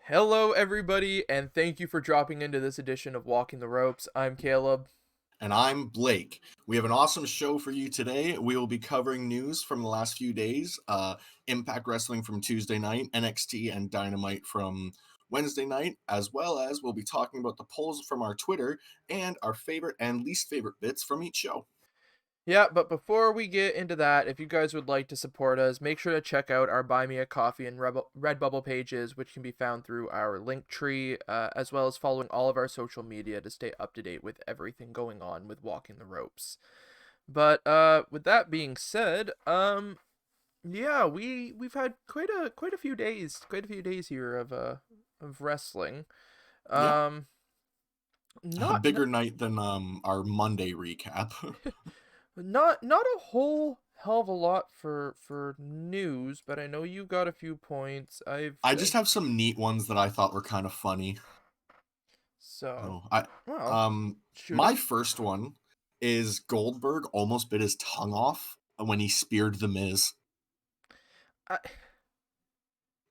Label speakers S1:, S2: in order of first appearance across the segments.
S1: Hello, everybody, and thank you for dropping into this edition of Walking the Ropes. I'm Caleb.
S2: And I'm Blake. We have an awesome show for you today. We will be covering news from the last few days, Impact Wrestling from Tuesday night, NXT and Dynamite from Wednesday night, as well as we'll be talking about the polls from our Twitter and our favorite and least favorite bits from each show.
S1: Yeah, but before we get into that, if you guys would like to support us, make sure to check out our Buy Me a Coffee and Redbubble pages, which can be found through our link tree, as well as following all of our social media to stay up to date with everything going on with Walking the Ropes. But with that being said, yeah, we've had quite a few days, here of wrestling.
S2: Yeah,
S1: Um,
S2: a
S1: not
S2: bigger night than our Monday recap.
S1: Not a whole hell of a lot for news, but I know you got a few points.
S2: I just have some neat ones that I thought were kind of funny.
S1: So,
S2: Oh, I
S1: well,
S2: um
S1: shoot 'em.
S2: my first one is Goldberg almost bit his tongue off when he speared the Miz.
S1: I,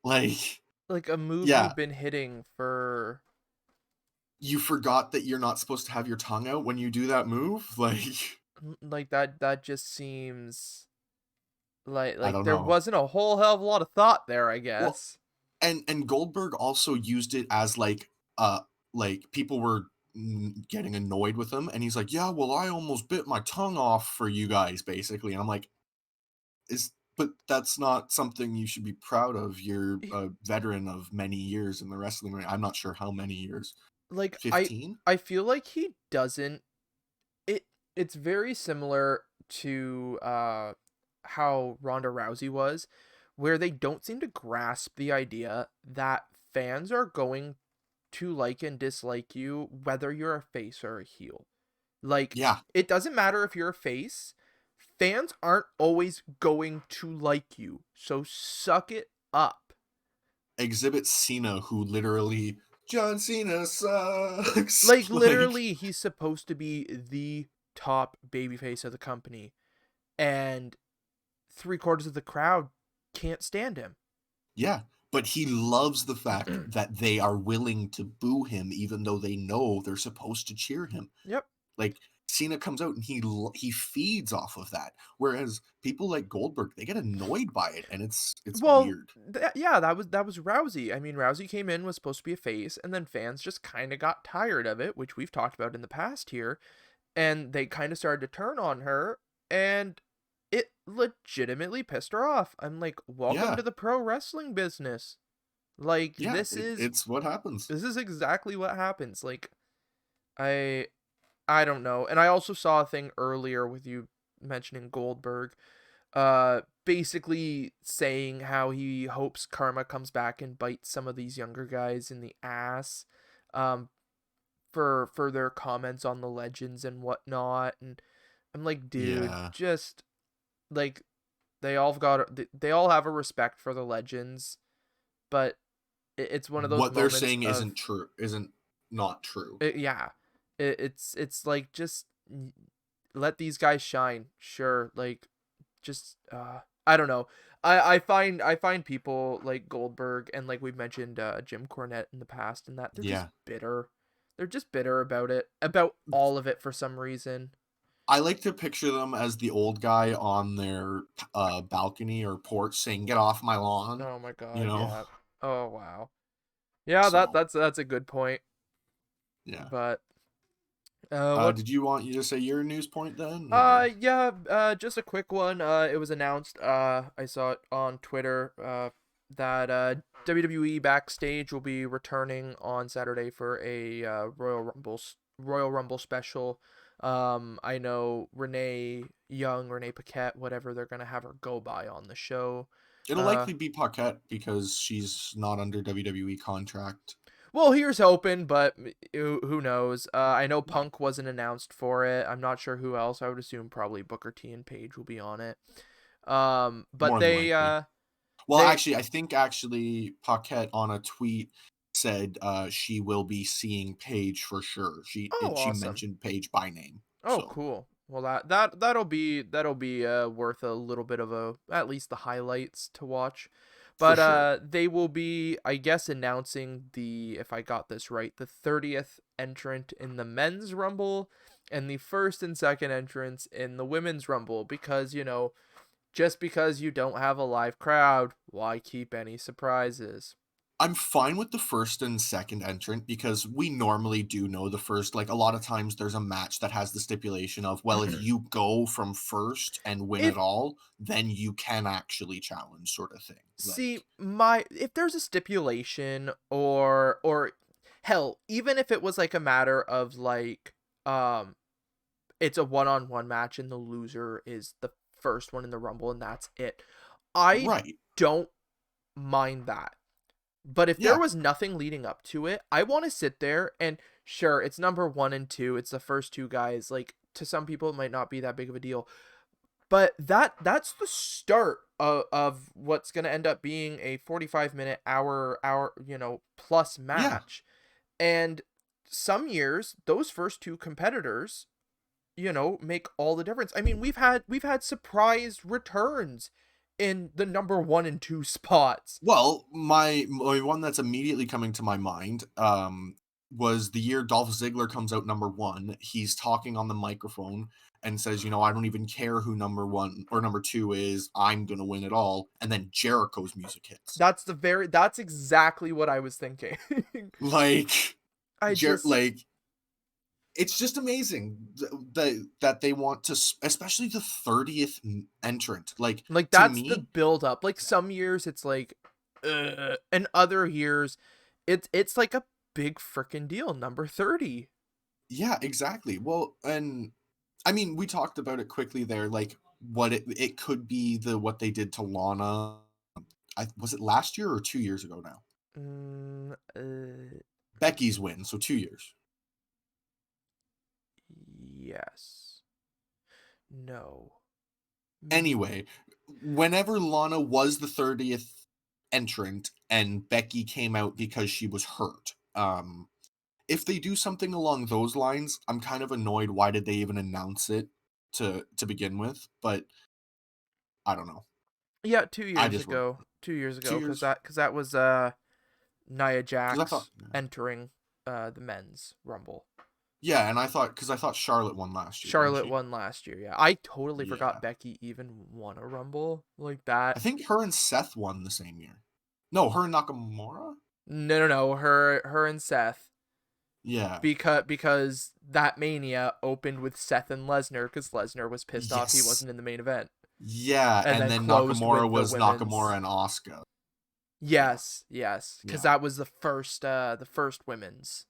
S2: Like,
S1: like a move
S2: yeah,
S1: you've been hitting for
S2: you forgot that you're not supposed to have your tongue out when you do that move? Like,
S1: like that just seems
S2: I
S1: like
S2: don't
S1: there
S2: know.
S1: wasn't a whole hell of a lot of thought there, I
S2: Well,
S1: guess.
S2: and Goldberg also used it as like people were getting annoyed with him, and he's like, "Yeah, well, I almost bit my tongue off for you guys, basically." And I'm like, "Is but that's not something you should be proud of. You're
S1: He-
S2: a veteran of many years in the wrestling ring. I'm not sure how many years.
S1: Like
S2: 15?
S1: I feel like he doesn't it it's very similar to how Ronda Rousey was, where they don't seem to grasp the idea that fans are going to like and dislike you whether you're a face or a heel. Like,
S2: Yeah,
S1: it doesn't matter if you're a face, fans aren't always going to like you. So suck it up.
S2: Exhibit Cena, who literally John Cena sucks.
S1: Like, literally, he's supposed to be the top babyface of the company, and three-quarters of the crowd can't stand him.
S2: Yeah, but he loves the fact that they are willing to boo him even though they know they're supposed to cheer him.
S1: Yep.
S2: Like, Cena comes out and he feeds off of that, whereas people like Goldberg, they get annoyed by it, and it's
S1: Well,
S2: weird.
S1: yeah, that was Rousey. I mean, Rousey came in, was supposed to be a face, and then fans just kind of got tired of it, which we've talked about in the past here, and they kind of started to turn on her, and it legitimately pissed her off. I'm like, welcome
S2: Yeah,
S1: to the pro wrestling business. Like,
S2: yeah, it's what happens.
S1: this is exactly what happens. Like, I I don't know. And I also saw a thing earlier with you mentioning Goldberg, basically saying how he hopes karma comes back and bites some of these younger guys in the ass, um, for their comments on the legends and whatnot. And I'm like, dude,
S2: Yeah,
S1: just like they all have a respect for the legends, but it's one of those
S2: what they're
S1: moments
S2: saying
S1: of
S2: isn't true, isn't not true.
S1: yeah, it's like just let these guys shine. Sure, like just I don't know. I find people like Goldberg and like we've mentioned Jim Cornette in the past and that they're just
S2: Yeah.
S1: bitter. They're just bitter about it, about all of it for some reason.
S2: I like to picture them as the old guy on their balcony or porch saying, "Get off my lawn,"
S1: Oh my
S2: you
S1: god,
S2: know?
S1: yeah. Oh wow. Yeah,
S2: So,
S1: that's a good point.
S2: yeah.
S1: But what
S2: Did you to say your news point then? Or
S1: yeah, just a quick one. It was announced, I saw it on Twitter, that WWE Backstage will be returning on Saturday for a Royal Rumble special. I know Renee Paquette, whatever they're gonna have her go by on the show.
S2: it'll
S1: Uh,
S2: likely be Paquette because she's not under WWE contract.
S1: well, here's hoping, but who knows? I know
S2: Yeah,
S1: Punk wasn't announced for it. I'm not sure who else. I would assume probably Booker T and Paige will be on it. But
S2: more than likely. Well,
S1: they
S2: actually, I think actually Paquette on a tweet said she will be seeing Paige for sure.
S1: oh
S2: She
S1: awesome.
S2: mentioned Paige by name.
S1: Oh
S2: So,
S1: cool. Well that'll be worth a little bit of a at least the highlights to watch.
S2: For
S1: But
S2: sure.
S1: they will be, I guess, announcing the, if I got this right, the 30th entrant in the men's rumble and the first and second entrants in the women's rumble, because, just because you don't have a live crowd, why keep any surprises?
S2: I'm fine with the first and second entrant because we normally do know the first. Like a lot of times, there's a match that has the stipulation of, well, if you go from first and win it
S1: If
S2: all, then you can actually challenge, sort of thing.
S1: See,
S2: Like,
S1: my if there's a stipulation, or hell, even if it was like a matter of like it's a one-on-one match and the loser is the first one in the rumble and that's it. I
S2: right.
S1: don't mind that. But if there
S2: Yeah.
S1: was nothing leading up to it, I want to sit there and sure, it's number 1 and 2, it's the first two guys. Like to some people it might not be that big of a deal. But that's the start of what's going to end up being a 45-minute hour, plus
S2: Yeah.
S1: match. And some years those first two competitors, make all the difference. I mean, we've had surprise returns in the number 1 and 2 spots.
S2: Well, my one that's immediately coming to my mind, was the year Dolph Ziggler comes out number 1. He's talking on the microphone and says, "I don't even care who number 1 or number 2 is. I'm gonna win it all." And then Jericho's music hits.
S1: That's exactly what I was thinking.
S2: Like,
S1: I
S2: Jer
S1: just
S2: like it's just amazing that they want to, especially the 30th entrant. Like,
S1: Like
S2: to
S1: that's the
S2: me,
S1: build up. Like some years it's like and other years it's like a big freaking deal. Number 30.
S2: yeah, exactly. Well, and I mean, we talked about it quickly there, like what it could be, the what they did to Lana. Was it last year or 2 years ago now?
S1: Uh,
S2: Becky's win, so 2 years.
S1: yes. No. Mm,
S2: Anyway, whenever Lana was the 30th entrant and Becky came out because she was hurt, if they do something along those lines, I'm kind of annoyed. Why did they even announce it to begin with? But I don't know.
S1: yeah, 2
S2: I
S1: years
S2: just wrote
S1: ago. 2 years
S2: two
S1: ago cuz
S2: years
S1: that was Nia
S2: because I thought,
S1: Jax entering the men's rumble.
S2: yeah, and I thought Charlotte won last year, didn't
S1: Charlotte
S2: she?
S1: won last year. Yeah. I totally forgot
S2: Yeah,
S1: Becky even won a rumble like that.
S2: I think her and Seth won the same year. No, her and Nakamura.
S1: No, no, no. Her and Seth,
S2: Yeah.
S1: because that Mania opened with Seth and Lesnar because Lesnar was pissed off he
S2: Yes.
S1: wasn't in the main event,
S2: Yeah,
S1: and
S2: and
S1: then
S2: then
S1: closed
S2: Nakamura
S1: with the
S2: was
S1: women's.
S2: Nakamura and Asuka. Yeah,
S1: Yes, yes, because
S2: yeah,
S1: that was the first women's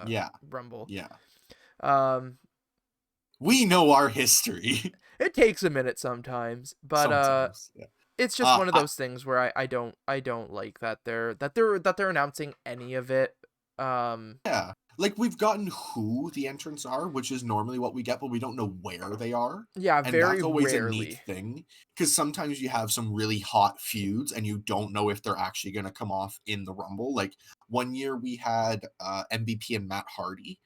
S2: yeah,
S1: rumble.
S2: yeah.
S1: Um,
S2: We know our history
S1: it takes a minute sometimes, but
S2: sometimes. Yeah.
S1: it's just one of
S2: I
S1: those things where I don't like that they're announcing any of it. Um,
S2: Yeah, like we've gotten who the entrants are, which is normally what we get, but we don't know where they are.
S1: yeah,
S2: And
S1: very
S2: that's always a neat
S1: rarely.
S2: thing because sometimes you have some really hot feuds and you don't know if they're actually going to come off in the Rumble. Like one year we had MVP and Matt Hardy.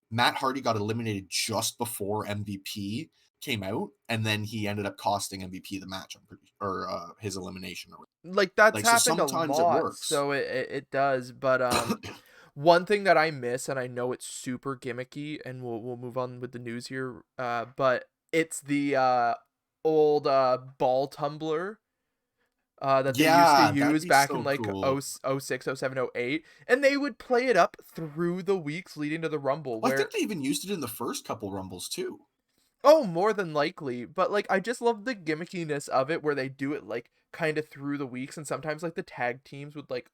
S2: Matt Hardy got eliminated just before MVP came out, and then he ended up costing MVP the match. I'm pretty, or his elimination. Or
S1: Like that's
S2: like, so
S1: happened a
S2: sometimes it
S1: lot,
S2: works.
S1: so it does. But one thing that I miss, and I know it's super gimmicky, and we'll move on with the news here. But it's the old ball tumbler that they used to
S2: Yeah, that'd
S1: use
S2: be
S1: back in
S2: so
S1: like
S2: cool.
S1: 0, 06, 07, 08, and they would play it up through the weeks leading to the Rumble,
S2: Well, I
S1: where
S2: think they even used it in the first couple Rumbles too.
S1: oh, more than likely, but like I just love the gimmickiness of it, where they do it like kind of through the weeks, and sometimes like the tag teams would like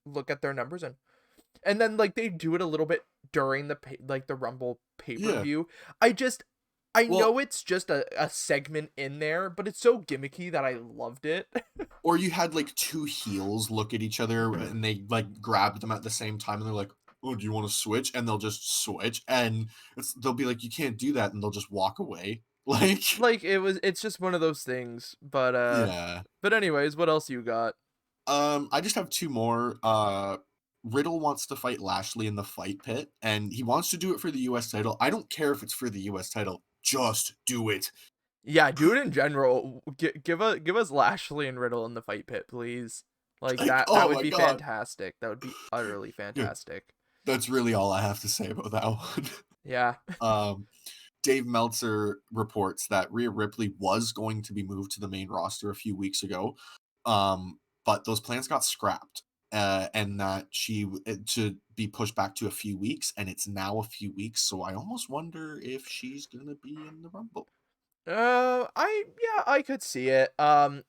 S1: look at their numbers and then like they do it a little bit during like the Rumble
S2: Yeah.
S1: pay-per-view. I know
S2: Well,
S1: it's just a segment in there, but it's so gimmicky that I loved it.
S2: or you had like two heels look at each other and they like grab them at the same time and they're like, "Oh, do you want to switch?" And they'll just switch and they'll be like, "You can't do that," and they'll just walk away. Like,
S1: Like it's just one of those things.
S2: yeah.
S1: But anyways, what else you got?
S2: I just have two more. Riddle wants to fight Lashley in the fight pit, and he wants to do it for the US title. I don't care if it's for the US title. Just do it.
S1: Yeah, do it in general. Give us Lashley and Riddle in the fight pit, please. Like
S2: Like,
S1: that
S2: oh
S1: would
S2: my
S1: be
S2: god.
S1: fantastic. That would be utterly
S2: Yeah,
S1: fantastic.
S2: that's really all I have to say about that one.
S1: Yeah.
S2: um, Dave Meltzer reports that Rhea Ripley was going to be moved to the main roster a few weeks ago, but those plans got scrapped, and that it should be pushed back to a few weeks, and it's now a few weeks. So I almost wonder if she's gonna be in the Rumble.
S1: I could see it. And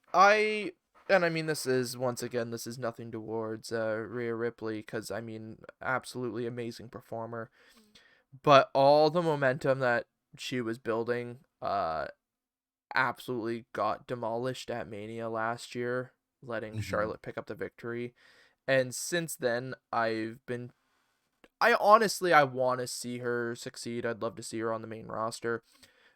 S1: I mean this is once again this is nothing towards Rhea Ripley because I mean absolutely amazing performer, but all the momentum that she was building absolutely got demolished at Mania last year, letting
S2: Mm-hmm.
S1: Charlotte pick up the victory. And since then, I honestly I want to see her succeed. I'd love to see her on the main roster,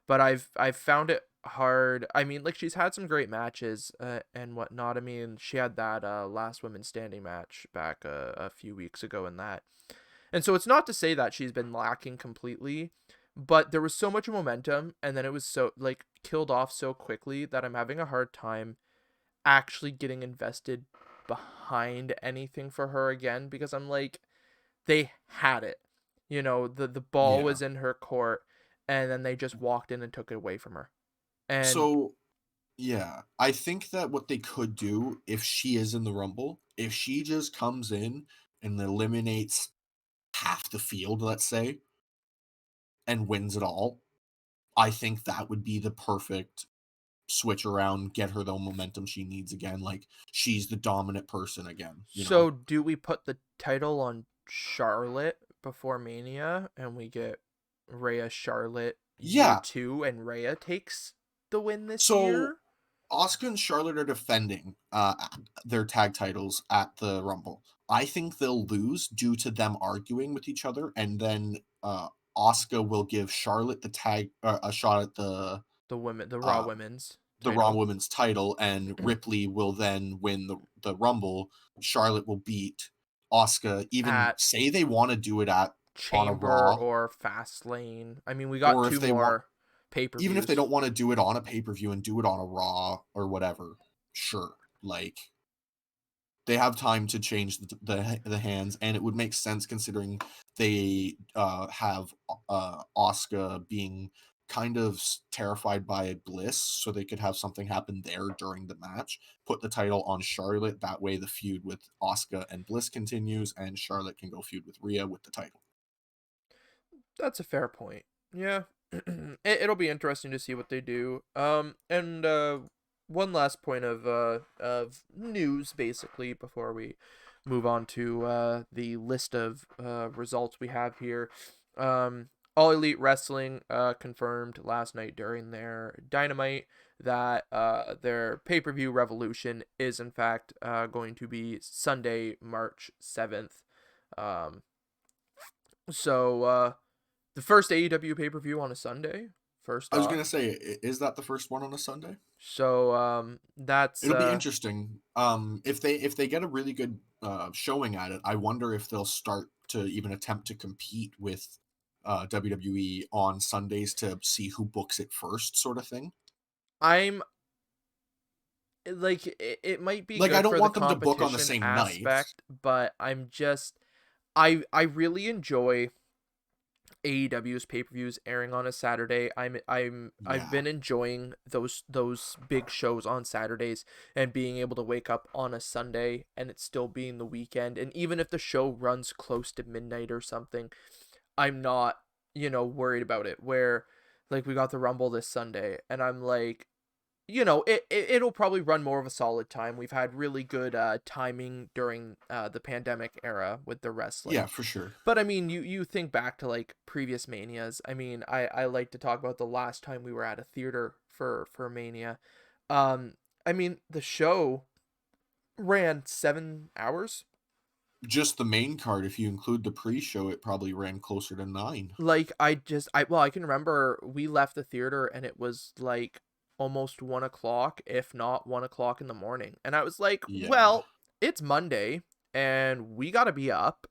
S1: but I've found it hard. I mean, like she's had some great matches and whatnot. I mean, she had that last women standing match back a few weeks ago in that. And so it's not to say that she's been lacking completely, but there was so much momentum and then it was so like killed off so quickly that I'm having a hard time actually getting invested behind anything for her again because I'm like they had it. You know, the ball
S2: Yeah.
S1: was in her court and then they just walked in and took it away from her. And
S2: So yeah, I think that what they could do if she is in the Rumble, if she just comes in and eliminates half the field, let's say, and wins it all, I think that would be the perfect switch around, get her the momentum she needs again. Like she's the dominant person again, you know?
S1: so do we put the title on Charlotte before Mania and we get Rhea Charlotte year
S2: Yeah.
S1: 2 and Rhea takes the win this
S2: So
S1: year?
S2: Asuka and Charlotte are defending their tag titles at the Rumble. I think they'll lose due to them arguing with each other, and then Asuka will give Charlotte a shot at
S1: The Raw
S2: uh,
S1: Women's
S2: the Raw
S1: title
S2: Women's title, and Ripley will then win the Rumble. Charlotte will beat Asuka. Even
S1: at
S2: say they want to do it at on a
S1: Chamber
S2: Raw,
S1: or Fastlane. I mean, we got
S2: or if
S1: two
S2: they want,
S1: more
S2: even if they
S1: pay-per-views.
S2: don't want to do it on a pay per view and do it on a Raw or whatever. Sure, like they have time to change the hands, and it would make sense considering they have Asuka being kind of terrified by Bliss, so they could have something happen there during the match. Put the title on Charlotte. That way, the feud with Asuka and Bliss continues, and Charlotte can go feud with Rhea with the title.
S1: That's a fair point. Yeah. It'll be interesting to see what they do. And one last point of news basically before we move on to the list of results we have here. All Elite Wrestling confirmed last night during their Dynamite that their pay-per-view Revolution is in fact going to be Sunday, March 7th. Um so the first AEW pay-per-view on a Sunday, first
S2: I was
S1: off.
S2: gonna say, is that the first one on a Sunday?
S1: So that's
S2: It'll be interesting. If they get a really good showing at it, I wonder if they'll start to even attempt to compete with WWE on Sundays to see who books it first, sort of thing.
S1: I'm like it might be
S2: Like, I
S1: good
S2: don't
S1: for the
S2: want them to book on the
S1: competition
S2: same night.
S1: aspect, but I'm just I really enjoy AEW's pay-per-views airing on a Saturday. I've
S2: Yeah,
S1: been enjoying those big shows on Saturdays and being able to wake up on a Sunday and it still being the weekend, and even if the show runs close to midnight or something, I'm not, worried about it. Where like we got the Rumble this Sunday and I'm like, it'll probably run more of a solid time. We've had really good timing during the pandemic era with the
S2: yeah,
S1: wrestling.
S2: for sure.
S1: But I mean, you think back to like previous manias. I mean, I like to talk about the last time we were at a theater for Mania. Um I mean, the show ran 7 hours.
S2: Just the main card, if you include the pre-show, it probably ran closer to 9.
S1: Like I can remember we left the theater and it was like almost 1 o'clock, if not 1 o'clock in the morning. And I was like,
S2: Yeah.
S1: well, it's Monday and we gotta be up.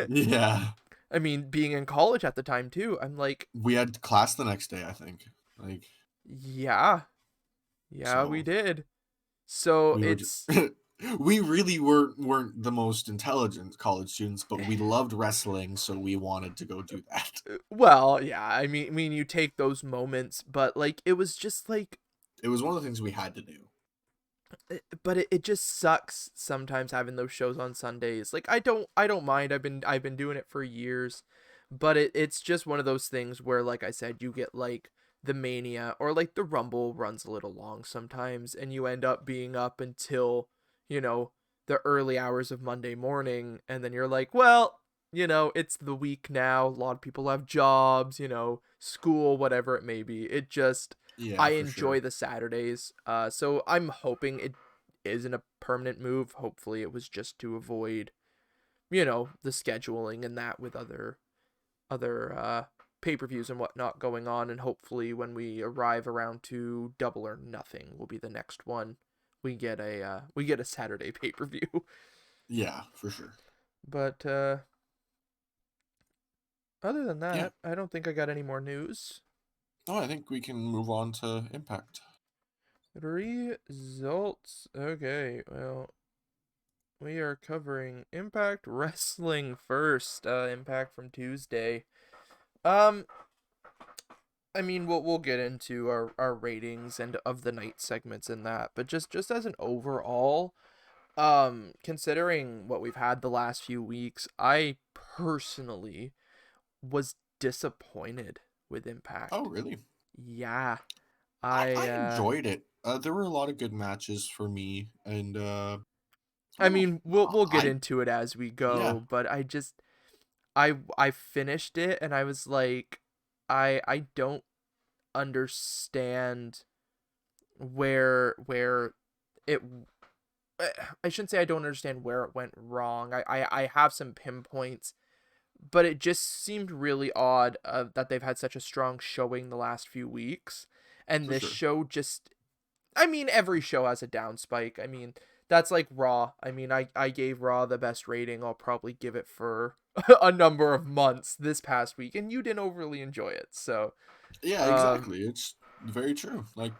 S2: Yeah.
S1: I mean, being in college at the time too, I'm like,
S2: We had class the next day, I think. Like,
S1: Yeah. Yeah, we
S2: So
S1: did. So
S2: we were
S1: it's
S2: we really weren't the most intelligent college students, but we loved wrestling, so we wanted to go do that.
S1: well, yeah, I mean you take those moments, but like it was just like
S2: It was one of the things we had to do.
S1: but it just sucks sometimes having those shows on Sundays. Like I don't mind. I've been doing it for years, but it's just one of those things where like I said, you get like the Mania or like the Rumble runs a little long sometimes and you end up being up until, you know, the early hours of Monday morning and then you're like, well, it's the week now. A lot of people have jobs, school, whatever it may be. It just
S2: Yeah,
S1: I
S2: for
S1: enjoy
S2: sure.
S1: the Saturdays. So I'm hoping it isn't a permanent move. Hopefully it was just to avoid, the scheduling and that with other pay-per-views and whatnot going on, and hopefully when we arrive around to Double or Nothing will be the next one. We get a Saturday pay-per-view.
S2: Yeah, for sure.
S1: But other than
S2: Yeah.
S1: that, I don't think I got any more news.
S2: Oh, I think we can move on to Impact.
S1: Results. Okay, well, we are covering Impact Wrestling first. Impact from Tuesday. Um, I mean, we'll get into our ratings and of the night segments and that, but just as an overall, considering what we've had the last few weeks, I personally was disappointed with
S2: Oh,
S1: Impact.
S2: really?
S1: Yeah,
S2: I
S1: I
S2: enjoyed it. There were a lot of good matches for me, and I
S1: I
S2: don't know.
S1: mean, we'll get
S2: I
S1: into it as we
S2: Yeah,
S1: go, but I finished it and I was like, I don't understand where it I shouldn't say I don't understand where it went wrong. I have some pinpoints, but it just seemed really odd that they've had such a strong showing the last few weeks, and
S2: for
S1: this
S2: sure.
S1: show just I mean, every show has a down spike. I mean, that's like Raw. I mean, I gave Raw the best rating I'll probably give it for a number of months this past week, and you didn't overly enjoy it. So,
S2: Yeah,
S1: um,
S2: exactly. It's very true. Like,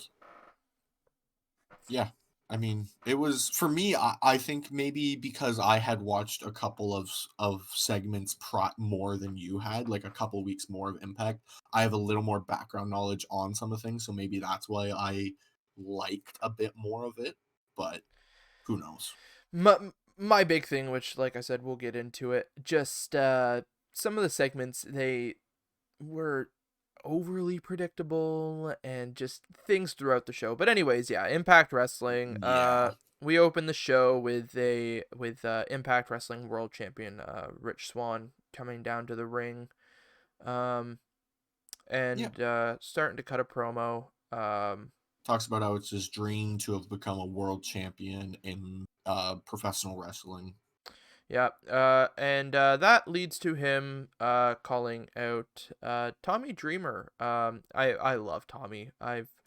S2: yeah. I mean, it was for me. I think maybe because I had watched a couple of segments more than you had, like a couple weeks more of Impact. I have a little more background knowledge on some of things, so maybe that's why I liked a bit more of it. But who knows?
S1: my big thing, which like I said, we'll get into it. Just some of the segments they were overly predictable and just things throughout the show. But anyways, yeah, Impact Wrestling.
S2: Yeah,
S1: We opened the show with Impact Wrestling World Champion Rich Swann coming down to the ring, um,
S2: yeah.
S1: and starting to cut a promo.
S2: Talks about how it's his dream to have become a world champion in professional wrestling.
S1: Yeah, and that leads to him calling out Tommy Dreamer. I love Tommy.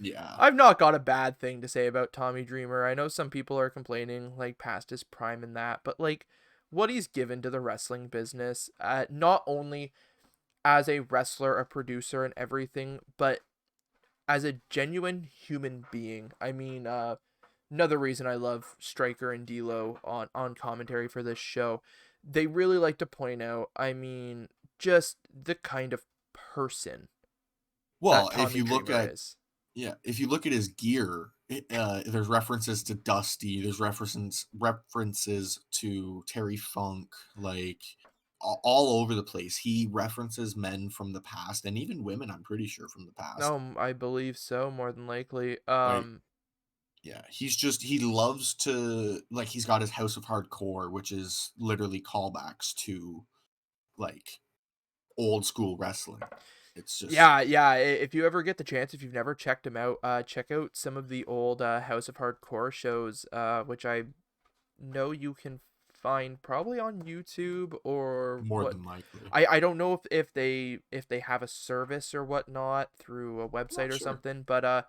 S2: Yeah.
S1: I've not got a bad thing to say about Tommy Dreamer. I know some people are complaining like past his prime and that, but like what he's given to the wrestling business, not only as a wrestler, a producer, and everything, but as a genuine human being. I mean, another reason I love Striker and D'Lo on commentary for this show, they really like to point out. I mean, just the kind of person that
S2: Well, if
S1: Tommy
S2: you look
S1: Dreamer
S2: at
S1: is.
S2: if you look at his gear, there's references to Dusty. There's references to Terry Funk, like all over the place. He references men from the past and even women. I'm pretty sure from the past.
S1: No, I believe so, more than likely.
S2: Like, yeah, he loves to like he's got his House of Hardcore, which is literally callbacks to like old school wrestling. It's just
S1: yeah. If you ever get the chance, if you've never checked him out, check out some of the old House of Hardcore shows, which I know you can find probably on YouTube or
S2: more
S1: what.
S2: than likely.
S1: I don't know if they have a service or whatnot through a
S2: I'm
S1: website
S2: not
S1: or
S2: sure.
S1: something, but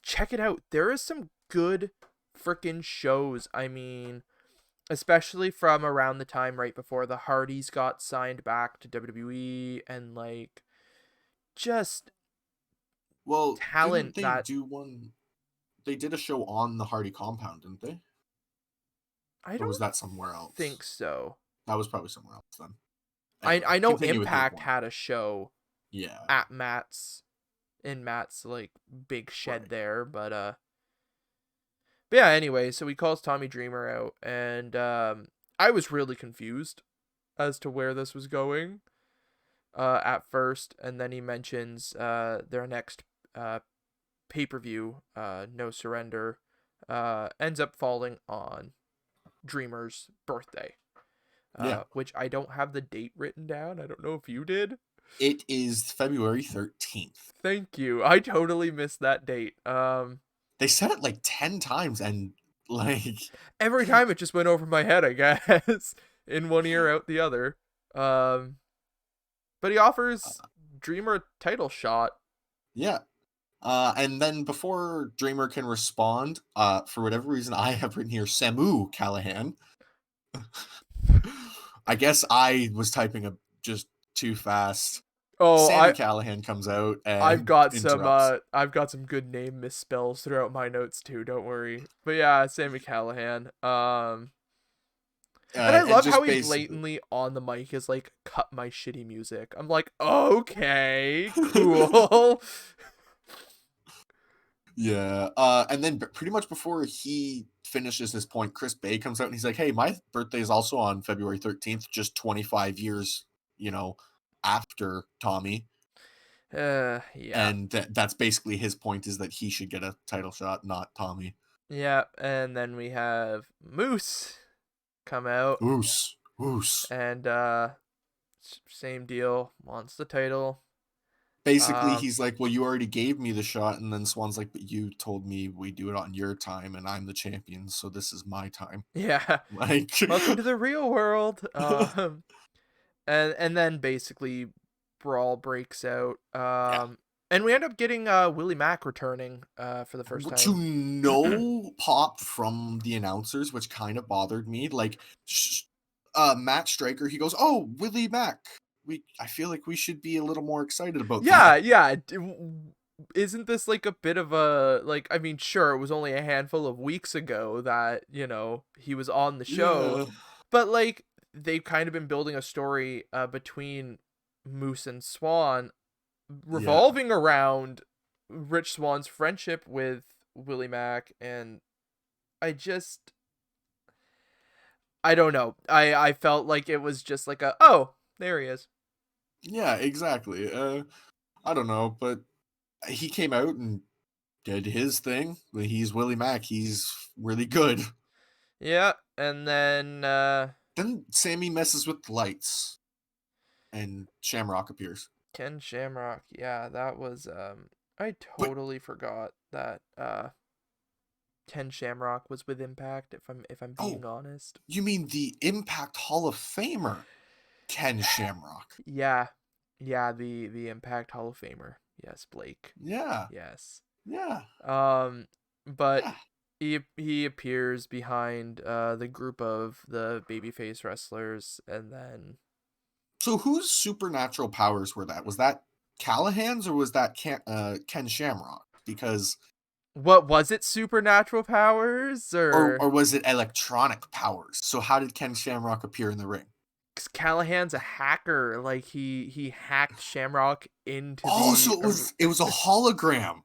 S1: check it out. There is some good freaking shows. I mean, especially from around the time right before the Hardys got signed back to WWE and like just
S2: Well, didn't
S1: talent
S2: they
S1: that
S2: do one? They did a show on the Hardy compound, didn't they?
S1: I
S2: Or was
S1: don't
S2: that somewhere else?
S1: think so.
S2: That was probably somewhere else then.
S1: I
S2: Anyway,
S1: know
S2: continue with your
S1: Impact
S2: point.
S1: had a show
S2: Yeah,
S1: at Matt's like big shed
S2: right.
S1: there, but yeah, anyway, so he calls Tommy Dreamer out, and I was really confused as to where this was going at first, and then he mentions their next pay-per-view, No Surrender, ends up falling on Dreamer's birthday,
S2: Yeah.
S1: which I don't have the date written down. I don't know if you did.
S2: It is February 13th.
S1: Thank you. I totally missed that date.
S2: They said it like 10 times and like
S1: Every time it just went over my head, I guess, in one ear out the other. Um, but he offers Dreamer a title shot.
S2: yeah. And then before Dreamer can respond, for whatever reason, I have written here Samu Callahan. I guess I was typing up just too fast.
S1: Oh,
S2: Sammy Callahan comes out and interrupts.
S1: I've got some good name misspells throughout my notes too. Don't worry. But yeah, Sammy Callahan. And I
S2: And
S1: love how
S2: just
S1: he
S2: basically,
S1: blatantly on the mic is like, "Cut my shitty music." I'm like, okay, cool.
S2: yeah. And then pretty much before he finishes his point, Chris Bay comes out and he's like, "Hey, my birthday is also on February 13th, just 25 years, you know, after Tommy."
S1: Yeah.
S2: And that's basically his point, is that he should get a title shot, not Tommy.
S1: Yeah, and then we have Moose come out
S2: Oos, oos.
S1: and same deal, wants the title.
S2: Basically,
S1: Um
S2: he's like, "Well, you already gave me the shot," and then Swan's like, "But you told me we do it on your time, and I'm the champion, so this is my time."
S1: yeah,
S2: Like,
S1: welcome to the real world. And then basically brawl breaks out.
S2: yeah.
S1: And we end up getting Willie Mack returning for the first
S2: To
S1: time.
S2: no pop from the announcers, which kind of bothered me. Like, Matt Stryker, he goes, "Oh, Willie Mack. I feel like we should be a little more excited about
S1: Yeah,
S2: that."
S1: yeah. Isn't this like a bit of a like? I mean, sure, it was only a handful of weeks ago that he was on the show,
S2: Yeah,
S1: but like they've kind of been building a story between Moose and Swan,
S2: yeah,
S1: revolving around Rich Swan's friendship with Willie Mack, and I just I don't know. I felt like it was just like a, oh, there he is.
S2: yeah, exactly. I don't know, but he came out and did his thing. He's Willie Mack. He's really good.
S1: Yeah, and then
S2: Then Sammy messes with the lights, and Shamrock appears.
S1: Ken Shamrock. Yeah, that was I
S2: But
S1: totally forgot that Ken Shamrock was with Impact, if I'm being
S2: oh,
S1: honest.
S2: you mean the Impact Hall of Famer, Ken Shamrock?
S1: Yeah. Yeah, the Impact Hall of Famer. Yes, Blake.
S2: Yeah,
S1: Yes.
S2: yeah,
S1: But
S2: yeah.
S1: he appears behind the group of the babyface wrestlers, and then
S2: So whose supernatural powers were that? Was that Callahan's or was that Ken Shamrock? Because
S1: what was it, supernatural powers or
S2: or was it electronic powers? So how did Ken Shamrock appear in the ring?
S1: 'cause Callahan's a hacker, like he hacked Shamrock into
S2: Oh, so
S1: the
S2: it was a hologram.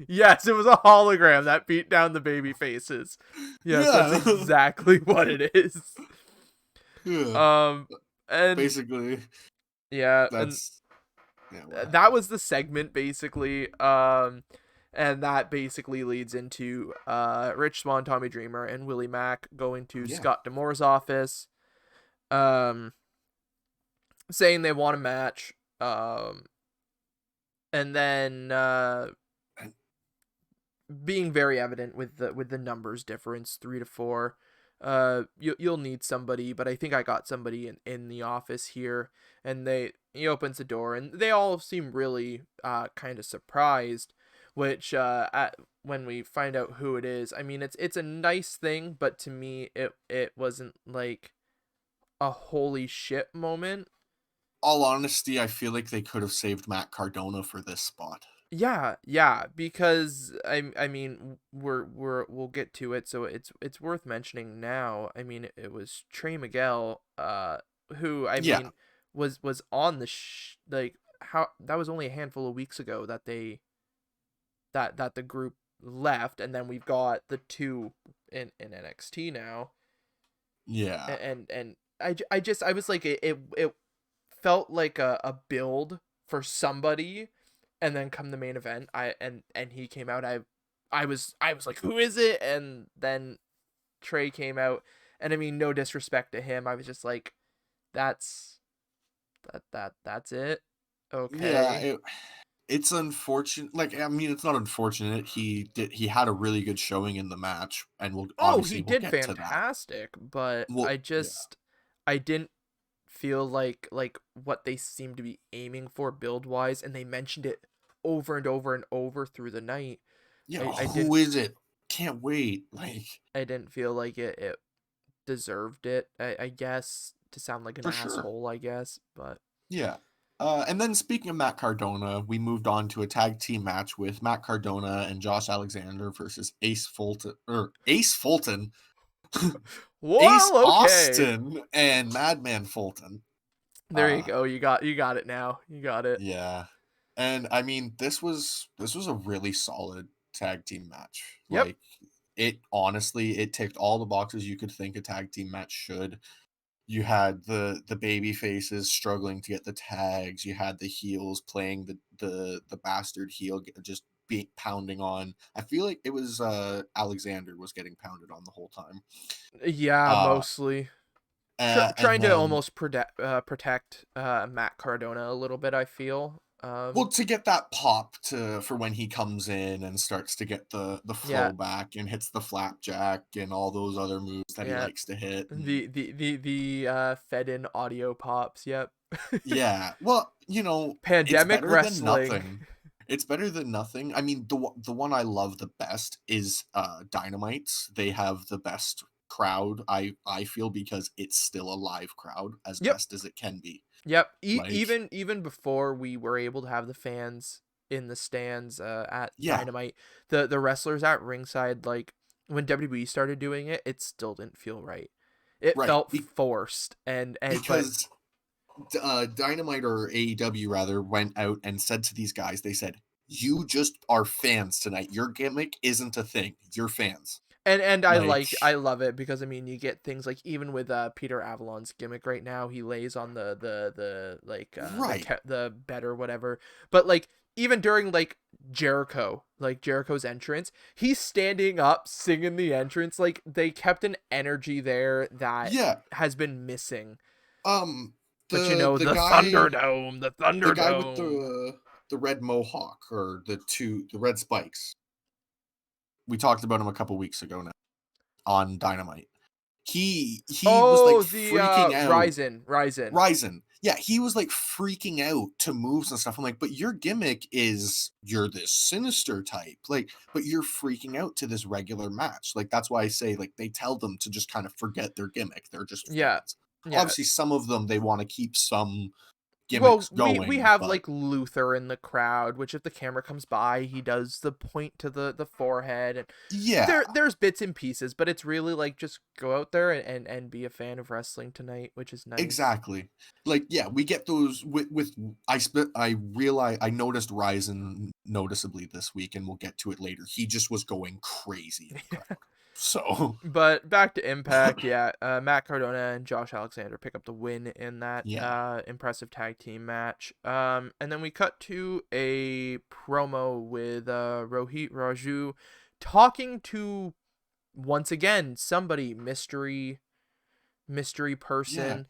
S1: Yes, it was a hologram that beat down the baby faces. Yes, that's
S2: Yeah.
S1: exactly what it is.
S2: Yeah.
S1: Um and
S2: Basically,
S1: yeah, and
S2: that's yeah, what
S1: that
S2: happened.
S1: was the segment basically. And that basically leads into Rich Swann, Tommy Dreamer, and Willie Mack going to
S2: Yeah.
S1: Scott D'Amore's office, um, saying they want a match. And then
S2: And
S1: being very evident with the numbers difference, 3 to 4. You'll need somebody, but I think I got somebody in the office here, and he opens the door, and they all seem really kind of surprised, which when we find out who it is, I mean it's a nice thing, but to me it wasn't like a holy shit moment.
S2: all honesty, I feel like they could have saved Matt Cardona for this spot.
S1: Yeah, because I mean we'll get to it, so it's worth mentioning now. I mean, it was Trey Miguel, who I
S2: Yeah,
S1: mean was on the like how that was only a handful of weeks ago that the group left, and then we've got the two in NXT now,
S2: yeah,
S1: and I was like it felt like a build for somebody, and then come the main event, and he came out. I was like, who is it? And then Trey came out, and I mean, no disrespect to him, I was just like, that's that's it.
S2: yeah.
S1: Okay.
S2: It's unfortunate. Like, I mean, it's not unfortunate. He had a really good showing in the match, and
S1: Oh, he
S2: we'll
S1: did
S2: get to that.
S1: fantastic, but
S2: Well, yeah,
S1: I didn't feel like what they seemed to be aiming for build wise, and they mentioned it over and over and over through the night.
S2: yeah.
S1: I
S2: Who
S1: didn't
S2: is it? Can't wait. Like,
S1: I didn't feel like it deserved it. I guess, to sound like an
S2: for sure.
S1: asshole, I guess, but
S2: Yeah. And then speaking of Matt Cardona, we moved on to a tag team match with Matt Cardona and Josh Alexander versus Ace Fulton, Ace
S1: well, okay.
S2: Austin, and Madman Fulton.
S1: There you
S2: Uh,
S1: go. You got it now. You got it.
S2: yeah. And I mean, this was a really solid tag team match.
S1: Yep.
S2: Like, it honestly, it ticked all the boxes you could think a tag team match should. You had the baby faces struggling to get the tags. You had the heels playing the bastard heel, just be pounding on. I feel like it was Alexander was getting pounded on the whole time.
S1: Yeah,
S2: Uh,
S1: mostly.
S2: and
S1: Trying to
S2: then,
S1: almost protect Matt Cardona a little bit, I feel.
S2: well, to get that pop to for when he comes in and starts to get the
S1: Yeah,
S2: flow back and hits the flapjack and all those other moves that he
S1: yeah.
S2: likes to hit. And
S1: The fed in audio pops. Yep.
S2: yeah, well, it's
S1: Pandemic
S2: better than
S1: wrestling.
S2: nothing. It's better than nothing. I mean, the one I love the best is Dynamite's. They have the best crowd. I feel because it's still a live crowd as
S1: Yep.
S2: best as it can be.
S1: Yep.
S2: Like,
S1: Even before we were able to have the fans in the stands at
S2: yeah,
S1: Dynamite, the wrestlers at ringside, like when WWE started doing it, it still didn't feel right. It
S2: right.
S1: felt forced, and but
S2: Because Dynamite or AEW rather went out and said to these guys, they said, "You just are fans tonight. Your gimmick isn't a thing. You're fans."
S1: and
S2: Like,
S1: I love it, because I mean, you get things like, even with Peter Avalon's gimmick right now, he lays on the like
S2: right.
S1: the bed or whatever, but like even during like Jericho's entrance, he's standing up singing the entrance. Like, they kept an energy there that
S2: Yeah.
S1: has been missing.
S2: Um,
S1: But
S2: the
S1: the
S2: guy the guy with
S1: Thunderdome.
S2: the red mohawk or the red spikes. We talked about him a couple weeks ago now on Dynamite. He was like
S1: Oh, the
S2: freaking out.
S1: Ryzen.
S2: Ryzen. Yeah, he was like freaking out to moves and stuff. I'm like, but your gimmick is you're this sinister type. Like, but you're freaking out to this regular match. Like, that's why I say, like, they tell them to just kind of forget their gimmick. They're just
S1: Yeah,
S2: fans.
S1: yeah.
S2: Obviously, some of them they want to keep some
S1: Well,
S2: gimmicks
S1: we
S2: going,
S1: have
S2: but
S1: like Luther in the crowd, which if the camera comes by, he does the point to the forehead, and
S2: yeah,
S1: there's bits and pieces, but it's really like, just go out there and be a fan of wrestling tonight, which is nice.
S2: exactly. Like, yeah, we get those with I realize I noticed Ryzen noticeably this week, and we'll get to it later. He just was going crazy in the crowd. So,
S1: But back to Impact, yeah. Matt Cardona and Josh Alexander pick up the win in that
S2: yeah.
S1: impressive tag team match. And then we cut to a promo with Rohit Raju talking to, once again, somebody, mystery
S2: Yeah.
S1: person.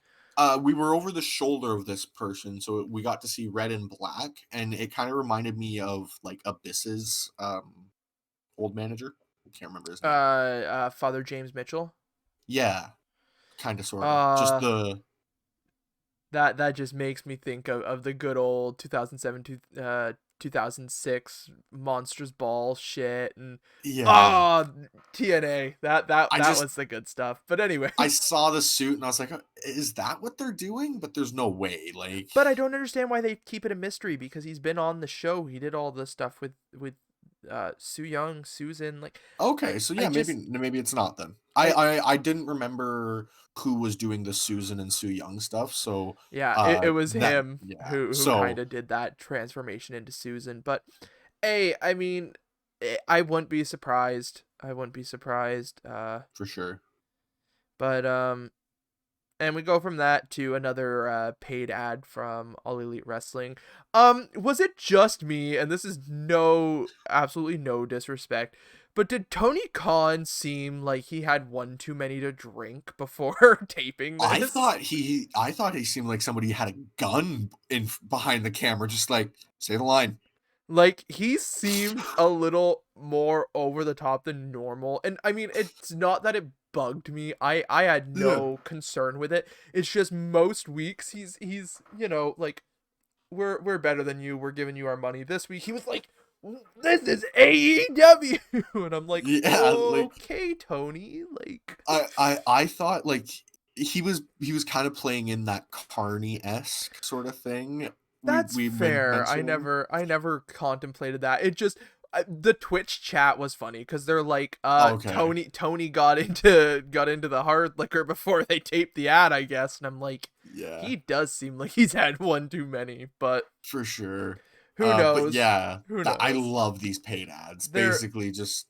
S2: We were over the shoulder of this person, so we got to see red and black, and it kind of reminded me of like Abyss's old manager. I can't remember his name.
S1: Father James Mitchell.
S2: Yeah, kind of sort of. Just
S1: Uh
S2: the
S1: that just makes me think of the good old 2007 2006 Monsters Ball shit and
S2: Yeah.
S1: oh TNA
S2: I
S1: that
S2: just
S1: was the good stuff. But anyway,
S2: I saw the suit and I was like, is that what they're doing? But there's no way.
S1: but I don't understand why they keep it a mystery because he's been on the show. He did all the stuff with Sue Young, Susan. Like
S2: Okay, so
S1: I
S2: yeah,
S1: just
S2: maybe it's not then.
S1: I
S2: I didn't remember who was doing the Susan and Sue Young stuff, so
S1: yeah, it was
S2: that
S1: him
S2: yeah.
S1: who kind
S2: So
S1: of did that transformation into Susan. But hey, I mean, I wouldn't be surprised. I wouldn't be surprised.
S2: for sure.
S1: But and we go from that to another paid ad from All Elite Wrestling. Was it just me? And this is absolutely no disrespect, but did Tony Khan seem like he had one too many to drink before taping this?
S2: I thought he seemed like somebody had a gun in behind the camera, just like say the line.
S1: Like he seemed a little more over the top than normal. And I mean, it's not that it bugged me. I had
S2: Yeah.
S1: no concern with it. It's just most weeks he's like we're better than you. We're giving you our money. This week he was like, this is AEW, and I'm like,
S2: Yeah, like
S1: okay, Tony, like
S2: I thought like he was kind of playing in that Carney-esque sort of thing.
S1: that's
S2: We been
S1: fair.
S2: mentioning.
S1: I never contemplated that. It just the Twitch chat was funny because they're like,
S2: Okay.
S1: Tony got into the hard liquor before they taped the ad, I guess, and I'm like,
S2: Yeah.
S1: he does seem like he's had one too many, but
S2: For sure.
S1: who
S2: But
S1: knows?
S2: yeah,
S1: Who
S2: that I
S1: knows?
S2: love these paid ads.
S1: They're
S2: Basically, just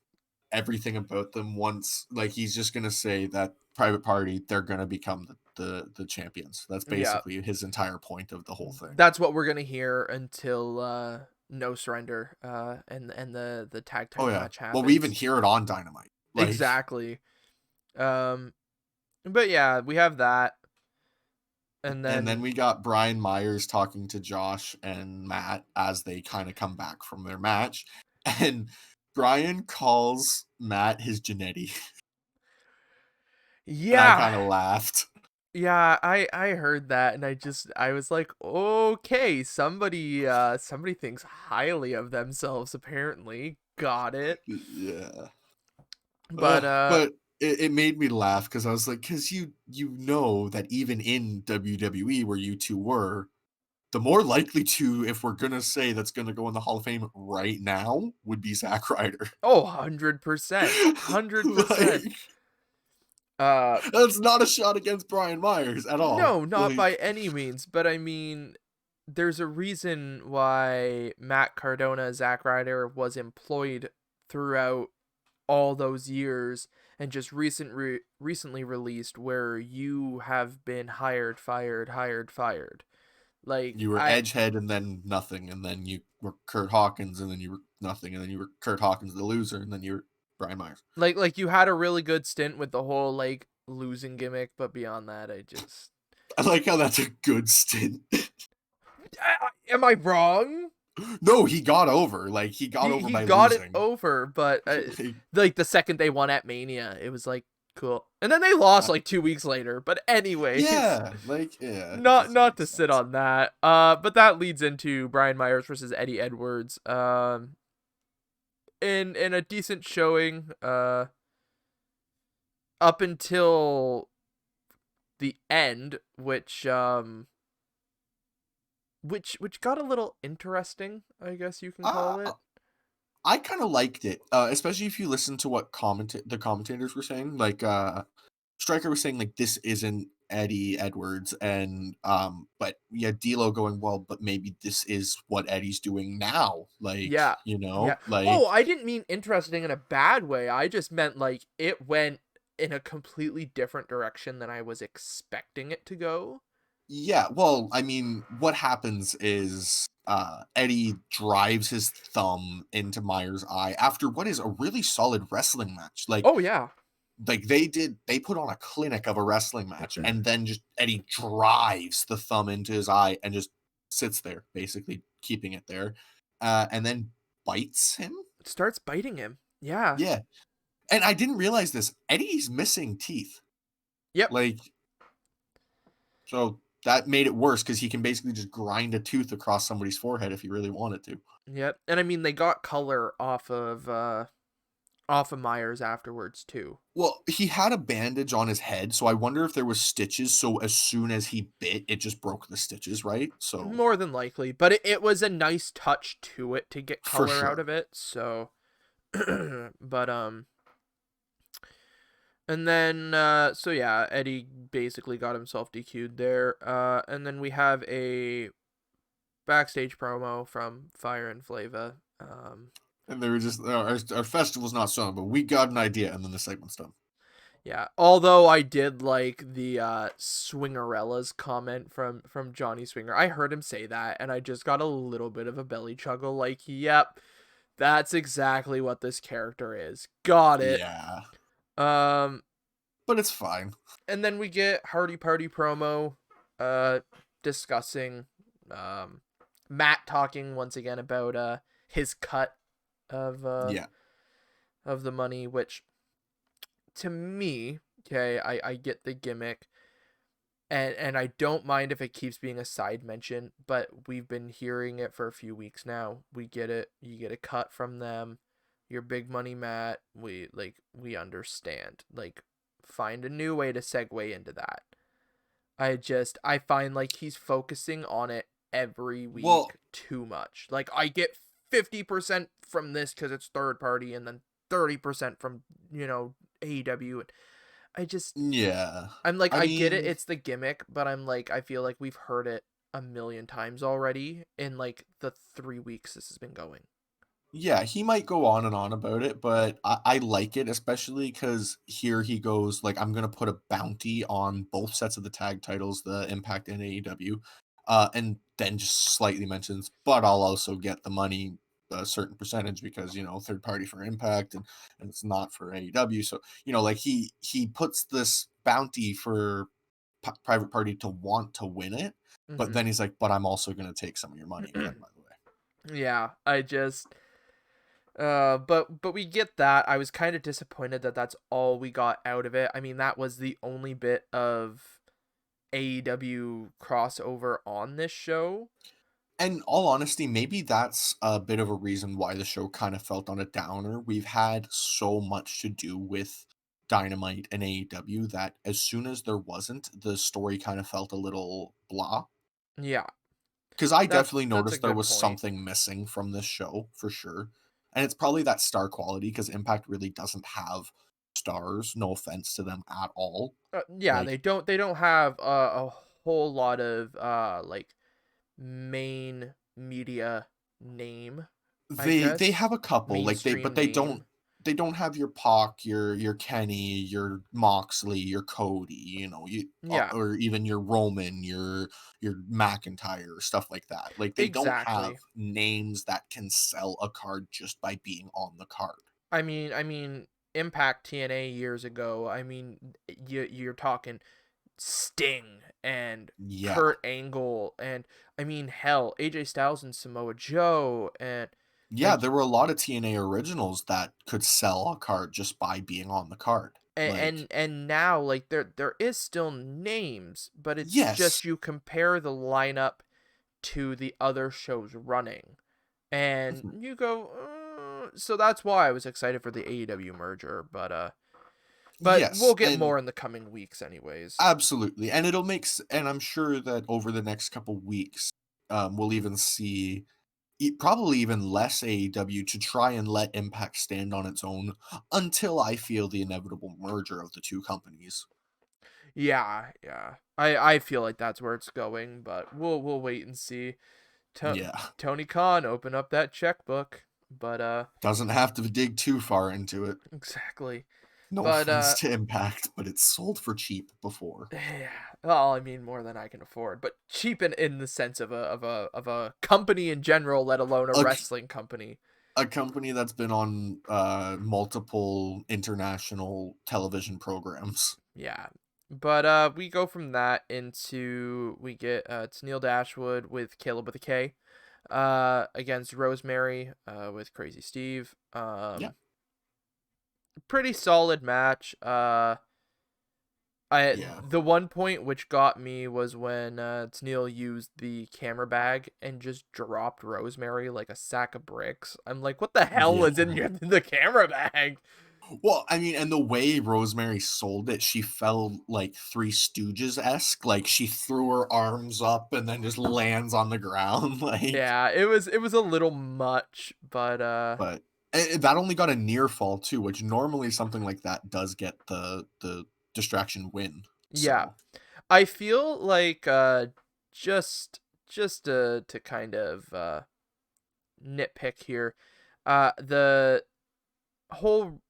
S2: everything about them. Once, like he's just gonna say that Private Party, they're gonna become the champions. That's
S1: yeah,
S2: basically his entire point of the whole thing.
S1: that's what we're gonna hear until No Surrender and the tag
S2: Oh
S1: title
S2: yeah.
S1: match
S2: Well, we even
S1: happens.
S2: hear it on Dynamite. Like,
S1: Exactly. Um, but yeah, we have that, and
S2: and then
S1: then
S2: we got Brian Myers talking to Josh and Matt as they kind of come back from their match, and Brian calls Matt his Janetti, and I
S1: yeah,
S2: kind of laughed.
S1: yeah, I heard that, and I was like, okay, somebody thinks highly of themselves. Apparently, got it.
S2: Yeah.
S1: But
S2: But it made me laugh because I was like, because you know that even in WWE where you two were, the more likely to, if we're gonna say that's gonna go in the Hall of Fame right now, would be Zack Ryder.
S1: oh, 100%, 100%.
S2: Like
S1: Uh,
S2: that's not a shot against Brian Myers at all.
S1: no, not by
S2: Like
S1: any means, but I mean, there's a reason why Matt Cardona, Zack Ryder was employed throughout all those years and just recently released where you have been hired, fired, hired, fired. Like
S2: you were
S1: I
S2: Edgehead and then nothing, and then you were Kurt Hawkins and then you were nothing, and then you were Kurt Hawkins the loser, and then you were Brian Myers.
S1: like you had a really good stint with the whole like losing gimmick, but beyond that, I just
S2: I like how that's a good stint.
S1: am I wrong?
S2: No, he got over. Like he got over
S1: He
S2: by
S1: got it
S2: losing.
S1: over, but
S2: Like,
S1: like the second they won at Mania, it was like cool, and then they lost
S2: uh,
S1: like 2 weeks later. But anyways,
S2: yeah, like yeah, it
S1: not
S2: doesn't make
S1: to sit
S2: sense.
S1: on that. But that leads into Brian Myers versus Eddie Edwards. In a decent showing. Up until the end, which got a little interesting, I guess you can
S2: Uh,
S1: call it.
S2: I kind of liked it, especially if you listen to what the commentators were saying. Like Stryker was saying, like this isn't Eddie Edwards, and but yeah, D'Lo going well, but maybe this is what Eddie's doing now. Like
S1: Yeah. Yeah.
S2: like
S1: Oh, I didn't mean interesting in a bad way. I just meant like it went in a completely different direction than I was expecting it to go.
S2: yeah. Well, I mean, what happens is Eddie drives his thumb into Myers' eye after what is a really solid wrestling match.
S1: Oh yeah.
S2: Like they put on a clinic of a wrestling match, and then just Eddie drives the thumb into his eye and just sits there, basically keeping it there, and then bites him.
S1: It starts biting him. Yeah.
S2: Yeah, and I didn't realize this. Eddie's missing teeth.
S1: Yep.
S2: Like so. that made it worse because he can basically just grind a tooth across somebody's forehead if he really wanted to.
S1: Yep. And I mean they got color off of Myers afterwards too.
S2: Well, he had a bandage on his head, so I wonder if there was stitches, so as soon as he bit, it just broke the stitches, right? So,
S1: More than likely, but it was a nice touch to it to get
S2: for
S1: color out
S2: sure.
S1: of it. So but and then so yeah, Eddie basically got himself DQ'd there. And then we have a backstage promo from Fire and Flava.
S2: And they were just, our festival's not strong, but we got an idea, and then the segment's done.
S1: Yeah, although I did like the Swingerella's comment from Johnny Swinger. I heard him say that and I just got a little bit of a belly chuckle like, "Yep, that's exactly what this character is." Got it.
S2: Yeah,
S1: Um
S2: but it's fine.
S1: and then we get Hardy Party promo uh discussing Matt talking once again about his cut of
S2: Yeah.
S1: the money, which to me, okay, I get the gimmick. And I don't mind if it keeps being a side mention, but we've been hearing it for a few weeks now. We get it. You get a cut from them. Your big money, Matt. We understand. Like, find a new way to segue into that. I find like he's focusing on it every
S2: Well,
S1: week too much. Like I get 50% from this because it's third party, and then 30% from AEW. I just
S2: yeah.
S1: I'm like,
S2: I
S1: I get it,
S2: mean,
S1: it's the gimmick, but I'm like, I feel like we've heard it a million times already in like the 3 weeks this has been going.
S2: yeah, he might go on and on about it, but I like it, especially because here he goes, like, I'm gonna put a bounty on both sets of the tag titles, the Impact and AEW, and then just slightly mentions, but I'll also get the money a certain percentage because third party for Impact and it's not for AEW. So like he puts this bounty for private party to want to win it, but
S1: Hmm.
S2: then he's like, but I'm also gonna take some of your money again, by the way.
S1: Yeah, I just but we get that. I was kind of disappointed that that's all we got out of it. I mean, that was the only bit of AEW crossover on this show.
S2: And all honesty, maybe that's a bit of a reason why the show kind of felt on a downer. We've had so much to do with Dynamite and AEW that as soon as there wasn't, the story kind of felt a little blah.
S1: Yeah,
S2: Because I
S1: that's
S2: definitely
S1: that's a
S2: noticed there
S1: good
S2: was
S1: point.
S2: something missing from this show for sure. And it's probably that star quality because Impact really doesn't have stars. No offense to them at all.
S1: Yeah,
S2: Like
S1: they don't have a whole lot of like main media name, I
S2: they
S1: guess.
S2: have a couple, like
S1: Mainstream
S2: they
S1: name.
S2: don't have your Pac, your Kenny, your Moxley, your Cody,
S1: Yeah,
S2: or even your Roman, your McIntyre, stuff like that. Like they don't have
S1: exactly.
S2: names that can sell a card just by being on the card.
S1: I mean Impact TNA years ago. I mean you're talking Sting and
S2: Yeah.
S1: Kurt Angle and I mean hell, AJ Styles and Samoa Joe and
S2: Yeah,
S1: like
S2: there were a lot of TNA originals that could sell a card just by being on the card. Like,
S1: and now like there is still names, but it's
S2: yes.
S1: just you compare the lineup to the other shows running, and
S2: Mhm.
S1: you go, so that's why I was excited for the AEW merger, but we'll
S2: Yes,
S1: get
S2: and
S1: more in the coming weeks, anyways.
S2: absolutely, and and I'm sure that over the next couple weeks, we'll even see probably even less AEW to try and let Impact stand on its own until I feel the inevitable merger of the two companies.
S1: Yeah. I feel like that's where it's going, but we'll wait and see.
S2: Yeah,
S1: Tony Khan, open up that checkbook, but
S2: doesn't have to dig too far into it.
S1: exactly,
S2: No
S1: but
S2: offense to Impact, but it's sold for cheap before.
S1: yeah. Well, I mean more than I can afford, but cheap in the sense of a company in general, let alone a
S2: A,
S1: wrestling company.
S2: a company that's been on multiple international television programs.
S1: Yeah. But we go from that into we get it's Neil Dashwood with Caleb with a K against Rosemary with Crazy Steve.
S2: Yeah.
S1: Pretty solid match.
S2: Yeah.
S1: The one point which got me was when Tennille used the camera bag and just dropped Rosemary like a sack of bricks. I'm like, what the hell
S2: Yeah.
S1: is in the camera bag?
S2: Well, I mean, and the way Rosemary sold it, she felt like Three Stooges esque. Like she threw her arms up and then just lands on the ground. Like,
S1: Yeah, it was a little much, but
S2: but that only got a near fall too, which normally something like that does get the distraction win.
S1: yeah.
S2: So
S1: I feel like just to kind of nitpick here, the whole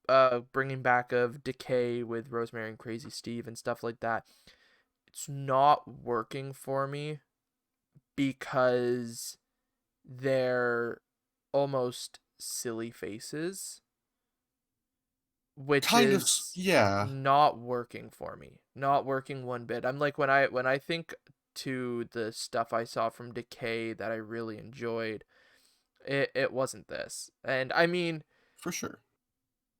S1: bringing back of Decay with Rosemary and Crazy Steve and stuff like that, it's not working for me because they're almost silly faces, which
S2: kind of,
S1: is
S2: yeah,
S1: not working for me. Not working one bit. I'm like, when I think to the stuff I saw from Decay that I really enjoyed, it wasn't this. And I mean,
S2: for sure.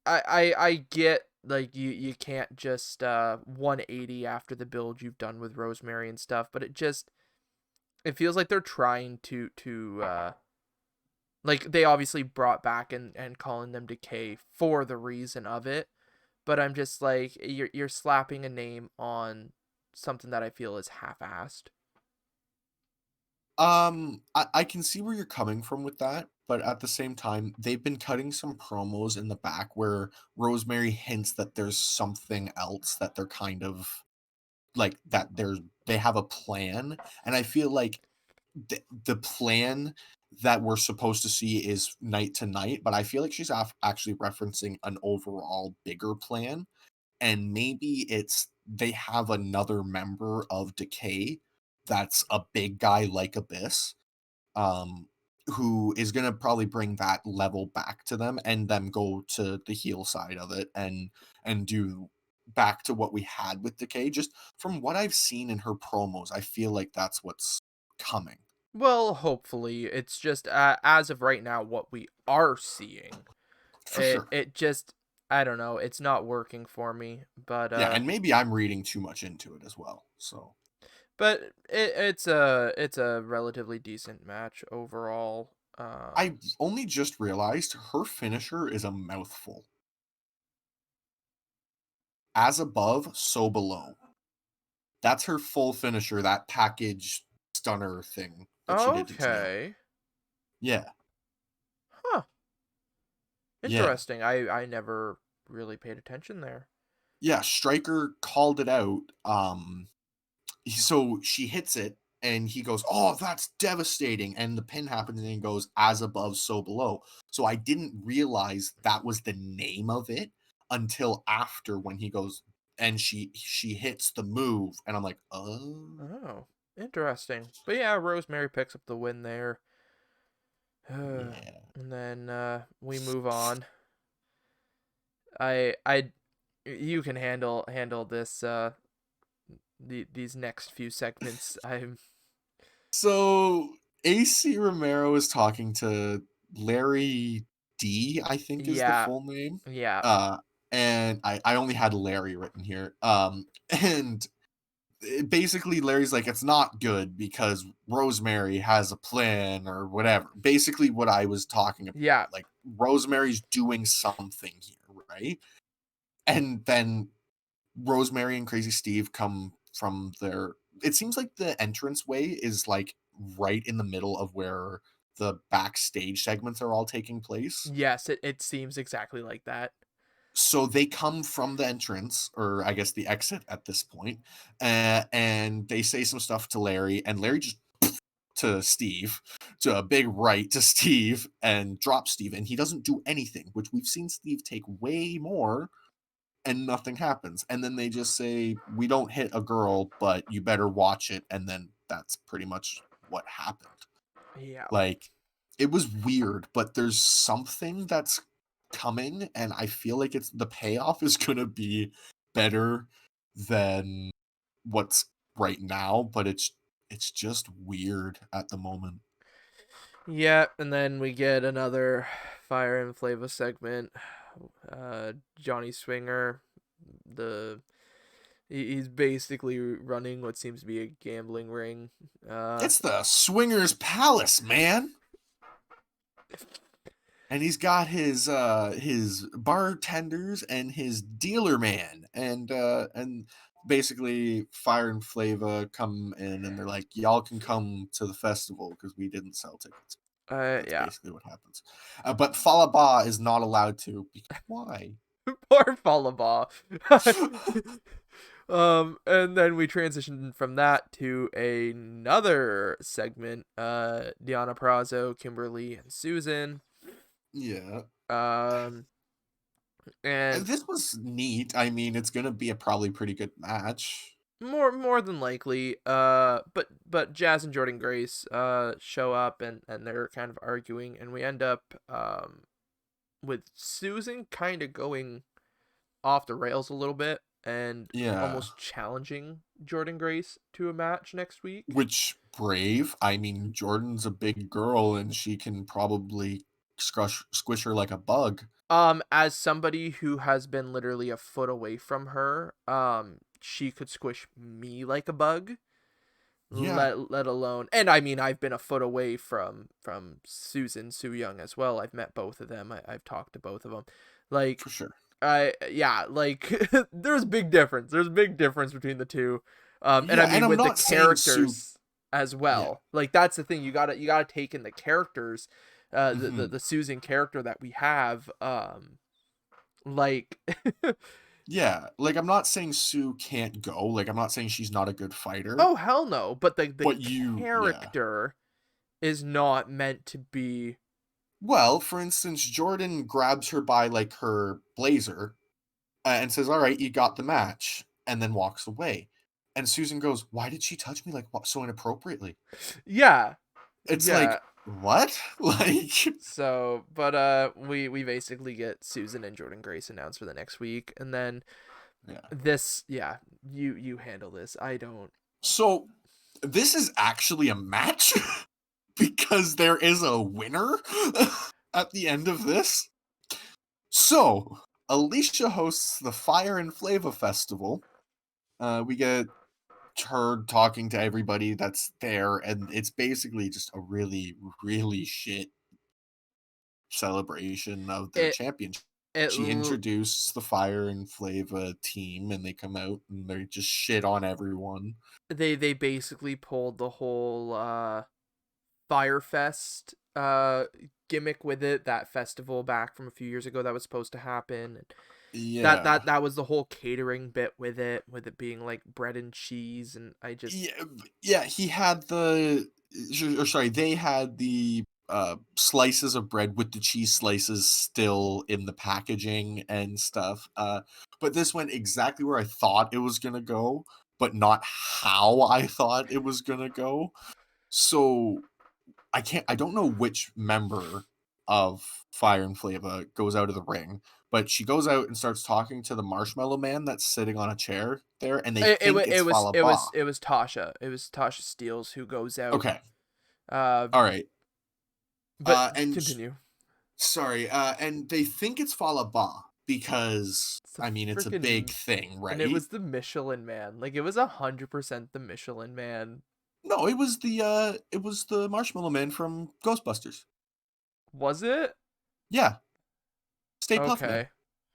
S1: I get like you can't just 180 after the build you've done with Rosemary and stuff, but it feels like they're trying to like they obviously brought back and calling them Decay for the reason of it, but I'm just like you're slapping a name on something that I feel is half-assed.
S2: I can see where you're coming from with that, but at the same time, they've been cutting some promos in the back where Rosemary hints that there's something else that they're kind of like that they have a plan, and I feel like the plan that we're supposed to see is night to night, but I feel like she's actually referencing an overall bigger plan, and maybe it's they have another member of Decay that's a big guy like Abyss, um, who is gonna probably bring that level back to them and them go to the heel side of it and do back to what we had with Decay. Just from what I've seen in her promos, I feel like that's what's coming.
S1: Well, hopefully it's just as of right now what we are seeing.
S2: For
S1: It
S2: sure.
S1: it just I don't know, it's not working for me,
S2: Yeah, and maybe I'm reading too much into it as well. So
S1: it's a relatively decent match overall.
S2: I only just realized her finisher is a mouthful. As above, so below. That's her full finisher, that package stunner thing that she did to Tennille.
S1: Okay.
S2: Yeah.
S1: Huh.
S2: Yeah.
S1: Interesting. I never really paid attention there.
S2: Yeah, Stryker called it out. So she hits it and he goes, "Oh, that's devastating." And the pin happens and he goes, "As above, so below." So I didn't realize that was the name of it until after when he goes and she hits the move and I'm like, "Oh."
S1: Oh, interesting. But yeah, Rosemary picks up the win there. And
S2: Yeah.
S1: then we move on. I you can handle this these next few segments. I'm
S2: So AC Romero is talking to Larry D, I think is the
S1: yeah,
S2: full name.
S1: yeah.
S2: Uh, and I only had Larry written here. And basically Larry's like, it's not good because Rosemary has a plan or whatever. Basically, what I was talking about,
S1: Yeah.
S2: like Rosemary's doing something here, right? And then Rosemary and Crazy Steve come from their it seems like the entranceway is like right in the middle of where the backstage segments are all taking place.
S1: Yes, it seems exactly like that.
S2: So they come from the entrance, or I guess the exit at this point, and they say some stuff to Larry, and Larry just to Steve, to a big right to Steve, and drops Steve, and he doesn't do anything, which we've seen Steve take way more and nothing happens. And then they just say, "We don't hit a girl, but you better watch it." And then that's pretty much what happened.
S1: Yeah.
S2: Like, it was weird, but there's something that's coming, and I feel like it's the payoff is gonna be better than what's right now, but it's just weird at the moment.
S1: Yeah, and then we get another Fire and Flava segment. Johnny Swinger, the He's basically running what seems to be a gambling ring.
S2: It's the Swingers Palace, man. And he's got his bartenders and his dealer man, and basically Fire and Flava come in and they're like, y'all can come to the festival because we didn't sell tickets. That's
S1: Yeah.
S2: basically what happens. But Falaba is not allowed to. Why?
S1: Poor Falaba. And then we transitioned from that to another segment. Deanna Prazo, Kimberly, and Susan.
S2: Yeah.
S1: Um, and
S2: This was neat. I mean, it's gonna be a probably pretty good match.
S1: more than likely, but Jazz and Jordan Grace show up and they're kind of arguing, and we end up with Susan kind of going off the rails a little bit and
S2: Yeah.
S1: almost challenging Jordan Grace to a match next week.
S2: Which brave. I mean, Jordan's a big girl and she can probably squish her like a bug.
S1: As somebody who has been literally a foot away from her, she could squish me like a bug.
S2: Yeah,
S1: Let alone, and I mean, I've been a foot away from Susan Soo Young as well. I've met both of them. I've talked to both of them. Like,
S2: for sure.
S1: yeah, like there's a big difference. There's a big difference between the two. And I
S2: Yeah, and
S1: mean
S2: I'm
S1: with the
S2: not saying Sue.
S1: characters as
S2: Yeah.
S1: well. Like that's the thing. You gotta take in the characters,
S2: Hmm.
S1: the Susan character that we have. Like,
S2: Yeah, like I'm not saying Sue can't go. Like I'm not saying she's not a good fighter,
S1: oh hell no. But the
S2: but yeah.
S1: character is not meant to be.
S2: Well, for instance, Jordan grabs her by like her blazer and says, "All right, you got the match," and then walks away. And Susan goes, "Why did she touch me like what, so inappropriately?"
S1: Yeah,
S2: It's
S1: yeah.
S2: like, what? Like,
S1: So, but we basically get Susan and Jordan Grace announced for the next week, and then
S2: yeah.
S1: this, yeah, you handle this. I don't.
S2: So this is actually a match because there is a winner at the end of this. So Alicia hosts the Fire and Flava Festival. We get her talking to everybody that's there, and it's basically just a really, really shit celebration of their
S1: It
S2: championship.
S1: it
S2: She introduced the Fire and Flava team, and they come out and they just shit on everyone.
S1: they basically pulled the whole Firefest gimmick with it, that festival back from a few years ago that was supposed to happen.
S2: Yeah.
S1: That was the whole catering bit with it being like bread and cheese, and I just
S2: Yeah, yeah, he had or sorry, they had the slices of bread with the cheese slices still in the packaging and stuff. But this went exactly where I thought it was gonna go, but not how I thought it was gonna go. So I don't know which member of Fire and Flava goes out of the ring, but she goes out and starts talking to the Marshmallow Man that's sitting on a chair there, and they think it's Falaba.
S1: it was Tasha. It was Tasha Steeles who goes out.
S2: Okay.
S1: Uh,
S2: All right.
S1: but
S2: And
S1: continue.
S2: sorry, and they think it's Falaba because
S1: It's a
S2: I mean it's a big
S1: freaking,
S2: thing,
S1: and it
S2: right?
S1: was the Michelin Man. Like it was 100% the Michelin Man.
S2: No, it was the Marshmallow Man from Ghostbusters.
S1: Was it?
S2: Yeah, Stay Puft Man.
S1: Okay.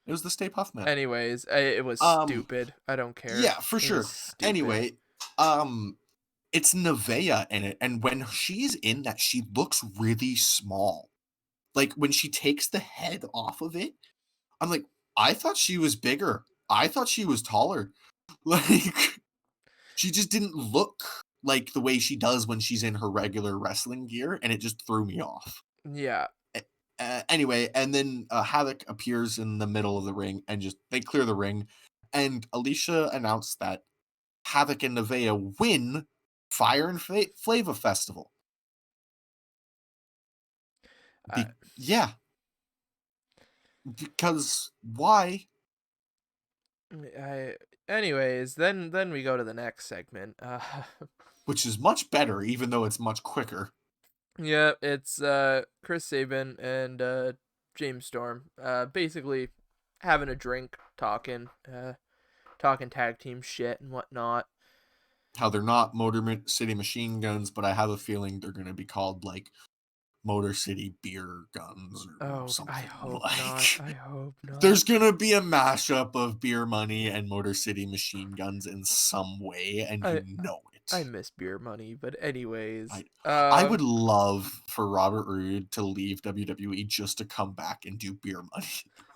S2: It was the Stay Puft Man.
S1: Anyways, it was
S2: Um,
S1: stupid. I don't care.
S2: yeah, for
S1: It was
S2: sure.
S1: stupid.
S2: Anyway, it's Nevaeh in it, and when she's in that, she looks really small. Like when she takes the head off of it, I'm like, I thought she was bigger. I thought she was taller. Like she just didn't look like the way she does when she's in her regular wrestling gear, and it just threw me off.
S1: Yeah.
S2: Anyway, and then Havoc appears in the middle of the ring, and just they clear the ring, and Alicia announced that Havoc and Nevaeh win Fire and Flava Festival.
S1: Uh,
S2: Yeah, because why?
S1: I anyways, then we go to the next segment.
S2: Which is much better, even though it's much quicker.
S1: Yeah, it's Chris Sabin and James Storm basically having a drink, talking. talking tag team shit and whatnot.
S2: How they're not Motor City Machine Guns, but I have a feeling they're going to be called like Motor City Beer Guns or
S1: Oh, I
S2: something.
S1: hope not.
S2: Like,
S1: I hope not.
S2: there's going to be a mashup of Beer Money and Motor City Machine Guns in some way, and
S1: I
S2: you know
S1: I
S2: it.
S1: miss beer money, but anyways,
S2: I would love for Robert Roode to leave WWE just to come back and do Beer Money.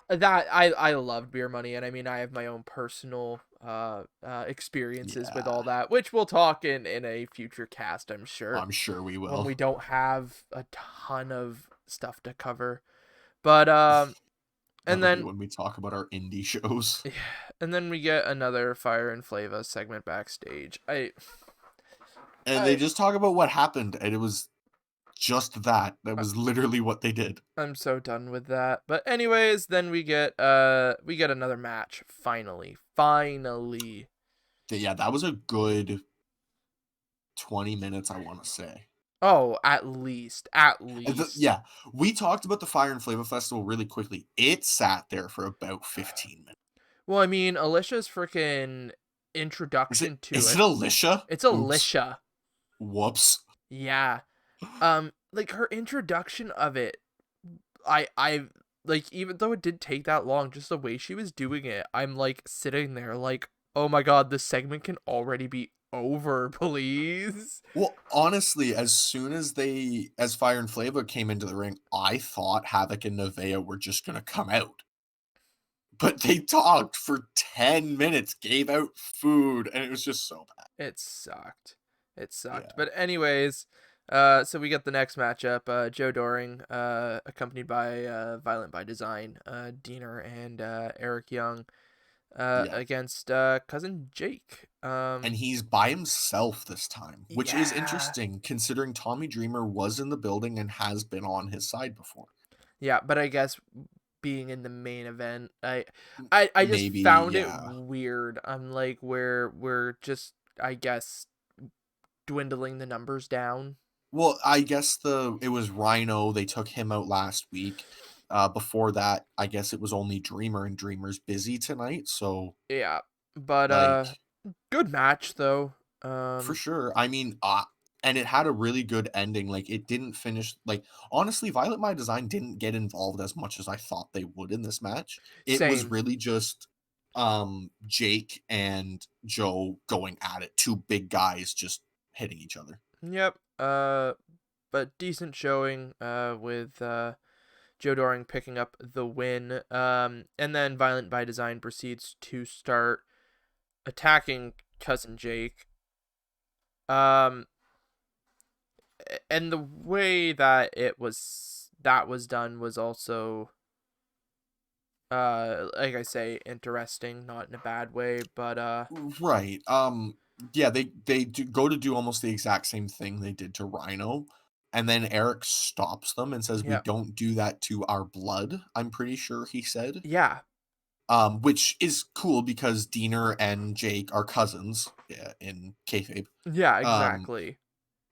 S1: that I love beer money, and I mean I have my own personal experiences with all
S2: Yeah,
S1: that, which we'll talk in a future cast, I'm sure,
S2: I'm sure we
S1: when we
S2: will.
S1: don't have a ton of stuff to cover. But and
S2: That'll be
S1: then
S2: when we talk about our indie shows.
S1: yeah, and then we get another Fire and Flava segment backstage.
S2: And they
S1: I
S2: just talk about what happened, and it was just that. That was literally what they did.
S1: I'm so done with that. But anyways, then we get another match finally. Finally.
S2: Yeah, that was a good 20 minutes, I want to say.
S1: Oh, at least. At
S2: And
S1: least.
S2: yeah, we talked about the Fire and Flava Festival really quickly. It sat there for about 15 minutes.
S1: Well, I mean, Alicia's freaking introduction to
S2: Is it
S1: it.
S2: Alicia?
S1: It's
S2: Oops.
S1: Alicia.
S2: Whoops.
S1: Yeah. Like her introduction of it, I like, even though it did take that long, just the way she was doing it, I'm like sitting there like, oh my god, this segment can already be over, please.
S2: Well, honestly, as soon as as Fire and Flava came into the ring, I thought Havoc and Nevaeh were just gonna come out. But they talked for 10 minutes, gave out food, and it was just so bad.
S1: It sucked. It sucked.
S2: Yeah.
S1: But anyways, so we get the next matchup. Joe Doring, accompanied by Violent by Design, Diener and Eric Young,
S2: Yeah.
S1: against cousin Jake.
S2: And he's by himself this time, which is
S1: Yeah,
S2: interesting considering Tommy Dreamer was in the building and has been on his side before.
S1: yeah. But I guess being in the main event, I just
S2: Maybe,
S1: found it
S2: yeah.
S1: weird. I'm like, we're just, I guess, dwindling the numbers down.
S2: Well, I guess it was Rhino. They took him out last week. Before that, I guess it was only Dreamer, and Dreamer's busy tonight. So,
S1: Yeah, but
S2: like,
S1: good match though.
S2: for
S1: Um,
S2: sure. I mean, and it had a really good ending. Like, it didn't finish. Like, honestly, Violet My Design didn't get involved as much as I thought they would in this match. It was
S1: Same.
S2: really just Jake and Joe going at it. Two big guys just hitting each other.
S1: Yep. But decent showing. With Joe Doring picking up the win. And then Violent by Design proceeds to start attacking cousin Jake. Um, and the way that was done was also, like I say, interesting, not in a bad way, but
S2: Right. Yeah, they go to do almost the exact same thing they did to Rhino, and then Eric stops them and says, "We
S1: yeah,
S2: don't do that to our blood." I'm pretty sure he said.
S1: yeah,
S2: Which is cool because Diener and Jake are cousins, yeah, in kayfabe.
S1: yeah,
S2: Um,
S1: exactly.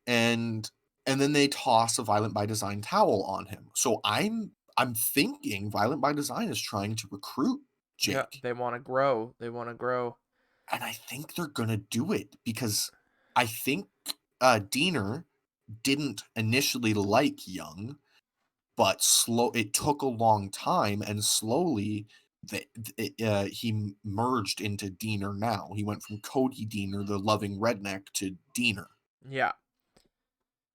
S2: and then they toss a Violent by Design towel on him. So I'm thinking Violent by Design is trying to recruit
S1: Yeah,
S2: Jake.
S1: they want to grow. They want to grow.
S2: And I think they're gonna do it because I think Diener didn't initially like Young, but it took a long time, and slowly he merged into Diener. Now he went from Cody Diener, the loving redneck, to Diener.
S1: Yeah,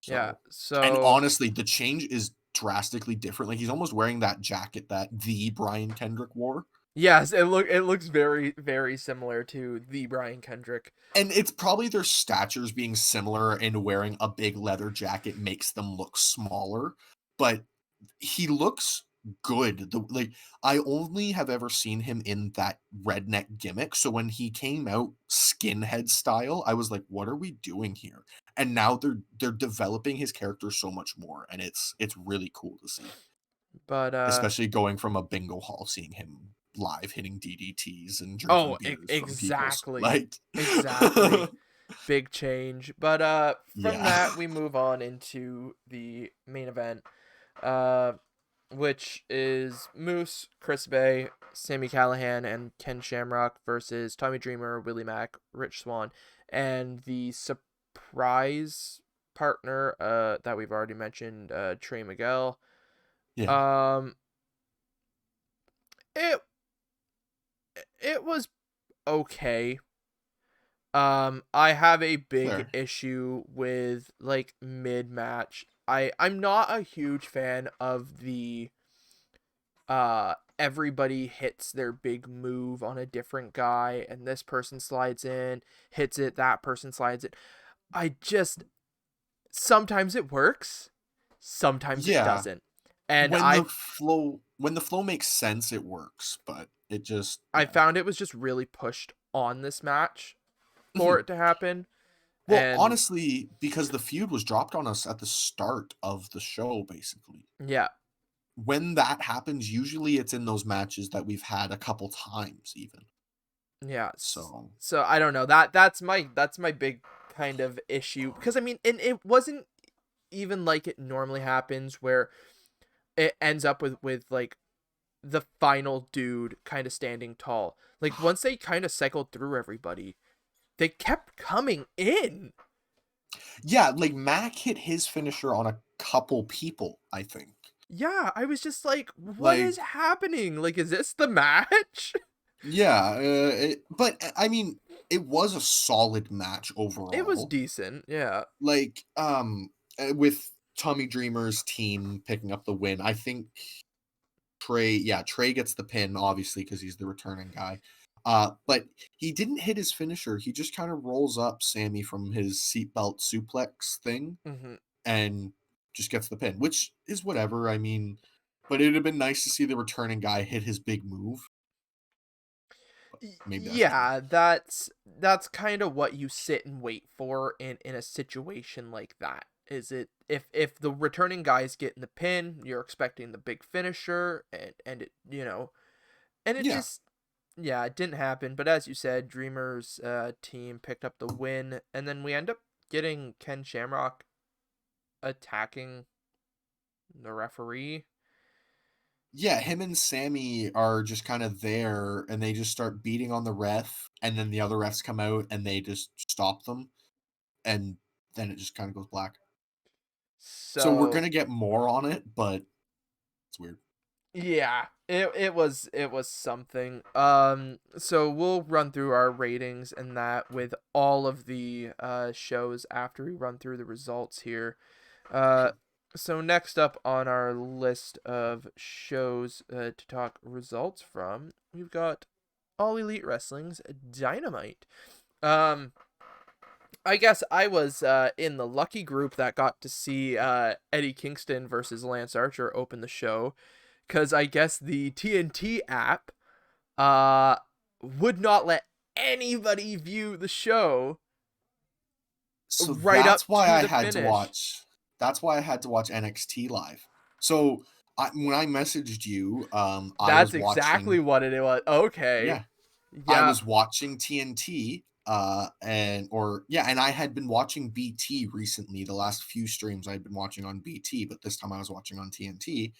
S1: yeah.
S2: So, and
S1: So
S2: honestly, the change is drastically different. Like, he's almost wearing that jacket that the Brian Kendrick wore.
S1: yes, it looks very very similar to the Brian Kendrick.
S2: And it's probably their statures being similar and wearing a big leather jacket makes them look smaller, but he looks good. Like, I only have ever seen him in that redneck gimmick. So when he came out skinhead style, I was like, what are we doing here? And now they're developing his character so much more, and it's really cool to see.
S1: But
S2: Especially going from a bingo hall, seeing him live hitting DDTs and drinking
S1: oh,
S2: beers from people's
S1: exactly.
S2: like
S1: Exactly. Big change. But from
S2: yeah.
S1: that we move on into the main event. Uh which is Moose, Chris Bay, Sammy Callahan, and Ken Shamrock versus Tommy Dreamer, Willie Mack, Rich Swann, and the surprise partner that we've already mentioned, Trey Miguel.
S2: Yeah,
S1: Um, it it was okay. I have a big
S2: fair.
S1: issue with like mid match. I'm not a huge fan of the everybody hits their big move on a different guy and this person slides in, hits it, that person slides it. I just sometimes it works, sometimes it
S2: Yeah,
S1: doesn't. And
S2: when the flow makes sense, it works, but it just
S1: I
S2: yeah.
S1: found it was just really pushed on this match for
S2: Mhm.
S1: it to happen.
S2: Well,
S1: And
S2: honestly, because the feud was dropped on us at the start of the show, basically.
S1: yeah,
S2: When that happens, usually it's in those matches that we've had a couple times even.
S1: yeah.
S2: So,
S1: So I don't know. That's my big kind of issue because I mean, and it wasn't even like it normally happens where it ends up with like the final dude kind of standing tall. Like once they kind of cycled through everybody, they kept coming in.
S2: yeah, like Mac hit his finisher on a couple people, I think.
S1: Yeah, I was just like, what
S2: Like,
S1: is happening? Like, is this the match?
S2: yeah, but I mean, it was a solid match
S1: It was
S2: overall.
S1: decent. Yeah.
S2: Like, with Tommy Dreamer's team picking up the win, I think Trey gets the pin, obviously, because he's the returning guy. But he didn't hit his finisher. He just kind of rolls up Sammy from his seatbelt suplex thing
S1: Hmm.
S2: and just gets the pin, which is whatever. I mean, but it'd have been nice to see the returning guy hit his big move. But maybe that's just me.
S1: Yeah, that's kind of what you sit and wait for in a situation like that. Is it if the returning guy's getting the pin, you're expecting the big finisher and it, and it
S2: Yeah.
S1: just yeah, it didn't happen, but as you said, Dreamer's team picked up the win and then we end up getting Ken Shamrock attacking the referee.
S2: Yeah, him and Sammy are just kind of there and they just start beating on the ref and then the other refs come out and they just stop them and then it just kind of goes black. So we're
S1: So
S2: gonna get more on it, but it's weird.
S1: yeah, it was something. So we'll run through our ratings and that with all of the shows after we run through the results here. Uh
S2: Sure.
S1: so next up on our list of shows to talk results from, we've got All Elite Wrestling's Dynamite. Um I guess I was in the lucky group that got to see Eddie Kingston versus Lance Archer open the show because I guess the TNT app uh would not let anybody view the show
S2: So
S1: right up to the finish.
S2: that's why I had to watch NXT live. So when I messaged you, I
S1: That's
S2: was
S1: exactly
S2: watching
S1: what it was. Okay.
S2: yeah, I
S1: Yeah.
S2: was watching TNT and I had been watching BT recently. The last few streams I'd been watching on BT, but this time I was watching on TNT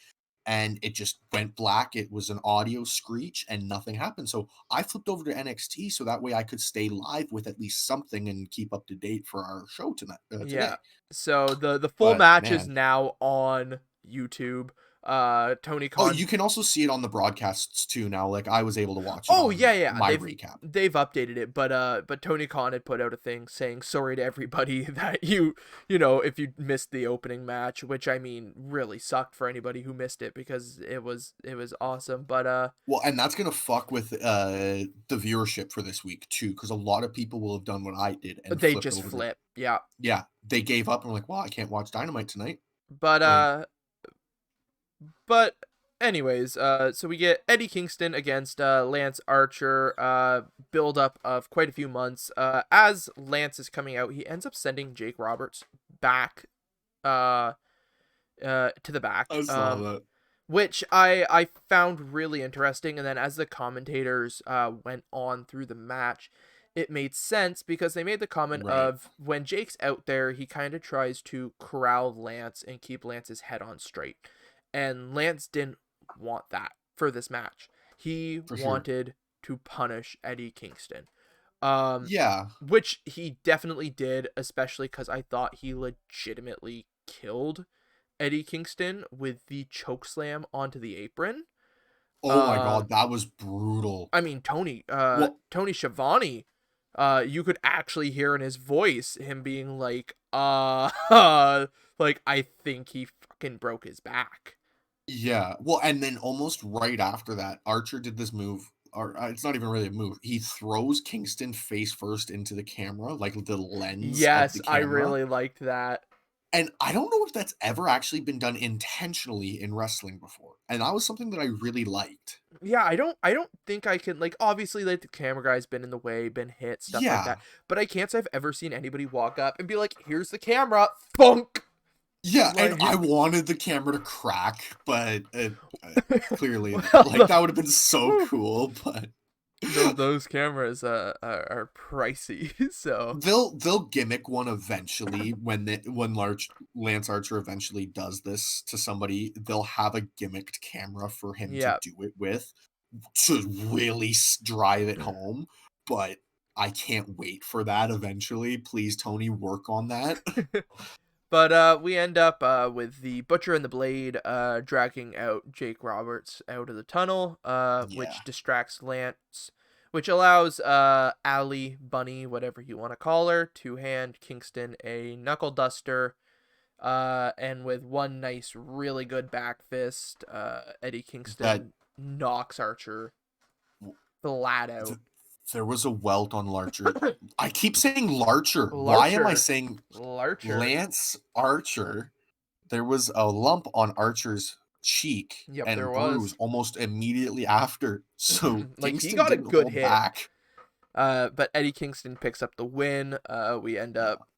S2: and it just went black. It was an audio screech and nothing happened. So I flipped over to NXT so that way I could stay live with at least something and keep up to date for our show tonight
S1: Yeah.
S2: today.
S1: So the full
S2: But
S1: match is
S2: man,
S1: now on YouTube. Tony
S2: oh,
S1: Khan.
S2: you can also see it on the broadcasts too now. Like I was able to watch it
S1: Oh yeah,
S2: on
S1: yeah.
S2: my
S1: They've
S2: recap.
S1: they've updated it, but Tony Khan had put out a thing saying sorry to everybody that if you missed the opening match, which I mean really sucked for anybody who missed it because it was awesome. But
S2: Well, and that's gonna fuck with the viewership for this week too, because a lot of people will have done what I did and
S1: they
S2: flipped
S1: just
S2: over to
S1: flip. Yeah.
S2: yeah, they gave up and were like, well, I can't watch Dynamite tonight.
S1: But
S2: Like,
S1: but anyways, so we get Eddie Kingston against Lance Archer, build up of quite a few months. As Lance is coming out, he ends up sending Jake Roberts back uh to the back.
S2: I saw that.
S1: Which I found really interesting, and then as the commentators went on through the match, it made sense because they made the comment
S2: Right.
S1: of when Jake's out there, he kind of tries to corral Lance and keep Lance's head on straight. And Lance didn't want that for this match. He
S2: For sure.
S1: wanted to punish Eddie Kingston. Um,
S2: Yeah.
S1: which he definitely did, especially because I thought he legitimately killed Eddie Kingston with the choke slam onto the apron.
S2: Oh my
S1: Um,
S2: god, that was brutal.
S1: I mean
S2: Well,
S1: Tony Schiavone, you could actually hear in his voice him being like, like I think he fucking broke his back.
S2: yeah. Well, and then almost right after that, Archer did this move, or it's not even really a move. He throws Kingston face first into the camera, like the lens of
S1: Yes,
S2: the
S1: I
S2: camera.
S1: really liked that.
S2: And I don't know if that's ever actually been done intentionally in wrestling before. And that was something that I really liked.
S1: Yeah, I don't think I can, like, obviously, like, the camera guy's been in the way, been hit, stuff like
S2: Yeah.
S1: that. But I can't say I've ever seen anybody walk up and be like, "Here's the camera." Thunk.
S2: Yeah, and I
S1: Like
S2: wanted the camera to crack, but clearly,
S1: well,
S2: like that would have been so
S1: whew,
S2: cool. But
S1: those cameras are pricey. So,
S2: they'll gimmick one eventually when Lance Archer eventually does this to somebody. They'll have a gimmicked camera for him to
S1: yeah.
S2: do it with to really drive it home. But I can't wait for that eventually. Please, Tony, work on that.
S1: But we end up with the Butcher and the Blade dragging out Jake Roberts out of the tunnel,
S2: Yeah,
S1: which distracts Lance, which allows Allie, Bunny, whatever you want to call her, to hand Kingston a knuckle duster. And with one nice, really good back fist, Eddie
S2: that
S1: Kingston knocks Archer flat out.
S2: th- there was a welt on Larcher. I keep saying Larcher. Why am I
S1: Larcher.
S2: saying
S1: Larcher.
S2: Lance Archer? There was a lump on Archer's cheek
S1: Yep, there
S2: and bruise
S1: was.
S2: almost immediately after. So
S1: Like, he
S2: Kingston
S1: got a
S2: didn't
S1: good
S2: hold
S1: hit.
S2: back.
S1: But Eddie Kingston picks up the win. We end
S2: Yeah.
S1: up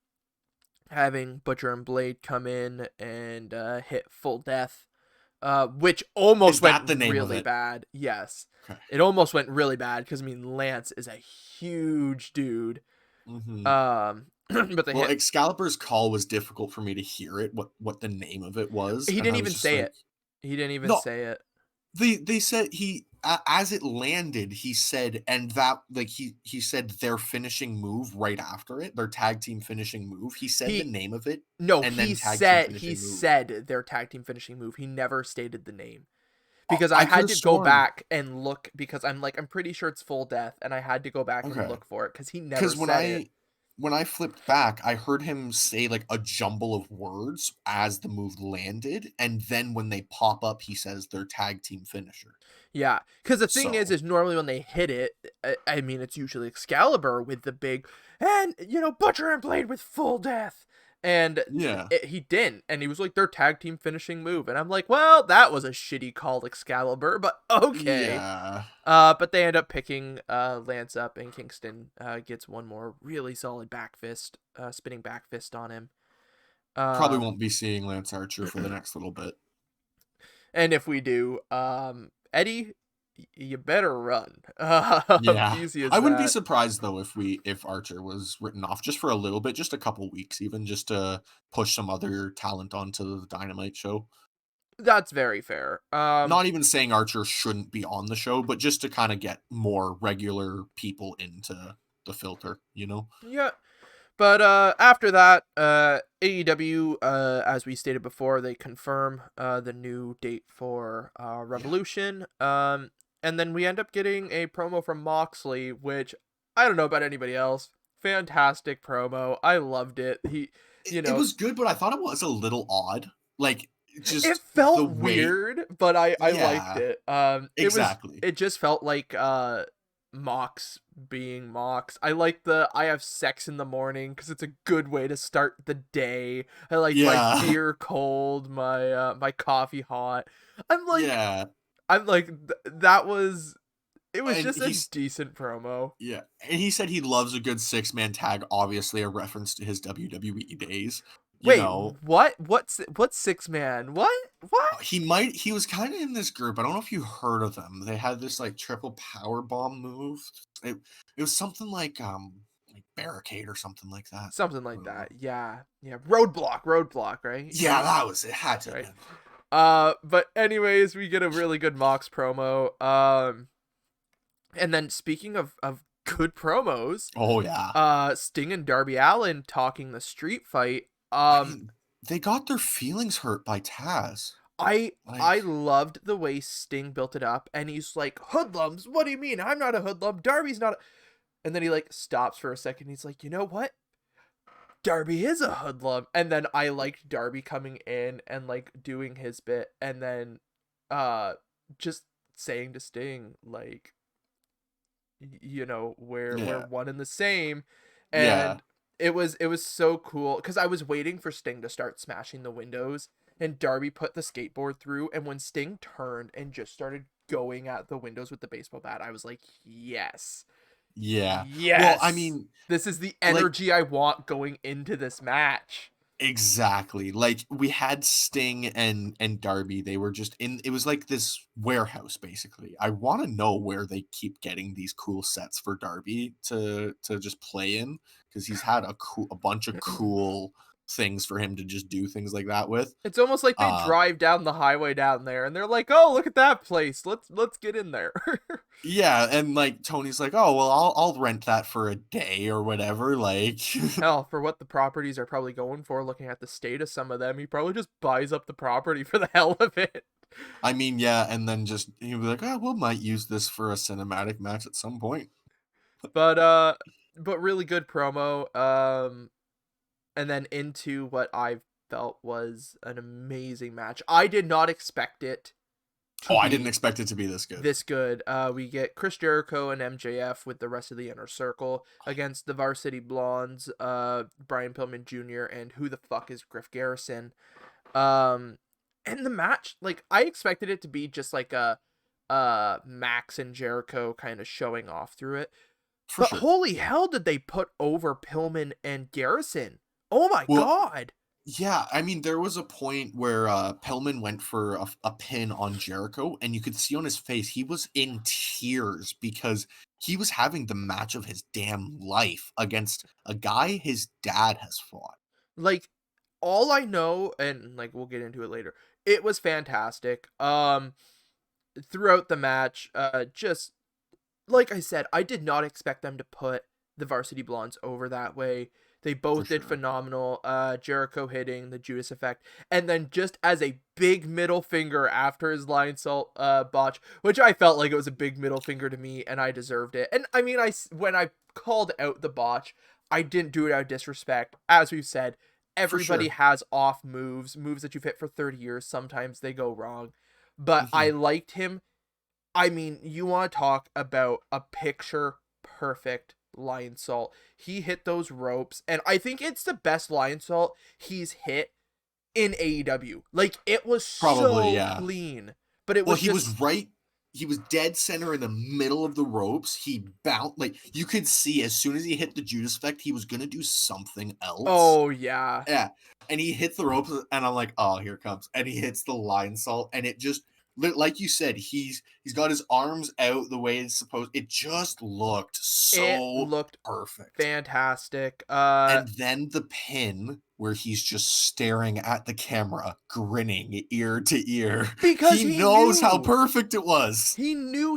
S1: having Butcher and Blade come in and hit full death, which
S2: Is
S1: almost went
S2: that the name of
S1: really
S2: it?
S1: bad. Yes,
S2: Okay.
S1: it almost went really bad because, I mean, Lance is a huge dude.
S2: Hmm.
S1: But they
S2: Well,
S1: hit.
S2: Excalibur's call was difficult for me to hear it. What the name of it was,
S1: He
S2: and
S1: didn't
S2: I was
S1: even
S2: just
S1: say
S2: like,
S1: it. He didn't even
S2: no.
S1: say it.
S2: They said as it landed, he said, and that like he said their finishing move right after it, their tag team finishing move. He said the
S1: He
S2: name of it,
S1: no.
S2: and
S1: He
S2: then tag team
S1: said he
S2: finishing move.
S1: said their tag team finishing move. He never stated the name. Because I
S2: I could
S1: had
S2: have
S1: to go
S2: sworn.
S1: back and look, because I'm pretty sure it's full death, and I had to go back and
S2: Okay,
S1: look for it because he never
S2: because
S1: said it.
S2: when I flipped back, I heard him say like a jumble of words as the move landed, and then when they pop up, he says their tag team finisher.
S1: Yeah, because the thing
S2: So
S1: is normally when they hit it, I mean, it's usually Excalibur with the big, and Butcher and Blade with full death, and
S2: yeah,
S1: he didn't, and he was like their tag team finishing move, and I'm like, well, that was a shitty called Excalibur, but okay.
S2: yeah.
S1: But they end up picking Lance up, and Kingston gets one more really solid back fist, spinning back fist on him.
S2: Probably
S1: Um,
S2: won't be seeing Lance Archer for the next little bit.
S1: and if we do, Eddie, you better run.
S2: Yeah.
S1: Easy as
S2: I wouldn't be
S1: that.
S2: surprised though if Archer was written off just for a little bit, just a couple weeks even, just to push some other talent onto the Dynamite show.
S1: That's very fair.
S2: Not even saying Archer shouldn't be on the show, but just to kind of get more regular people into the filter, you know?
S1: Yeah. But after that, AEW, as we stated before, they confirm the new date for
S2: Yeah.
S1: Revolution. And then we end up getting a promo from Moxley, which I don't know about anybody else. Fantastic promo. I loved it. He,
S2: It was good, but I thought it was a little odd. Like
S1: it
S2: just the
S1: felt
S2: way.
S1: weird, but I liked
S2: Yeah,
S1: it.
S2: exactly.
S1: It just felt like Mox being Mox. I like the I have sex in the morning because it's a good way to start the day. I like my
S2: Yeah.
S1: beer cold, my coffee hot. I'm like
S2: Yeah.
S1: that was it was
S2: And
S1: just a
S2: he's
S1: decent promo.
S2: Yeah, and he said he loves a good six-man tag, obviously a reference to his WWE days. You
S1: Wait,
S2: know,
S1: what? What's six man? What? What?
S2: he was kind of in this group. I don't know if you heard of them. They had this like triple power bomb move. It, it was something like barricade or something like that.
S1: Something
S2: I
S1: like
S2: don't know.
S1: that. Yeah. Yeah. Roadblock, right?
S2: Yeah, that was it. Had to have
S1: Right.
S2: been.
S1: But anyways, we get a really good Mox promo. And then speaking of good promos,
S2: Oh yeah.
S1: Sting and Darby Allin talking the street fight.
S2: I mean, they got their feelings hurt by Taz.
S1: I
S2: Like,
S1: I loved the way Sting built it up, and he's like, "Hoodlums? What do you mean? I'm not a hoodlum. Darby's not." And then he like stops for a second. He's like, "You know what? Darby is a hoodlum." And then I liked Darby coming in and like doing his bit, and then uh just saying to Sting like, we're
S2: yeah,
S1: one and the same.
S2: yeah,
S1: And it was so cool because I was waiting for Sting to start smashing the windows, and Darby put the skateboard through, and when Sting turned and just started going at the windows with the baseball bat, I was like, yes,
S2: yeah. Well, I
S1: yes,
S2: mean,
S1: this is the
S2: like,
S1: energy I want going into this match.
S2: exactly. Like we had Sting and Darby. They were just in it was like this warehouse basically. I want to know where they keep getting these cool sets for Darby to just play in because he's had a bunch of cool things for him to just do things like that with.
S1: It's almost like they
S2: Uh
S1: drive down the highway down there and they're like, "Oh, look at that place. Let's get in there."
S2: yeah, and like Tony's like, "Oh, well, I'll rent that for a day or whatever." Like
S1: Hell, for what the properties are probably going for, looking at the state of some of them, he probably just buys up the property for the hell of it.
S2: I mean, yeah, and then just he'll be like, "Oh, we might use this for a cinematic match at some point."
S1: But but really good promo. And then into what I felt was an amazing match. I did not expect it to
S2: Oh, I didn't
S1: be
S2: expect it to be this good.
S1: this good. We get Chris Jericho and MJF with the rest of the Inner Circle against the Varsity Blondes, Brian Pillman Jr. and who the fuck is Griff Garrison. Um, and the match, like I expected it to be just like a Max and Jericho kind of showing off through it.
S2: For
S1: But
S2: sure.
S1: holy hell, did they put over Pillman and Garrison? Oh my
S2: Well,
S1: god!
S2: yeah, I mean, there was a point where Pellman went for a pin on Jericho, and you could see on his face he was in tears because he was having the match of his damn life against a guy his dad has fought.
S1: Like, all I know, and like we'll get into it later, it was fantastic. Throughout the match, just like I said, I did not expect them to put the Varsity Blondes over that way. They
S2: For
S1: both did
S2: sure.
S1: phenomenal. Jericho hitting the Judas effect, and then just as a big middle finger after his lion salt botch, which I felt like it was a big middle finger to me, and I deserved it. And I mean, when I called out the botch, I didn't do it out of disrespect. As we've said,
S2: For
S1: everybody
S2: sure.
S1: has off moves that you've hit for 30 years. Sometimes they go wrong, but
S2: Hmm.
S1: I liked him. I mean, you want to talk about a picture perfect lion salt. He hit those ropes, and I think it's the best lion salt he's hit in AEW. Like, it was
S2: Probably,
S1: so
S2: yeah.
S1: clean, but it
S2: Well,
S1: was
S2: he
S1: just,
S2: was right. He was dead center in the middle of the ropes. He bounced like you could see as soon as he hit the Judas effect, he was gonna do something else.
S1: oh, yeah.
S2: Yeah, and he hits the ropes, and I'm like, "Oh, here it comes!" And he hits the line salt, and it just like you said, he's got his arms out the way it's supposed. It just looked
S1: It
S2: so
S1: looked
S2: perfect.
S1: fantastic.
S2: And then the pin where he's just staring at the camera, grinning ear to ear.
S1: Because
S2: He
S1: he
S2: knows how
S1: knew.
S2: perfect it was.
S1: He knew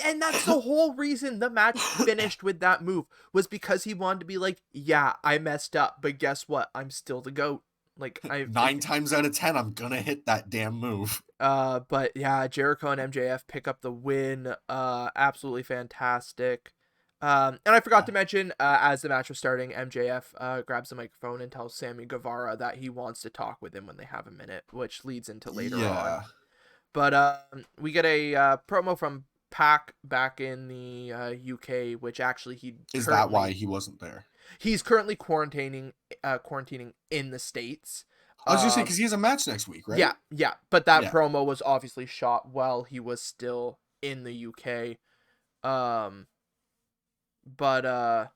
S1: and that's the whole reason the match finished with that move was because he wanted to be like, yeah, I messed up, but guess what? I'm still the GOAT. Like
S2: Nine times out of 10, I'm gonna hit that damn move.
S1: but yeah, Jericho and MJF pick up the win. Absolutely fantastic. And I forgot to mention, as the match was starting, MJF grabs the microphone and tells Sammy Guevara that he wants to talk with him when they have a minute, which leads into later on.
S2: Yeah.
S1: But we get a promo from Pac back in the UK, which actually
S2: Is that why he wasn't there?
S1: he's currently quarantining in the States.
S2: I was gonna say
S1: Um,
S2: because he has a match next week, right?
S1: yeah, but that
S2: Yeah.
S1: promo was obviously shot while he was still in the UK. Um, but
S2: Yeah,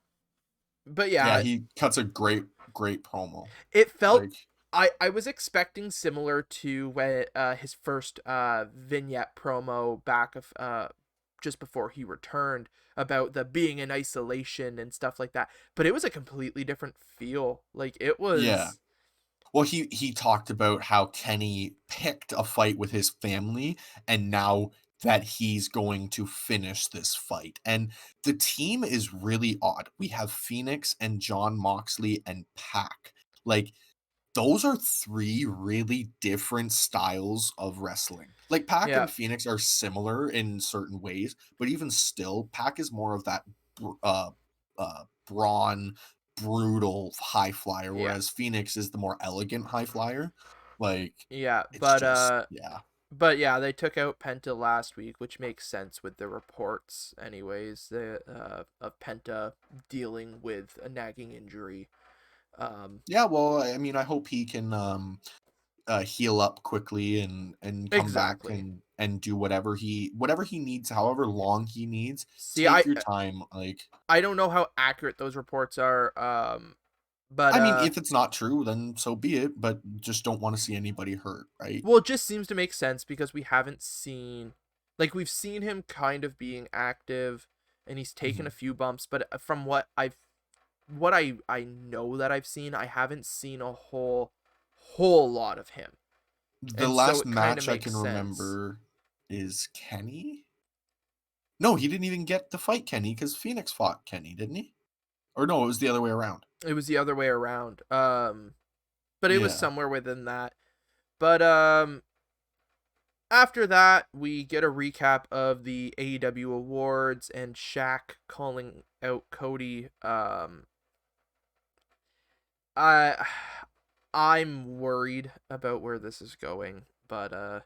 S1: yeah,
S2: he cuts a great promo.
S1: it felt.
S2: Like,
S1: I was expecting similar to when his first vignette promo back of just before he returned about the being in isolation and stuff like that, but it was a completely different feel. Like it
S2: yeah.
S1: was
S2: Well, he talked about how Kenny picked a fight with his family, and now that he's going to finish this fight. And the team is really odd. We have Phoenix and John Moxley and Pac. Like, those are 3 really different styles of wrestling. Like, Pac
S1: Yeah,
S2: and Phoenix are similar in certain ways, but even still, Pac is more of that brawn, brutal high flyer,
S1: yeah,
S2: whereas Phoenix is the more elegant high flyer. Like,
S1: yeah.
S2: it's just yeah.
S1: But yeah, they took out Penta last week, which makes sense with the reports, anyways. Of Penta dealing with a nagging injury. Um,
S2: Yeah, well, I mean, I hope he can, heal up quickly and come back
S1: exactly.
S2: and do whatever he needs, however long he needs.
S1: See,
S2: Take your time, like
S1: I don't know how accurate those reports are. But
S2: I mean, if it's not true, then so be it, but just don't wanna see anybody hurt, right?
S1: well, it just seems to make sense because we haven't seen, like, we've seen him kind of being active, and he's taken
S2: Mhm.
S1: a few bumps. But from what I know that I've seen, I haven't seen a whole lot of him,
S2: The
S1: and so
S2: last
S1: it kind of
S2: match I
S1: makes
S2: can
S1: sense.
S2: remember is Kenny? No, he didn't even get to fight Kenny because Phoenix fought Kenny, didn't he? Or no, it was the other way around.
S1: It was the other way around. But it was
S2: Yeah.
S1: somewhere within that. But after that, we get a recap of the AEW awards and Shaq calling out Cody. I I'm worried about where this is going, but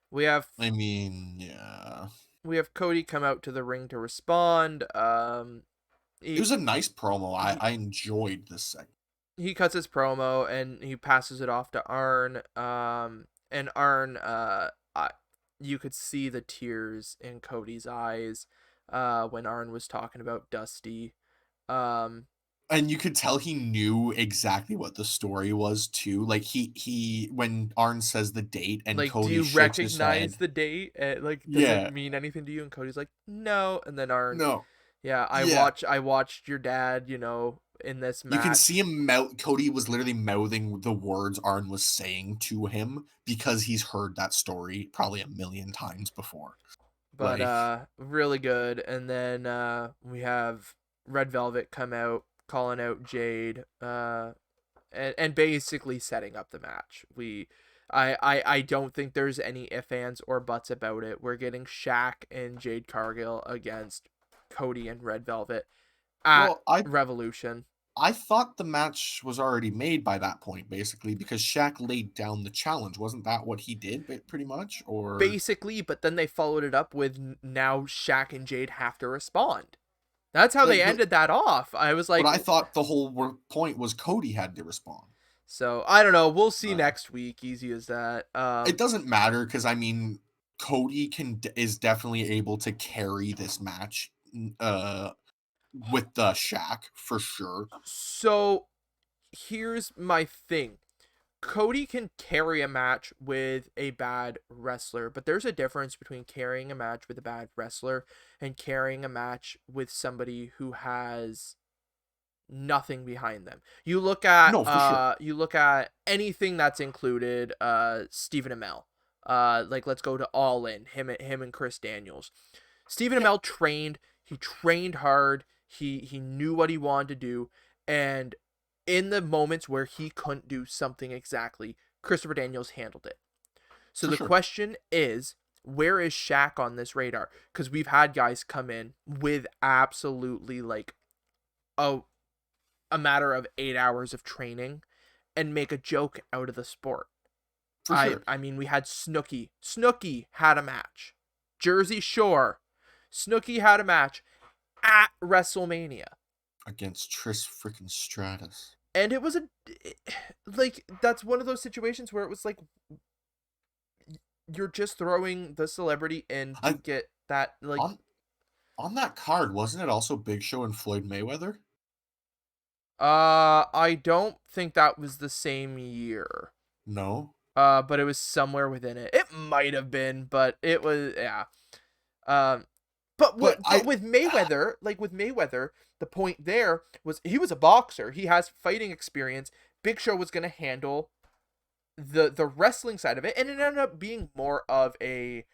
S1: we have
S2: I mean, yeah.
S1: we have Cody come out to the ring to respond.
S2: It
S1: He
S2: was a nice promo.
S1: he
S2: I enjoyed this segment.
S1: he cuts his promo and he passes it off to Arn. And Arn, you could see the tears in Cody's eyes, when Arn was talking about Dusty. Um,
S2: And you could tell he knew exactly what the story was too. Like he when Arn says the date and
S1: like, do
S2: Cody
S1: you
S2: shakes his
S1: recognize
S2: head.
S1: the date? Like, does it
S2: Yeah.
S1: mean anything to you? And Cody's like, no. And then Arn,
S2: No.
S1: yeah,
S2: Yeah.
S1: I watched your dad, in this
S2: You can see
S1: match.
S2: him mouth. Cody was literally mouthing the words Arn was saying to him because he's heard that story probably a million times before.
S1: But
S2: Like,
S1: really good. And then we have Red Velvet come out calling out Jade, and basically setting up the match. I don't think there's any ifs, ands, or buts about it. We're getting Shaq and Jade Cargill against Cody and Red Velvet at
S2: well, I
S1: Revolution.
S2: I thought the match was already made by that point, basically, because Shaq laid down the challenge. Wasn't that what he did, pretty much? Or
S1: Basically, but then they followed it up with now Shaq and Jade have to respond. That's how they
S2: like,
S1: ended that off. I was
S2: but
S1: like,
S2: I thought the whole point was Cody had to respond.
S1: so I don't know. We'll see
S2: Uh,
S1: next week. Easy as that.
S2: it doesn't matter because I mean, Cody is definitely able to carry this match. With the Shaq for sure.
S1: So here's my thing. Cody can carry a match with a bad wrestler, but there's a difference between carrying a match with a bad wrestler and carrying a match with somebody who has nothing behind them.
S2: No, for sure.
S1: You look at anything that's included, Stephen Amell. Like, let's go to All In, him and Chris Daniels. Stephen
S2: Yeah,
S1: Amell he trained hard, he knew what he wanted to do, and in the moments where he couldn't do something exactly, Christopher Daniels handled it. So
S2: for
S1: the
S2: sure.
S1: question is, where is Shaq on this radar? Because we've had guys come in with absolutely, like, a a matter of 8 hours of training and make a joke out of the sport.
S2: For
S1: I
S2: sure.
S1: I mean, we had Snooki. Snooki had a match. Jersey Shore. Snooki had a match at WrestleMania.
S2: Against Tris freaking Stratus.
S1: And it was like, that's one of those situations where it was like, you're just throwing the celebrity in to
S2: I
S1: get that, like,
S2: on on that card, wasn't it also Big Show and Floyd Mayweather?
S1: I don't think that was the same year.
S2: No.
S1: But it was somewhere within it. It might have been, but it was, yeah. Um,
S2: But
S1: but with Mayweather, the point there was he was a boxer. He has fighting experience. Big Show was going to handle the wrestling side of it, and it ended up being more of a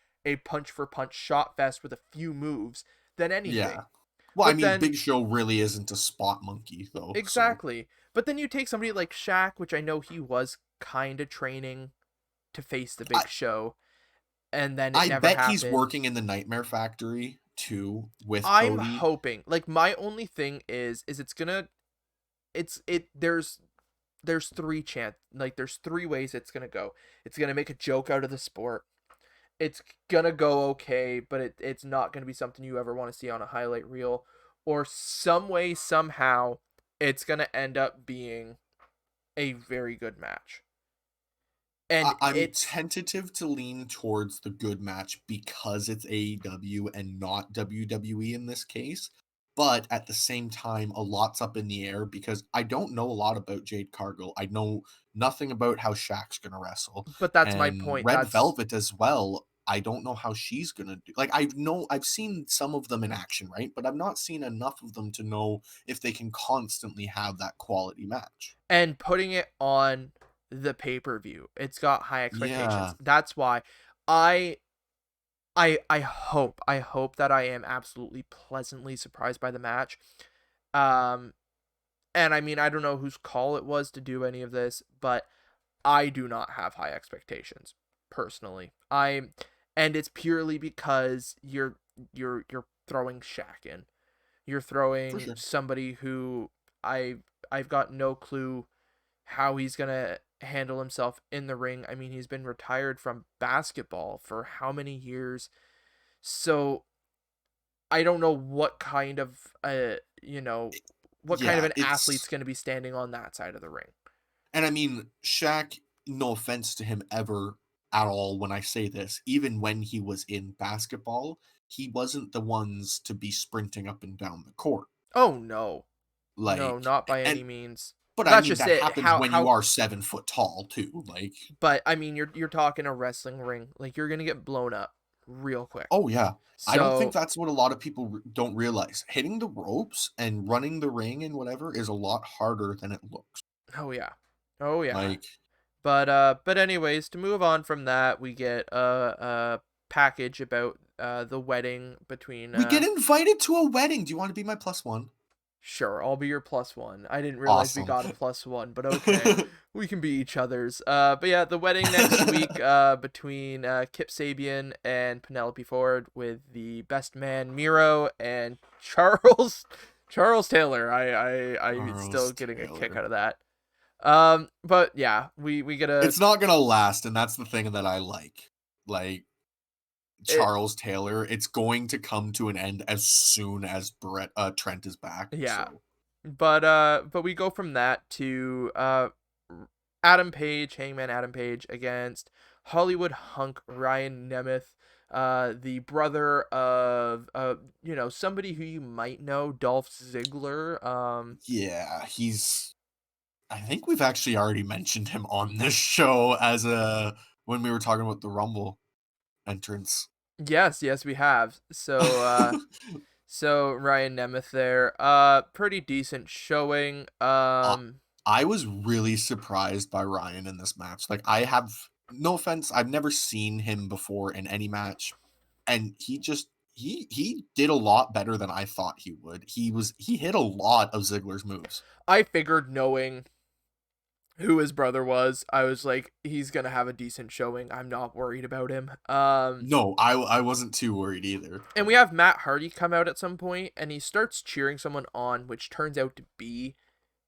S1: punch for punch shot fest with a few moves than anything.
S2: Yeah. Well, I
S1: But
S2: mean,
S1: then
S2: Big Show really isn't a spot monkey, though. So
S1: exactly. But then you take somebody like Shaq, which I know he was kind of training to face the
S2: I
S1: Big Show, and then it
S2: I
S1: never
S2: bet he's
S1: happened.
S2: working in the Nightmare Factory too with
S1: I'm
S2: Cody.
S1: hoping. Like my only thing is it's gonna it's it there's there's three ways it's gonna go. It's gonna make a joke out of the sport. It's gonna go okay, but it's not gonna be something you ever want to see on a highlight reel. Or some way, somehow, it's gonna end up being a very good match. And
S2: I'm
S1: it's
S2: tentative to lean towards the good match because it's AEW and not WWE in this case. But at the same time, a lot's up in the air because I don't know a lot about Jade Cargill. I know nothing about how Shaq's gonna wrestle,
S1: but that's my
S2: and
S1: point.
S2: Red
S1: That's
S2: Velvet as well. I don't know how she's gonna do. Like I've seen some of them in action, right? But I've not seen enough of them to know if they can constantly have that quality match.
S1: and putting it on the pay-per-view. It's got high expectations.
S2: Yeah,
S1: That's why I I hope that I am absolutely pleasantly surprised by the match. Um and I mean, I don't know whose call it was to do any of this, but I do not have high expectations personally. And it's purely because you're throwing Shaq in. You're
S2: for
S1: throwing
S2: sure.
S1: somebody who I've got no clue how he's going to handle himself in the ring. I mean, he's been retired from basketball for how many years? So I don't know what kind of what kind of
S2: Yeah,
S1: an athlete's
S2: it's
S1: going to be standing on that side of the ring.
S2: and I mean, Shaq, no offense to him ever at all when I say this, even when he was in basketball, he wasn't the ones to be sprinting up and down the court.
S1: Oh no. No,
S2: Like,
S1: not by
S2: and
S1: any means.
S2: but I
S1: That's
S2: mean
S1: just
S2: that
S1: it.
S2: happens when you
S1: How
S2: are 7 foot tall too. Like,
S1: but I mean you're talking a wrestling ring. Like you're going to get blown up real quick.
S2: oh yeah. I don't think
S1: So,
S2: that's what a lot of people don't realize. Hitting the ropes and running the ring and whatever is a lot harder than it looks.
S1: oh yeah. Oh yeah.
S2: Like,
S1: But anyways, to move on from that, we get a package about the wedding between
S2: we get invited to a wedding. Do you want to be my plus one?
S1: sure, I'll be your plus one. I didn't realize we
S2: Awesome.
S1: got a plus one, but okay. We can be each other's. But yeah, the wedding next week between Kip Sabian and Penelope Ford with the best man Miro and Charles Taylor. I still
S2: Charles
S1: getting a kick
S2: Taylor.
S1: out of that. But yeah, we get a
S2: It's not gonna last, and that's the thing that I like. Like
S1: it,
S2: Charles Taylor, it's going to come to an end as soon as Trent is back.
S1: yeah.
S2: So
S1: But we go from that to Adam Page, Hangman Adam Page against Hollywood hunk Ryan Nemeth, the brother of somebody who you might know, Dolph Ziggler.
S2: yeah, he's. I think we've actually already mentioned him on this show as a when we were talking about the Rumble entrance.
S1: Yes, we have. So Ryan Nemeth there. Pretty decent showing.
S2: I I was really surprised by Ryan in this match. Like I have no offense, I've never seen him before in any match, and he did a lot better than I thought he would. He hit a lot of Ziggler's moves.
S1: I figured knowing who his brother was, I was like, he's gonna have a decent showing. I'm not worried about him.
S2: No, I wasn't too worried either.
S1: And we have Matt Hardy come out at some point, and he starts cheering someone on, which turns out to be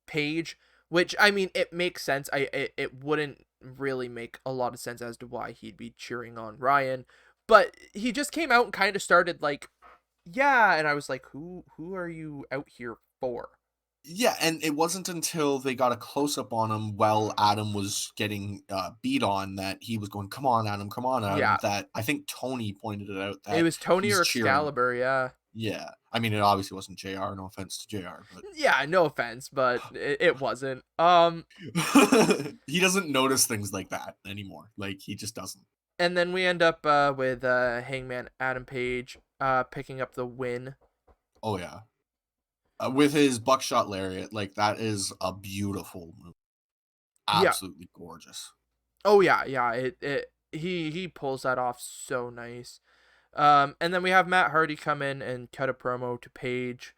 S1: Paige. Which I mean, it makes sense. It wouldn't really make a lot of sense as to why he'd be cheering on Ryan, but he just came out and kind of started like, yeah, and I was like, who are you out here for?
S2: Yeah, and it wasn't until they got a close up on him while Adam was getting beat on that he was going, "Come on, Adam! Come on, Adam!"
S1: Yeah,
S2: That I think Tony pointed it out
S1: it
S2: that
S1: was Tony
S2: he's
S1: or
S2: cheering.
S1: Excalibur. Yeah,
S2: Yeah, I mean, it obviously wasn't Jr. No offense to Jr. But
S1: yeah. No offense, but it wasn't.
S2: he doesn't notice things like that anymore. Like he just doesn't.
S1: And then we end up with Hangman Adam Page picking up the win.
S2: Oh yeah, with his buckshot lariat, like that is a beautiful move.
S1: Yeah.
S2: absolutely gorgeous.
S1: Oh yeah, yeah. He pulls that off so nice. And then we have Matt Hardy come in and cut a promo to Paige,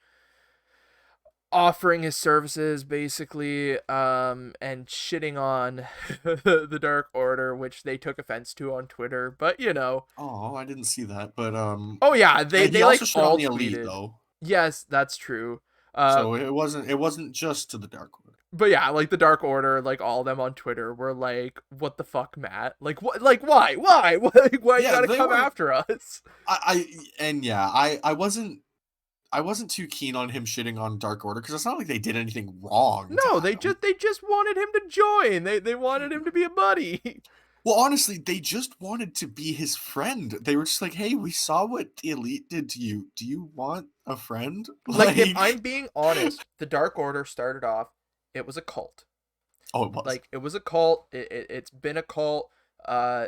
S1: offering his services basically, and shitting on the Dark Order, which they took offense to on Twitter. But
S2: Oh, I didn't see that, but
S1: oh yeah, they
S2: he
S1: they
S2: also
S1: like
S2: shit on
S1: all
S2: the Elite
S1: tweeted.
S2: though,
S1: Yes, that's true. Uh,
S2: so it wasn't just to the Dark Order.
S1: but yeah, like the Dark Order, like all of them on Twitter were like, "What the fuck, Matt? Like what? Like why? Why you
S2: Yeah,
S1: gotta
S2: they
S1: come
S2: were.
S1: after us?"
S2: I wasn't too keen on him shitting on Dark Order because it's not like they did anything wrong to
S1: No,
S2: Adam.
S1: they just wanted him to join. They wanted him to be a buddy.
S2: Well, honestly, they just wanted to be his friend. They were just like, "Hey, we saw what the Elite did to you. Do you want a friend?"
S1: Like, if
S2: Like,
S1: I'm being honest, the Dark Order started off, it was a cult.
S2: oh, it was.
S1: Like, it was a cult. It's been a cult. Uh,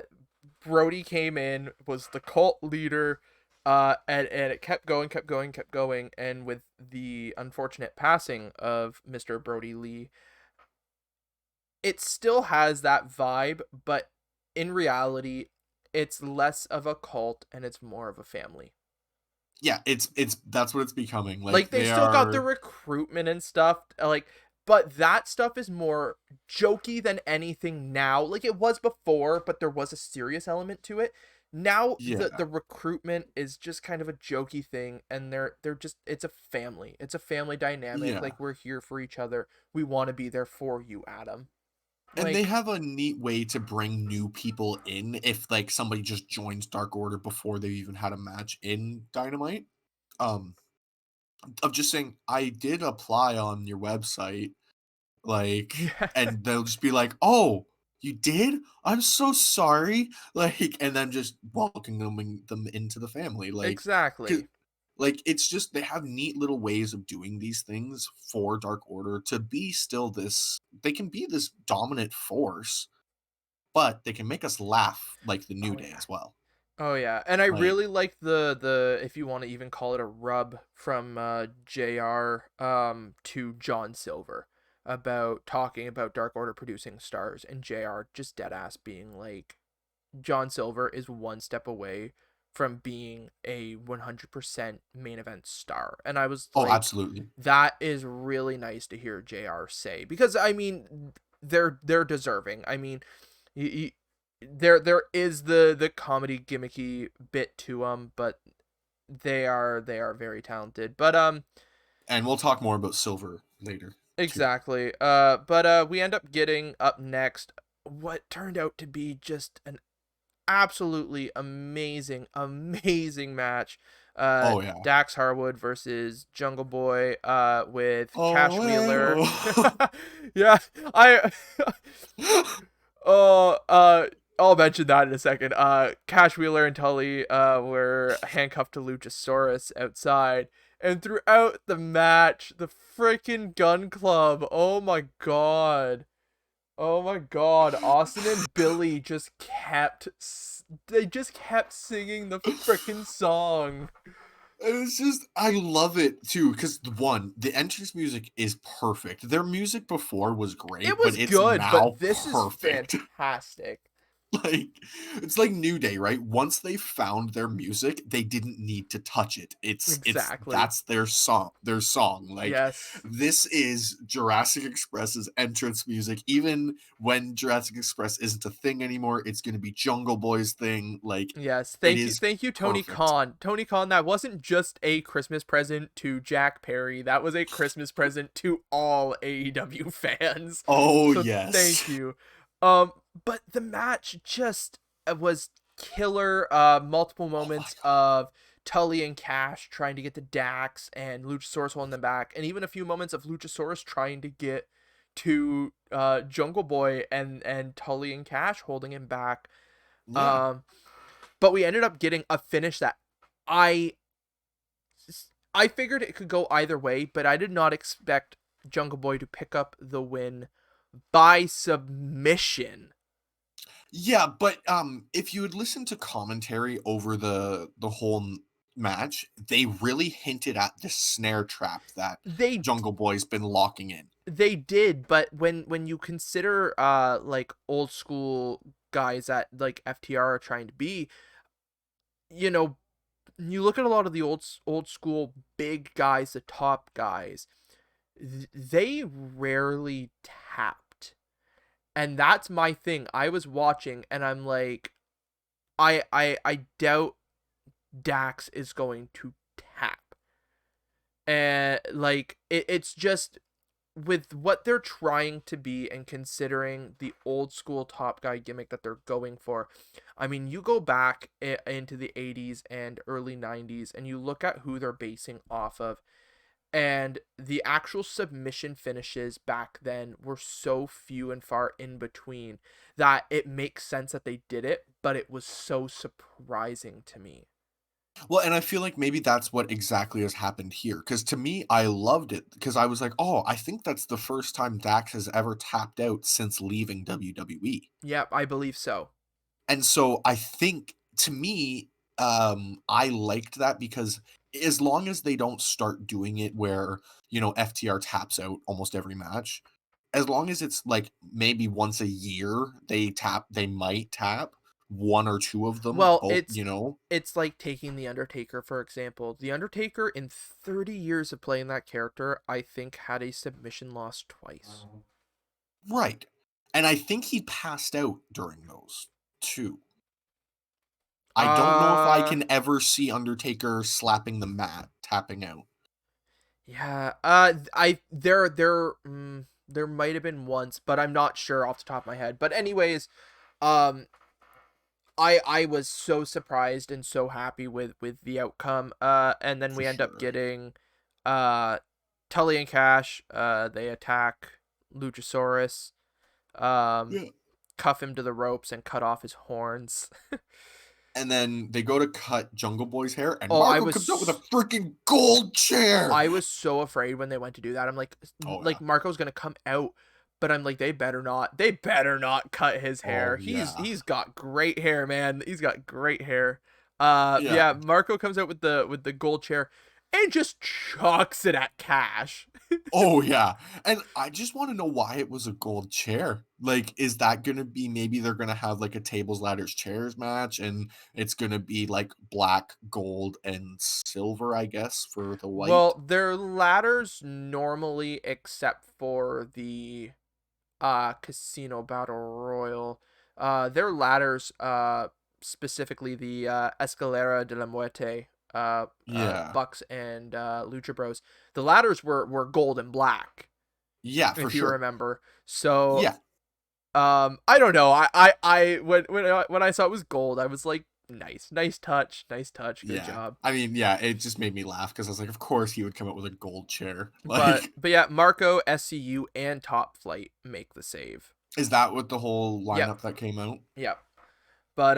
S1: Brody came in, was the cult leader, and it kept going, kept going, kept going. And with the unfortunate passing of Mr. Brody Lee, it still has that vibe, but in reality, it's less of a cult and it's more of a family.
S2: Yeah, it's that's what it's becoming.
S1: Like,
S2: Like
S1: they
S2: they
S1: still got the
S2: are.
S1: recruitment and stuff, like, but that stuff is more jokey than anything now. Like, it was before, but there was a serious element to it. Now the
S2: Yeah,
S1: recruitment is just kind of a jokey thing, and they're just, it's a family. It's a family dynamic.
S2: yeah.
S1: Like, we're here for each other. We want to be there for you, Adam.
S2: And they
S1: Like,
S2: have a neat way to bring new people in if like somebody just joins Dark Order before they even had a match in Dynamite. Um, of just saying, I did apply on your website, like,
S1: yeah,
S2: and they'll just be like, "Oh, you did? I'm so sorry." Like, and then just welcoming them into the family, like, 'cause-
S1: exactly.
S2: like it's just they have neat little ways of doing these things for Dark Order to be still this. They can be this dominant force, but they can make us laugh like the New
S1: Oh
S2: Day
S1: yeah.
S2: as well.
S1: Oh yeah, and I
S2: Like,
S1: really like the if you want to even call it a rub from JR to John Silver about talking about Dark Order producing stars, and JR just dead ass being like, John Silver is one step away from being a 100% main event star. And I was
S2: oh,
S1: like,
S2: absolutely.
S1: that is really nice to hear JR say, because I mean, they're deserving. I mean, you, there is the comedy gimmicky bit to them, but they are very talented. But
S2: And we'll talk more about Silver later too.
S1: exactly. But we end up getting up next what turned out to be just an absolutely amazing match.
S2: Oh yeah.
S1: Dax Harwood versus Jungle Boy, with Cash Wheeler.
S2: Oh.
S1: Yeah, I oh, I'll mention that in a second. Cash Wheeler and Tully were handcuffed to Luchasaurus outside, and throughout the match, the freaking Gun Club. Oh my god. Oh my god, Austin and Billy they just kept singing the freaking song.
S2: It's just I love it too because one, the entrance music is perfect. Their music before was
S1: It
S2: great, but
S1: was
S2: it's
S1: good, but
S2: now
S1: this is
S2: perfect.
S1: fantastic.
S2: Like it's like New Day, right? Once they found their music, they didn't need to touch it. It's
S1: Exactly.
S2: that's their song. Like
S1: Yes.
S2: this is Jurassic Express's entrance music. Even when Jurassic Express isn't a thing anymore, it's going to be Jungle Boy's thing. Like
S1: Yes.
S2: it
S1: Thank you.
S2: is
S1: Thank you, Tony
S2: perfect.
S1: Khan. Tony Khan, that wasn't just a Christmas present to Jack Perry. That was a Christmas present to all AEW fans.
S2: Oh
S1: So
S2: yes.
S1: thank you. But the match just was killer. Multiple
S2: Oh my
S1: moments
S2: god.
S1: of Tully and Cash trying to get the Dax and Luchasaurus holding them back, and even a few moments of Luchasaurus trying to get to Jungle Boy and Tully and Cash holding him back.
S2: Yeah.
S1: Um, but we ended up getting a finish that I I figured it could go either way, but I did not expect Jungle Boy to pick up the win by submission.
S2: Yeah, but if you would listen to commentary over the whole match, they really hinted at the snare trap that
S1: They
S2: Jungle Boy's been locking in.
S1: They did, but when you consider like old school guys that like FTR are trying to be, you know, you look at a lot of the old school big guys, the top guys, they rarely tapped. And that's my thing. I was watching and I'm like, I doubt Dax is going to tap. And like it's just with what they're trying to be and considering the old school top guy gimmick that they're going for. I mean, you go back into the 80s and early 90s and you look at who they're basing off of, and the actual submission finishes back then were so few and far in between that it makes sense that they did it, but it was so surprising to me.
S2: Well, and I feel like maybe that's what exactly has happened here. Because to me, I loved it because I was like, "Oh, I think that's the first time Dax has ever tapped out since leaving WWE."
S1: Yep, I believe so.
S2: And so I think to me, I liked that because as long as they don't start doing it where, FTR taps out almost every match, as long as it's like maybe once a year they might tap one or two of them,
S1: Well,
S2: both,
S1: it's like taking the Undertaker for example. The Undertaker in 30 years of playing that character, I think had a submission loss twice.
S2: right. And I think he passed out during those too. I don't know if I
S1: Uh
S2: can ever see Undertaker slapping the mat, tapping out.
S1: yeah. There might have been once, but I'm not sure off the top of my head. But anyways, um I was so surprised and so happy with the outcome. And then
S2: For
S1: we end up
S2: sure.
S1: getting uh Tully and Cash, they attack Luchasaurus, um
S2: Yeah.
S1: cuff him to the ropes and cut off his horns.
S2: And then they go to cut Jungle Boy's hair, and
S1: Oh,
S2: Marco comes out with a freaking gold chair.
S1: I was so afraid when they went to do that. I'm
S2: Oh
S1: like
S2: yeah.
S1: Marco's gonna come out, but I'm like, they better not cut his hair.
S2: Oh yeah.
S1: He's got great hair, man. He's got great hair.
S2: Yeah.
S1: Yeah, Marco comes out with the gold chair and just chucks it at Cash.
S2: Oh yeah. And I just want to know why it was a gold chair. Like, is that gonna be maybe they're gonna have like a tables, ladders, chairs match, and it's gonna be like black, gold, and silver, I guess, for the white.
S1: Well, their ladders normally, except for the Casino Battle Royal, their ladders, specifically the Escalera de la Muerte,
S2: Yeah.
S1: Bucks and Lucha Bros, the ladders were gold and black,
S2: Yeah, for
S1: if you
S2: sure.
S1: remember. So
S2: Yeah.
S1: I don't know. I when I saw it was gold, I was like, nice touch, good
S2: Yeah.
S1: job.
S2: I mean, yeah, it just made me laugh because I was like, of course he would come up with a gold chair.
S1: But
S2: Like,
S1: but yeah, Marco, SCU, and Top Flight make the save.
S2: is that what the whole
S1: Yep,
S2: lineup that came out?
S1: yep. But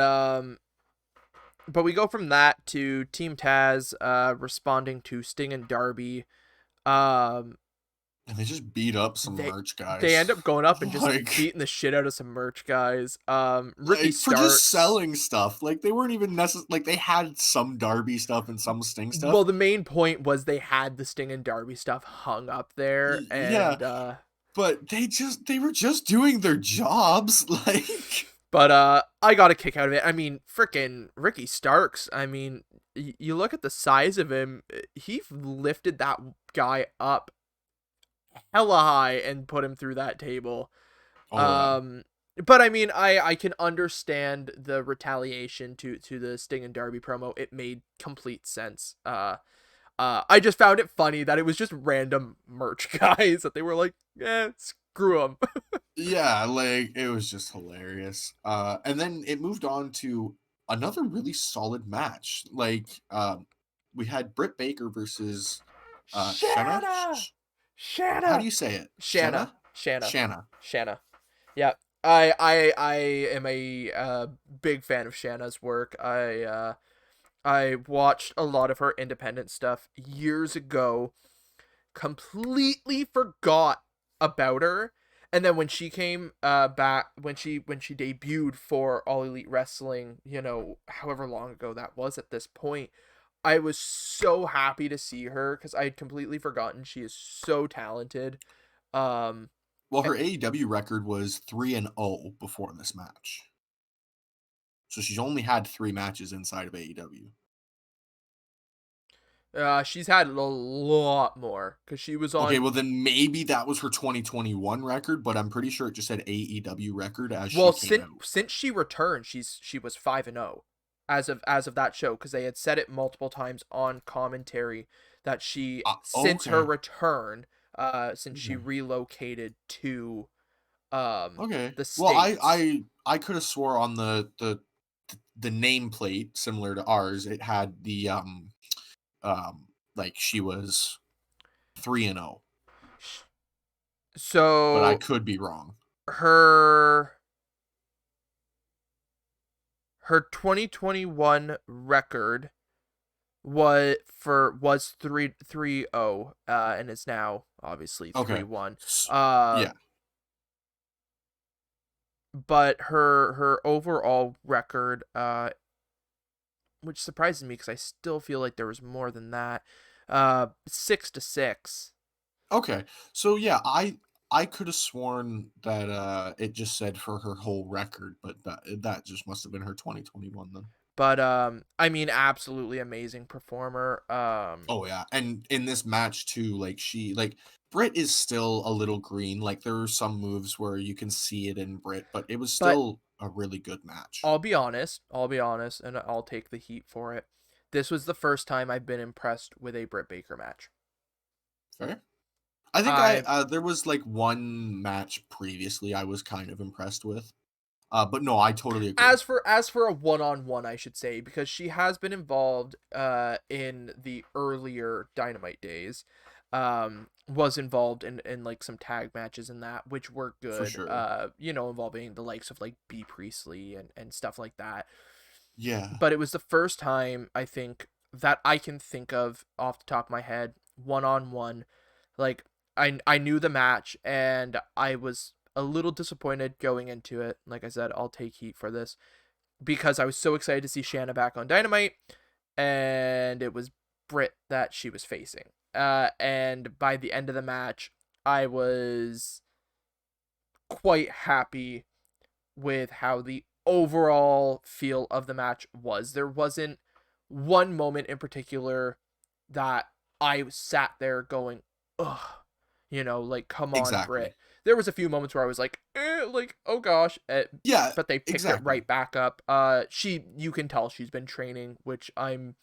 S1: but we go from that to Team Taz responding to Sting and Darby. Um
S2: And they just beat up some
S1: they
S2: merch
S1: they
S2: guys.
S1: end up going up and just
S2: Like,
S1: beating the shit out of some merch guys. Ricky
S2: like for just
S1: Starks.
S2: selling stuff. Like they weren't even necessary. Like they had some Darby stuff and some Sting
S1: Well,
S2: stuff.
S1: the main point was they had the Sting and Darby stuff hung up there,
S2: Yeah,
S1: and
S2: but they were just doing their jobs. Like,
S1: but I got a kick out of it. I mean, freaking Ricky Starks. I mean, you look at the size of him. He lifted that guy up hella high and put him through that table.
S2: oh yeah.
S1: Um, but I mean, I can understand the retaliation to the Sting and Darby promo. It made complete sense. I just found it funny that it was just random merch guys that they were like, screw them.
S2: Yeah, like it was just hilarious. And then it moved on to another really solid match. Like, we had Britt Baker versus Shanna.
S1: Shanna,
S2: How do
S1: Shanna,
S2: you say it?
S1: Shanna,
S2: Shanna?
S1: Shanna,
S2: Shanna.
S1: Shanna. Yeah, I am a big fan of Shanna's work. I watched a lot of her independent stuff years ago, completely forgot about her, and then when she came back, when she debuted for All Elite Wrestling, however long ago that was at this point, I was so happy to see her because I had completely forgotten she is so talented. Um,
S2: Well, her AEW record was 3-0 before this match. So she's only had 3 matches inside of AEW.
S1: she's had a lot more because she was
S2: Okay,
S1: on.
S2: well then maybe that was her 2021 record, but I'm pretty sure it just said AEW record as she
S1: Well,
S2: came
S1: since
S2: out.
S1: since she returned, she was 5-0 as of that show because they had said it multiple times on commentary that she since her
S2: Okay.
S1: return, since she
S2: Okay.
S1: relocated to
S2: Okay.
S1: the
S2: Well,
S1: States.
S2: I could have swore on the nameplate similar to ours, it had the like she was 3-0, but I
S1: So
S2: could be wrong.
S1: her her 2021 record was 3-0, and it's now obviously three
S2: Okay.
S1: one.
S2: S-
S1: Uh,
S2: yeah.
S1: but her overall record, which surprises me because I still feel like there was more than that, 6-6.
S2: Okay. So yeah, I could have sworn that it just said for her whole record, but that just must have been her 2021 then.
S1: But I mean, absolutely amazing performer.
S2: Oh yeah, and in this match too, like Britt is still a little green. Like there are some moves where you can see it in Britt, but it was
S1: But
S2: still a really good match.
S1: I'll be honest, and I'll take the heat for it. This was the first time I've been impressed with a Britt Baker match.
S2: Fair. I think I
S1: I
S2: there was like one match previously I was kind of impressed with. But no, I totally agree.
S1: as for a one-on-one, I should say, because she has been involved in the earlier Dynamite days. Was involved in like some tag matches and that, which were
S2: For
S1: good.
S2: sure.
S1: Involving the likes of like B Priestley and stuff like that.
S2: Yeah.
S1: But it was the first time I think that I can think of off the top of my head, one-on-one. Like I knew the match and I was a little disappointed going into it. Like I said, I'll take heat for this because I was so excited to see Shanna back on Dynamite, and it was Britt that she was facing. And by the end of the match, I was quite happy with how the overall feel of the match was. There wasn't one moment in particular that I sat there going, ugh, like, come on,
S2: Exactly.
S1: Britt. There was a few moments where I was like, oh gosh,
S2: Yeah,
S1: but they picked it
S2: exactly.
S1: right back up. You can tell she's been training, which I'm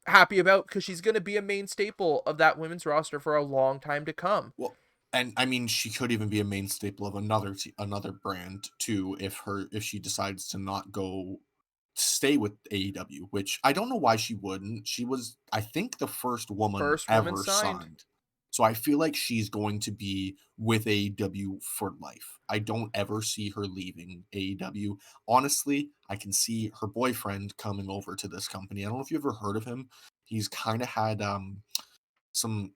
S1: happy about because she's gonna be a main staple of that women's roster for a long time to come.
S2: Well, and I mean, she could even be a main staple of another brand too if she decides to not go stay with AEW, which I don't know why she wouldn't. She was, I think, the first woman
S1: First woman
S2: ever
S1: signed.
S2: signed. So I feel like she's going to be with AEW for life. I don't ever see her leaving AEW. Honestly, I can see her boyfriend coming over to this company. I don't know if you ever heard of him. He's kind of had some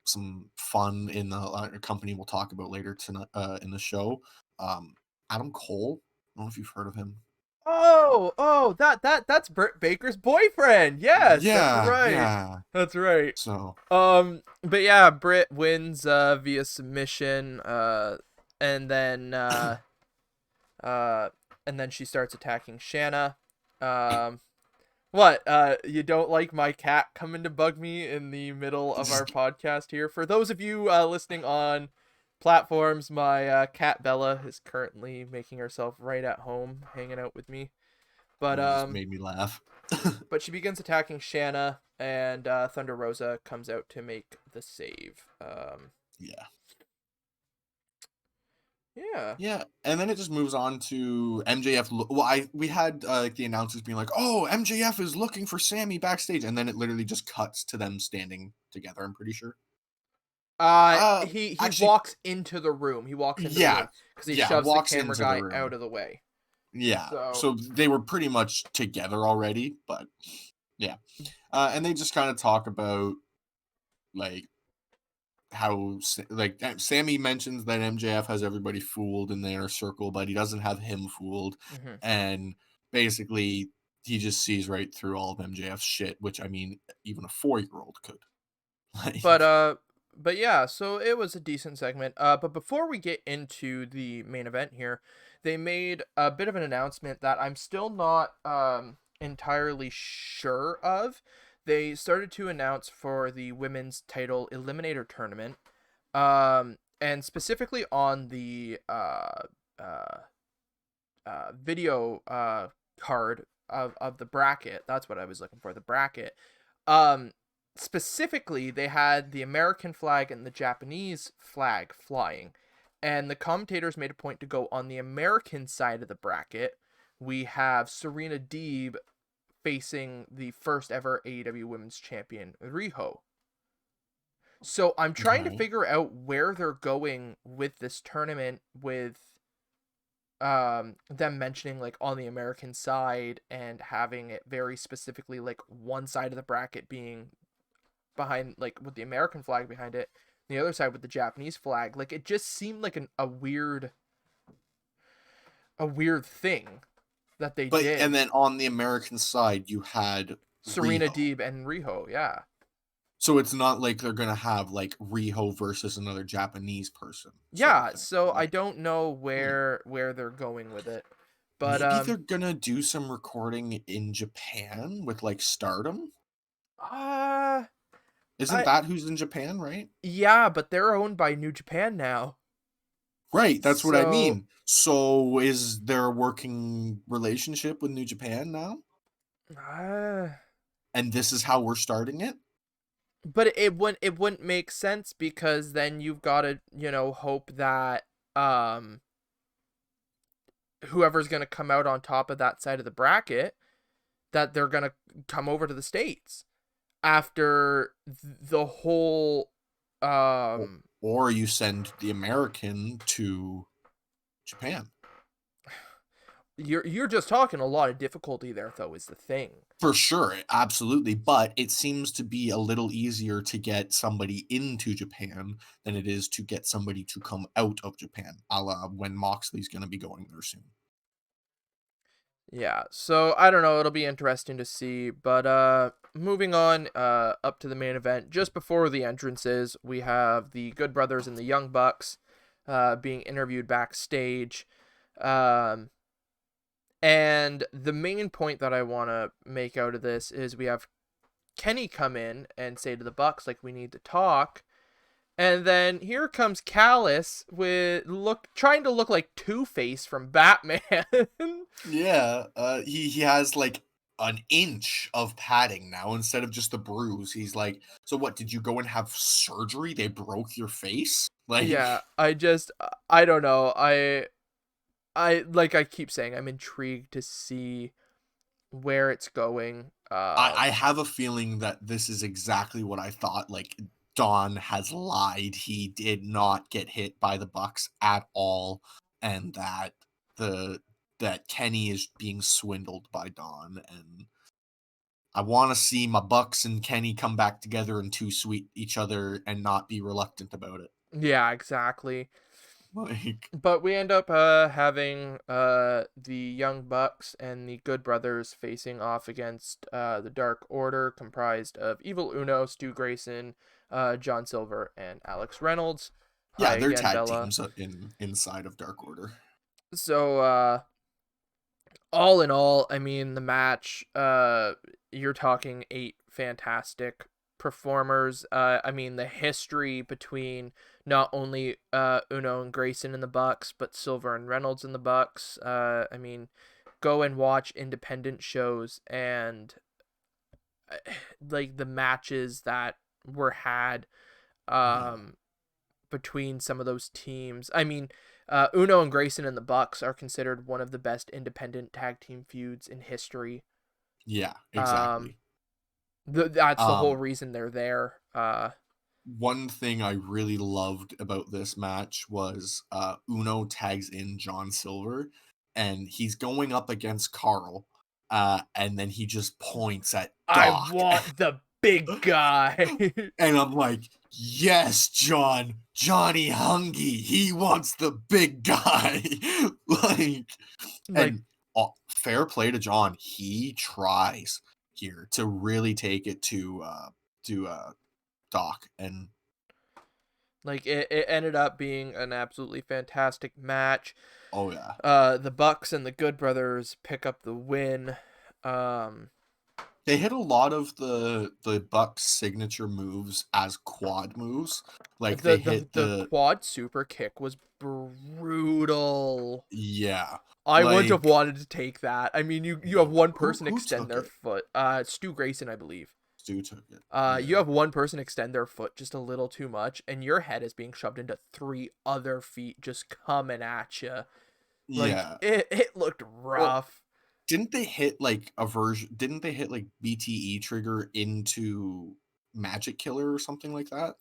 S2: fun in the company we'll talk about later tonight in the show. Um, Adam Cole. I don't know if you've heard of him.
S1: Oh, that's Britt Baker's boyfriend. Yes, that's
S2: Yeah,
S1: right.
S2: yeah.
S1: That's right.
S2: So
S1: But yeah, Britt wins via submission, and then uh and then she starts attacking Shanna. Um what? You don't like my cat coming to bug me in the middle of our
S2: just
S1: podcast here? For those of you listening on platforms, my cat Bella is currently making herself right at home, hanging out with me. But
S2: that just made me laugh.
S1: she begins attacking Shanna, and Thunder Rosa comes out to make the save.
S2: Yeah.
S1: Yeah.
S2: Yeah, and then it just moves on to MJF. Well, we had like the announcers being like, "Oh, MJF is looking for Sammy backstage," and then it literally just cuts to them standing together. I'm pretty sure.
S1: He
S2: Actually,
S1: walks into the room. He walks into the
S2: yeah,
S1: room because he
S2: yeah,
S1: shoves the
S2: walks
S1: camera
S2: into the
S1: guy out
S2: room.
S1: of the way.
S2: Yeah,
S1: So,
S2: so they were pretty much together already, but yeah, and they just kind of talk about like Sammy mentions that MJF has everybody fooled in their circle, but he doesn't have him fooled,
S1: mhm.
S2: and basically he just sees right through all of MJF's shit, which I mean, even a 4-year-old could.
S1: but
S2: Like,
S1: but yeah, so it was a decent segment. But before we get into the main event here, they made a bit of an announcement that I'm still not entirely sure of. They started to announce for the women's title eliminator tournament, and specifically on the uh video card of the bracket. That's what I was looking for, the bracket. Um Specifically, they had the American flag and the Japanese flag flying. And the commentators made a point to go on the American side of the bracket. We have Serena Deeb facing the first ever AEW Women's Champion, Riho. So I'm trying to
S2: Okay.
S1: figure out where they're going with this tournament, with them mentioning like on the American side and having it very specifically like one side of the bracket being behind, like with the American flag behind it, the other side with the Japanese flag. Like it just seemed like a weird thing that they
S2: But and
S1: did.
S2: then on the American side, you had
S1: Serena
S2: Riho.
S1: Deeb and Riho, yeah.
S2: So it's not like they're gonna have like Riho versus another Japanese person sort of
S1: Yeah,
S2: thing.
S1: so I
S2: Like,
S1: don't know
S2: hmm.
S1: where they're going with it. But
S2: Maybe they're gonna do some recording in Japan with like Stardom.
S1: uh
S2: Isn't
S1: I
S2: that who's in Japan, right?
S1: yeah, but they're owned by New Japan now.
S2: Right, that's what I
S1: So
S2: mean. So is there a working relationship with New Japan now?
S1: uh
S2: And this is how we're starting it?
S1: but it wouldn't make sense, because then you've got to, hope that um whoever's going to come out on top of that side of the bracket, that they're going to come over to the states after the whole
S2: Or,
S1: um
S2: or you send the American to Japan.
S1: you're just talking a lot of difficulty there, though, is the thing.
S2: For sure, absolutely, but it seems to be a little easier to get somebody into Japan than it is to get somebody to come out of Japan, a la when Moxley's gonna be going there soon.
S1: Yeah, so I don't know, it'll be interesting to see, but moving on up to the main event. Just before the entrances, we have the Good Brothers and the Young Bucks being interviewed backstage. Um and the main point that I want to make out of this is we have Kenny come in and say to the Bucks, like, we need to talk. And then here comes Callus with trying to look like Two-Face from Batman.
S2: Yeah, he has like an inch of padding now instead of just a bruise. He's like, so what? Did you go and have surgery? They broke your face?
S1: Yeah,
S2: Like,
S1: I don't know. I like I keep saying, I'm intrigued to see where it's going.
S2: I have a feeling that this is exactly what I thought. Like, Don has lied. He did not get hit by the Bucks at all, and the that Kenny is being swindled by Don. And I want to see my Bucks and Kenny come back together and two sweet each other and not be reluctant about it.
S1: Yeah, exactly.
S2: Like,
S1: But we end up having the Young Bucks and the Good Brothers facing off against the Dark Order, comprised of Evil Uno, Stu Grayson, John Silver, and Alex Reynolds. Hi
S2: yeah, they're
S1: again,
S2: tag
S1: Bella.
S2: teams inside of Dark Order.
S1: So all in all, I mean, the match, you're talking 8 fantastic performers. I mean, the history between not only Uno and Grayson in the Bucks, but Silver and Reynolds in the Bucks. I mean, go and watch independent shows, and uh, like the matches that were had
S2: Yeah,
S1: um between some of those teams. I mean, Uno and Grayson and the Bucks are considered one of the best independent tag team feuds in history.
S2: yeah,
S1: Um,
S2: exactly.
S1: that's the whole
S2: Um,
S1: reason they're there.
S2: One thing I really loved about this match was Uno tags in John Silver and he's going up against Carl. And then he just points at
S1: I
S2: Doc.
S1: want the big guy.
S2: And I'm like, yes, John, Johnny Hungy, he wants the big guy. Like,
S1: Like,
S2: and fair play to John. He tries here to really take it to Doc. And
S1: Like it ended up being an absolutely fantastic match.
S2: Oh yeah.
S1: The Bucks and the Good Brothers pick up the win. Um,
S2: They hit a lot of the Bucks signature moves as quad moves. Like
S1: the
S2: they
S1: the
S2: hit
S1: the
S2: the
S1: quad super kick was brutal.
S2: yeah.
S1: I wouldn't have
S2: Like
S1: wanted to take that. I mean, you have
S2: no.
S1: one
S2: Who
S1: person
S2: who
S1: extend
S2: took
S1: their
S2: it?
S1: foot. Stu Grayson, I believe.
S2: Stu took it.
S1: You
S2: Yeah.
S1: have one person extend their foot just a little too much, and your head is being shoved into three other feet just coming at you. Like
S2: Yeah.
S1: it looked
S2: Well,
S1: rough.
S2: didn't they hit like a version? Didn't they hit like BTE trigger into Magic Killer or something like that?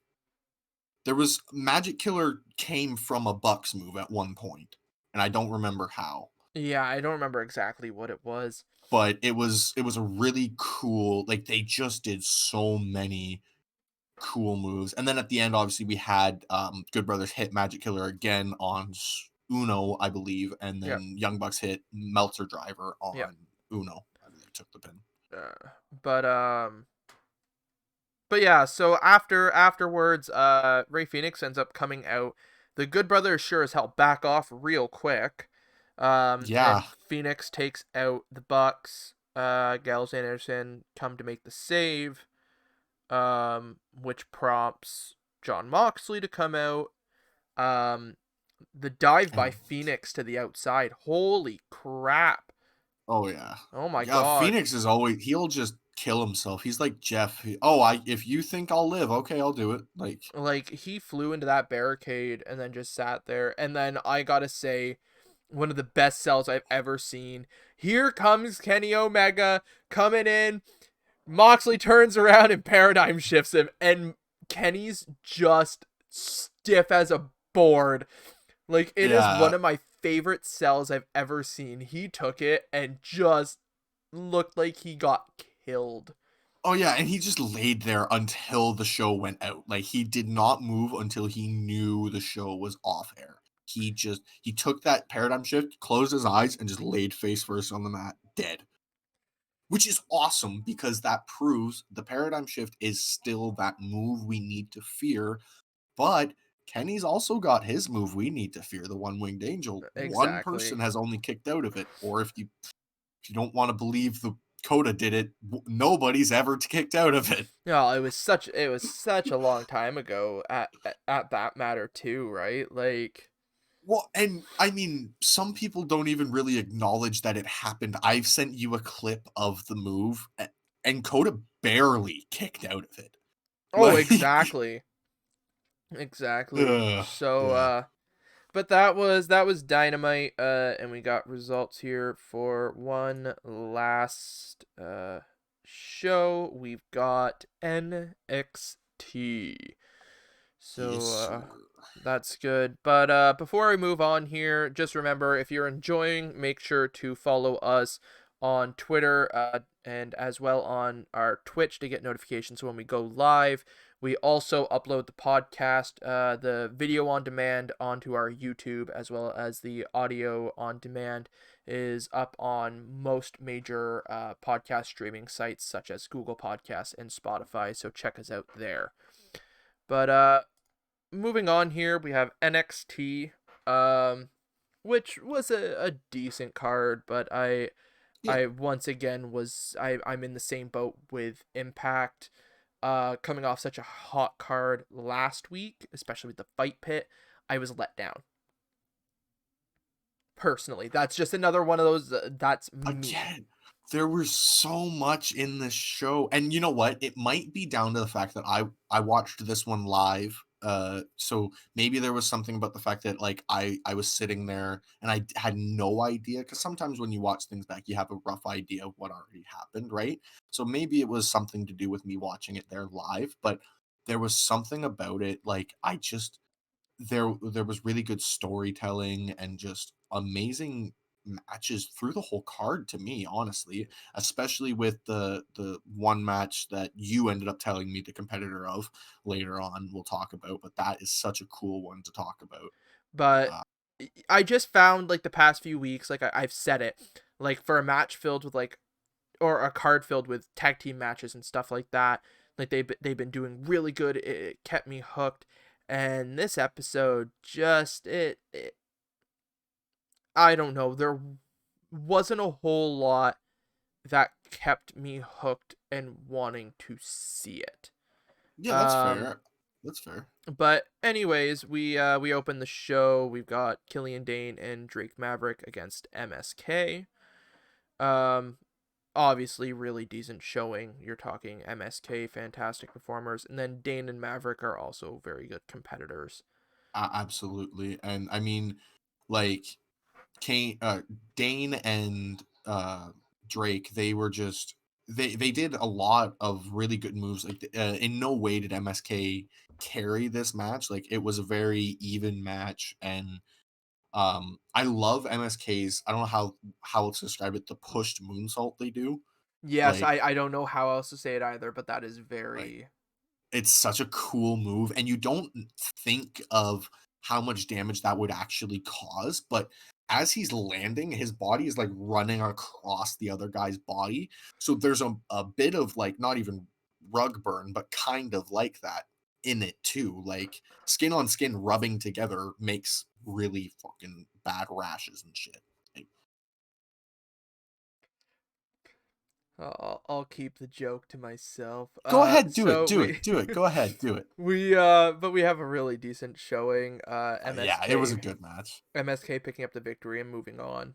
S2: There was Magic Killer came from a Bucks move at one point, and I don't remember how.
S1: Yeah, I don't remember exactly what it was.
S2: But it was a really cool, like they just did so many cool moves. And then at the end, obviously, we had Good Brothers hit Magic Killer again on Uno, I believe, and
S1: Yeah,
S2: then Young Bucks hit Meltzer Driver
S1: yeah.
S2: on Uno. I believe took the pin.
S1: But yeah, so afterwards, Ray Phoenix ends up coming out. The Good Brothers sure as hell back off real quick. And
S2: Yeah,
S1: Phoenix takes out the Bucks. Gallows and Anderson come to make the save, which prompts John Moxley to come out. The dive by
S2: and
S1: Phoenix to the outside. Holy crap.
S2: oh yeah,
S1: Oh my
S2: yeah.
S1: god.
S2: Phoenix is always he'll just kill himself. He's like Jeff. Oh, I if you think I'll live, okay, I'll do it. Like
S1: Like he flew into that barricade and then just sat there. And then I gotta say, one of the best sells I've ever seen. Here comes Kenny Omega coming in. Moxley turns around and paradigm shifts him, and Kenny's just stiff as a board. Like it is one
S2: yeah.
S1: of my favorite sells I've ever seen. He took it and just looked like he got killed.
S2: Oh yeah, and he just laid there until the show went out. Like he did not move until he knew the show was off air. He took that paradigm shift, closed his eyes, and just laid face first on the mat, dead. Which is awesome because that proves the paradigm shift is still that move we need to fear. But Kenny's also got his move we need to fear, the one winged angel. One
S1: Exactly.
S2: person has only kicked out of it. Or if you don't want to believe the Coda did it, nobody's ever kicked out of it.
S1: No, it was such a long time ago at that matter too, right? Like
S2: Well, and I mean, some people don't even really acknowledge that it happened. I've sent you a clip of the move, and Coda barely kicked out of it.
S1: oh,
S2: Like,
S1: exactly. Exactly. So
S2: yeah,
S1: but that was Dynamite, and we got results here for one last show. We've got NXT.
S2: yes,
S1: So
S2: sir.
S1: that's good. But before I move on here, just remember if you're enjoying, make sure to follow us on Twitter and as well on our Twitch to get notifications when we go live. We also upload the podcast, the video on demand onto our YouTube, as well as the audio on demand is up on most major podcast streaming sites such as Google Podcasts and Spotify. So check us out there. But moving on here, we have NXT, which was a decent card, but
S2: Yeah,
S1: I once again I'm in the same boat with Impact, coming off such a hot card last week, especially with the Fight Pit. I was let down. Personally, that's just another one of those. That's me.
S2: again, there was so much in this show, and you know what? It might be down to the fact that I watched this one live. So maybe there was something about the fact that like I was sitting there and I had no idea because sometimes when you watch things back, you have a rough idea of what already happened, right? So maybe it was something to do with me watching it there live, but there was something about it like I just there was really good storytelling and just amazing matches through the whole card to me, honestly, especially with the one match that you ended up telling me the competitor of later on we'll talk about, but that is such a cool one to talk about.
S1: But
S2: uh,
S1: I just found like the past few weeks, like I've said it, like for a match filled with like or a card filled with tag team matches and stuff like that. Like they've been doing really good. It kept me hooked. And this episode just I don't know, there wasn't a whole lot that kept me hooked and wanting to see it.
S2: Yeah, that's
S1: Um
S2: fair. That's fair.
S1: but anyways, we open the show. We've got Killian Dane and Drake Maverick against MSK. Um Obviously really decent showing. You're talking MSK, fantastic performers, and then Dane and Maverick are also very good competitors.
S2: Absolutely. And I mean, like Kane, Dane and Drake, they were just they did a lot of really good moves. Like in no way did MSK carry this match. Like it was a very even match, and I love MSK's. I don't know how else to describe it. The pushed moonsault they do,
S1: Yes,
S2: like
S1: I don't know how else to say it either, but that is
S2: like
S1: very.
S2: it's such a cool move, and you don't think of how much damage that would actually cause, but as he's landing, his body is like running across the other guy's body. So there's a bit of like not even rug burn, but kind of like that in it too. Like skin on skin rubbing together makes really fucking bad rashes and shit. Like,
S1: I'll keep the joke to myself.
S2: go ahead, do it,
S1: So
S2: do it, do it. Go ahead, do it.
S1: but we have a really decent showing.
S2: Yeah, it was a good match
S1: MSK picking up the victory and moving on.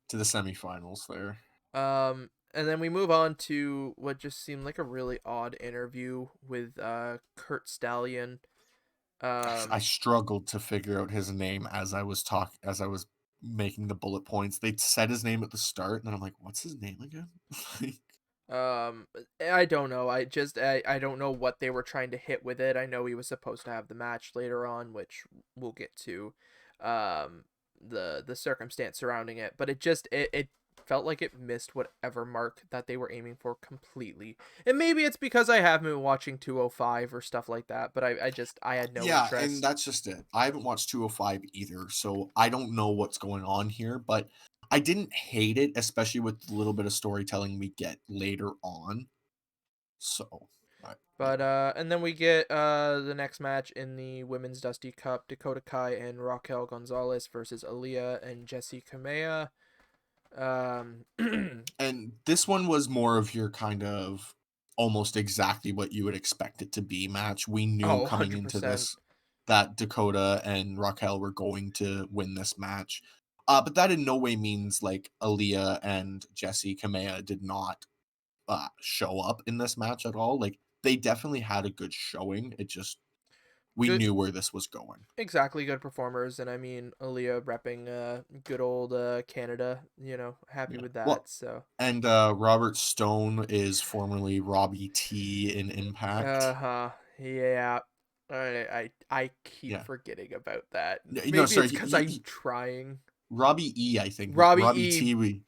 S2: to the semifinals there.
S1: And then we move on to what just seemed like a really odd interview with Kurt Stallion.
S2: I
S1: Um,
S2: struggled to figure out his name as I was making the bullet points. They said his name at the start, and then I'm like, "What's his name again?" Like,
S1: I don't know. I don't know what they were trying to hit with it. I know he was supposed to have the match later on, which we'll get to. Um, the circumstance surrounding it, but it felt like it missed whatever mark that they were aiming for completely. And maybe it's because I haven't been watching 205 or stuff like that, but I had no
S2: yeah, and
S1: interest.
S2: that's just it. I haven't watched 205 either, so I don't know what's going on here, but I didn't hate it, especially with the little bit of storytelling we get later on. So,
S1: But
S2: yeah.
S1: and then we get the next match in the Women's Dusty Cup: Dakota Kai and Raquel Gonzalez versus Aaliyah and Jessie Kamea. Um,
S2: And this one was more of your kind of almost exactly what you would expect it to be match. We knew
S1: oh,
S2: coming into
S1: 100%.
S2: this that Dakota and Raquel were going to win this match. But that in no way means like Aaliyah and Jesse Kamea did not show up in this match at all. Like they definitely had a good showing. It just we
S1: Good,
S2: knew where this was going.
S1: exactly, good performers, and I mean Aaliyah repping good old Canada. Happy
S2: Yeah.
S1: with that.
S2: Well,
S1: So
S2: and Robert Stone is formerly Robbie T in Impact.
S1: uh-huh, yeah. I keep
S2: Yeah.
S1: forgetting about that.
S2: No,
S1: Maybe
S2: sorry.
S1: it's because I'm trying.
S2: Robbie E, I think.
S1: Robbie
S2: Robbie
S1: E.
S2: T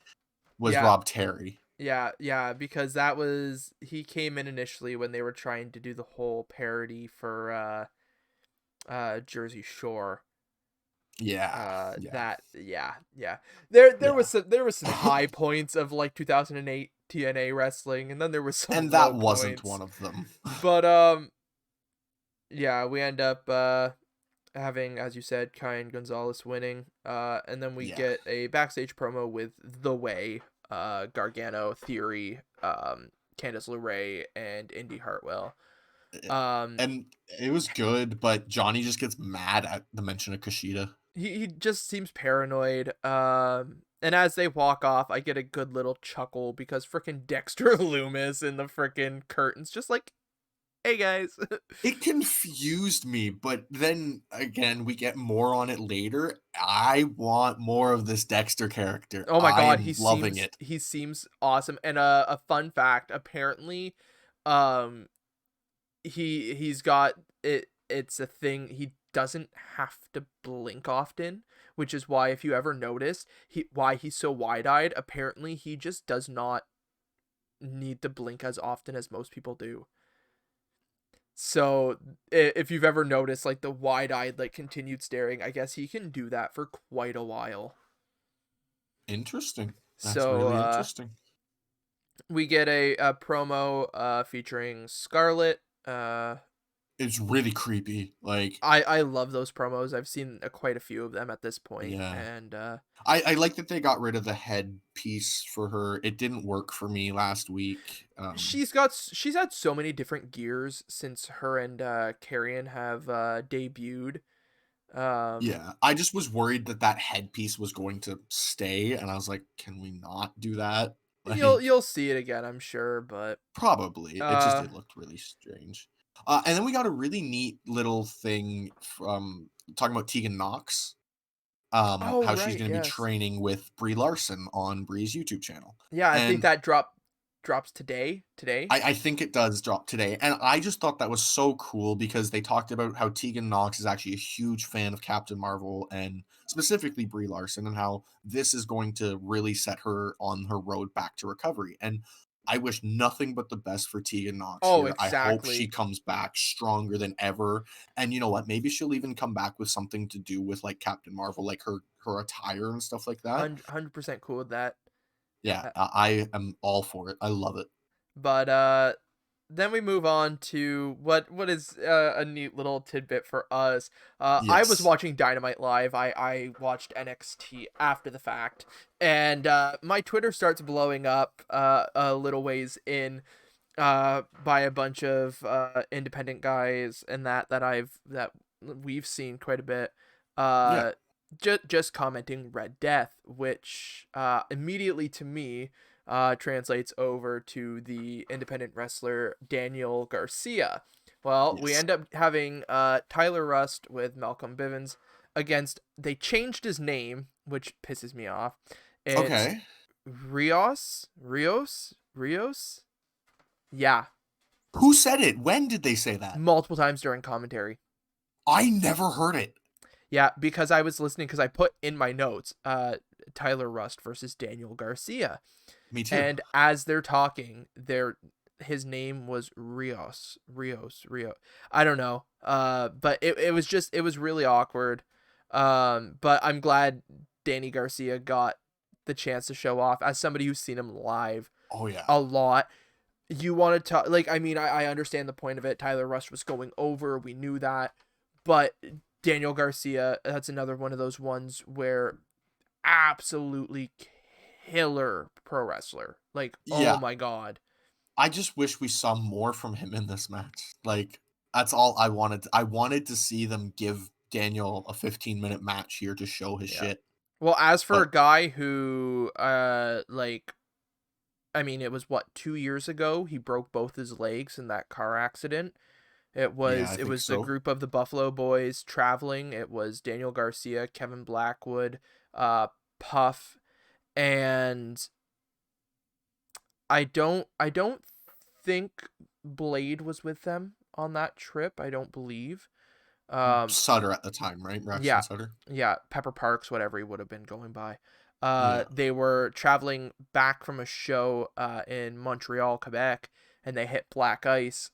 S2: was
S1: Yeah,
S2: Rob Terry.
S1: yeah, because he came in initially when they were trying to do the whole parody for Jersey Shore.
S2: Yeah, yeah,
S1: That yeah.
S2: yeah.
S1: There was some high points of like 2008 TNA wrestling, and then there was some
S2: And
S1: low
S2: that wasn't
S1: points.
S2: one of them.
S1: But yeah, we end up having, as you said, Kyan Gonzalez winning. And then we
S2: Yeah.
S1: get a backstage promo with The Way, Gargano, Theory, Candice LeRae, and Indy Hartwell.
S2: Eh,
S1: Um,
S2: And it was good, but Johnny just gets mad at the mention of Kushida.
S1: he just seems paranoid. And as they walk off, I get a good little chuckle because freaking Dexter Loomis in the freaking curtains, just like, hey guys.
S2: It confused me, but then again, we get more on it later. I want more of this Dexter character.
S1: Oh my
S2: I
S1: god,
S2: am loving it.
S1: he seems awesome. And a fun fact, apparently, um, he's got it. It's a thing. He doesn't have to blink often, which is why if you ever notice why he's so wide eyed. Apparently, he just does not need to blink as often as most people do. So if you've ever noticed like the wide eyed like continued staring, I guess he can do that for quite a while.
S2: Interesting. That's
S1: So
S2: really interesting.
S1: we get a promo featuring Scarlett.
S2: It's really creepy. Like,
S1: I love those promos. I've seen quite a few of them at this point,
S2: yeah.
S1: and
S2: I like that they got rid of the headpiece for her. It didn't work for me last week.
S1: she's had so many different gears since her and Carrion have debuted. Um,
S2: Yeah, I just was worried that that headpiece was going to stay, and I was like, "Can we not do that?" Like,
S1: you'll see it again, I'm sure, but
S2: probably.
S1: uh,
S2: It looked really strange. And then we got a really neat little thing from talking about Tegan Knox,
S1: oh
S2: how she's
S1: right,
S2: gonna be
S1: yes,
S2: training with Brie Larson on Brie's YouTube channel.
S1: yeah, I think
S2: And
S1: that drops today. Today,
S2: I think it does drop today, and I just thought that was so cool because they talked about how Tegan Knox is actually a huge fan of Captain Marvel and specifically Brie Larson, and how this is going to really set her on her road back to recovery. And I wish nothing but the best for Tegan Knox
S1: oh
S2: here. I hope she
S1: exactly,
S2: comes back stronger than ever. And you know what? Maybe she'll even come back with something to do with like Captain Marvel, like her attire and stuff like that.
S1: 100% cool with that.
S2: Yeah,
S1: Uh,
S2: I am all for it. I love it.
S1: But then we move on to what is a neat little tidbit for us. I was
S2: Yes.
S1: watching Dynamite live. I watched NXT after the fact, and my Twitter starts blowing up a little ways in by a bunch of independent guys and that we've seen quite a bit.
S2: Yeah.
S1: Uh, just commenting Red Death, which immediately to me translates over to the independent wrestler Daniel Garcia. Well, we
S2: Yes.
S1: end up having Tyler Rust with Malcolm Bivens against. They changed his name, which pisses me off. It's
S2: Okay.
S1: Rios. Yeah,
S2: Who said it? When did they say that?
S1: multiple times during commentary.
S2: I never heard it.
S1: Yeah, because I was listening because I put in my notes Tyler Rust versus Daniel Garcia.
S2: Me too.
S1: And as they're talking, his name was Rio. I don't know. But it was just it was really awkward. But I'm glad Danny Garcia got the chance to show off as somebody who's seen him live
S2: Oh yeah.
S1: a lot. You want to talk like I mean I understand the point of it. Tyler Rush was going over. We knew that. But Daniel Garcia, that's another one of those ones where absolutely killer pro wrestler. Like, oh
S2: Yeah.
S1: my god.
S2: I just wish we saw more from him in this match. Like, that's all I wanted. I wanted to see them give Daniel a 15-minute match here to show his
S1: Yeah.
S2: shit.
S1: Well, as for
S2: But
S1: a guy who like I mean it was what 2 years ago he broke both his legs in that car accident.
S2: yeah, I
S1: It
S2: think
S1: was the
S2: so.
S1: group of the Buffalo Boys traveling. It was Daniel Garcia, Kevin Blackwood, Puff, and I don't think Blade was with them on that trip. I don't believe.
S2: Sutter at the time, right? Braxton
S1: Yeah,
S2: Sutter.
S1: yeah, Pepper Parks, whatever he would have been going by.
S2: Yeah.
S1: They were traveling back from a show in Montreal, Quebec, and they hit black ice,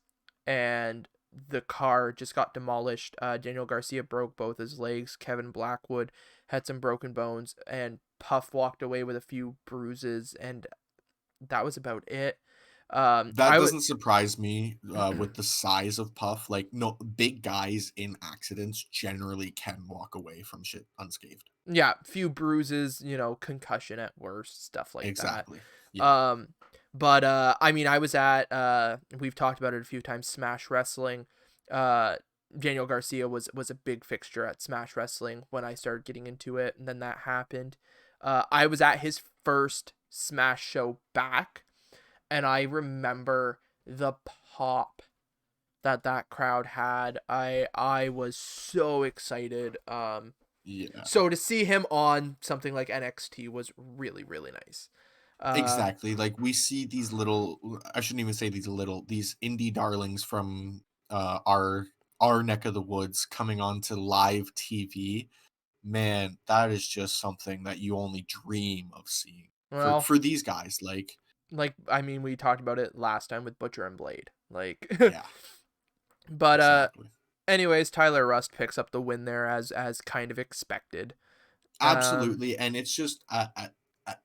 S1: and the car just got demolished. Daniel Garcia broke both his legs. Kevin Blackwood had some broken bones, and Puff walked away with a few bruises, and that was about it.
S2: That
S1: I would
S2: doesn't surprise me, with the size of Puff. Like, no, big guys in accidents generally can walk away from shit unscathed.
S1: yeah, few bruises, concussion at worst, stuff like that.
S2: Exactly. Yeah.
S1: Um, but I mean, I was at we've talked about it a few times. Smash Wrestling. Uh, Daniel Garcia was a big fixture at Smash Wrestling when I started getting into it, and then that happened. I was at his first Smash show back, and I remember the pop that crowd had. I was so excited.
S2: Yeah.
S1: So to see him on something like NXT was really really nice. Uh,
S2: Exactly. Like, we see these little, I shouldn't even say these little, these indie darlings from our neck of the woods coming onto live TV. Man, that is just something that you only dream of seeing
S1: well,
S2: for these guys.
S1: like I mean, we talked about it last time with Butcher and Blade. Like,
S2: Yeah,
S1: but
S2: exactly.
S1: anyways, Tyler Rust picks up the win there as kind of expected. Um,
S2: Absolutely. And it's just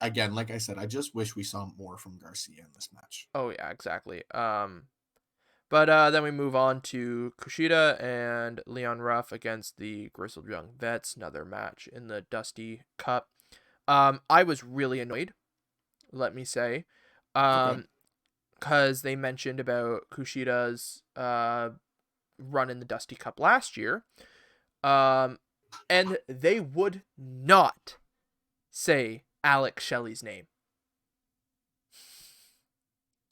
S2: again, like I said, I just wish we saw more from Garcia in this match.
S1: oh yeah, exactly. But then we move on to Kushida and Leon Ruff against the Grizzled Young Vets, another match in the Dusty Cup. I was really annoyed, let me say,
S2: Okay.
S1: because they mentioned about Kushida's run in the Dusty Cup last year, and they would not say Alex Shelley's name.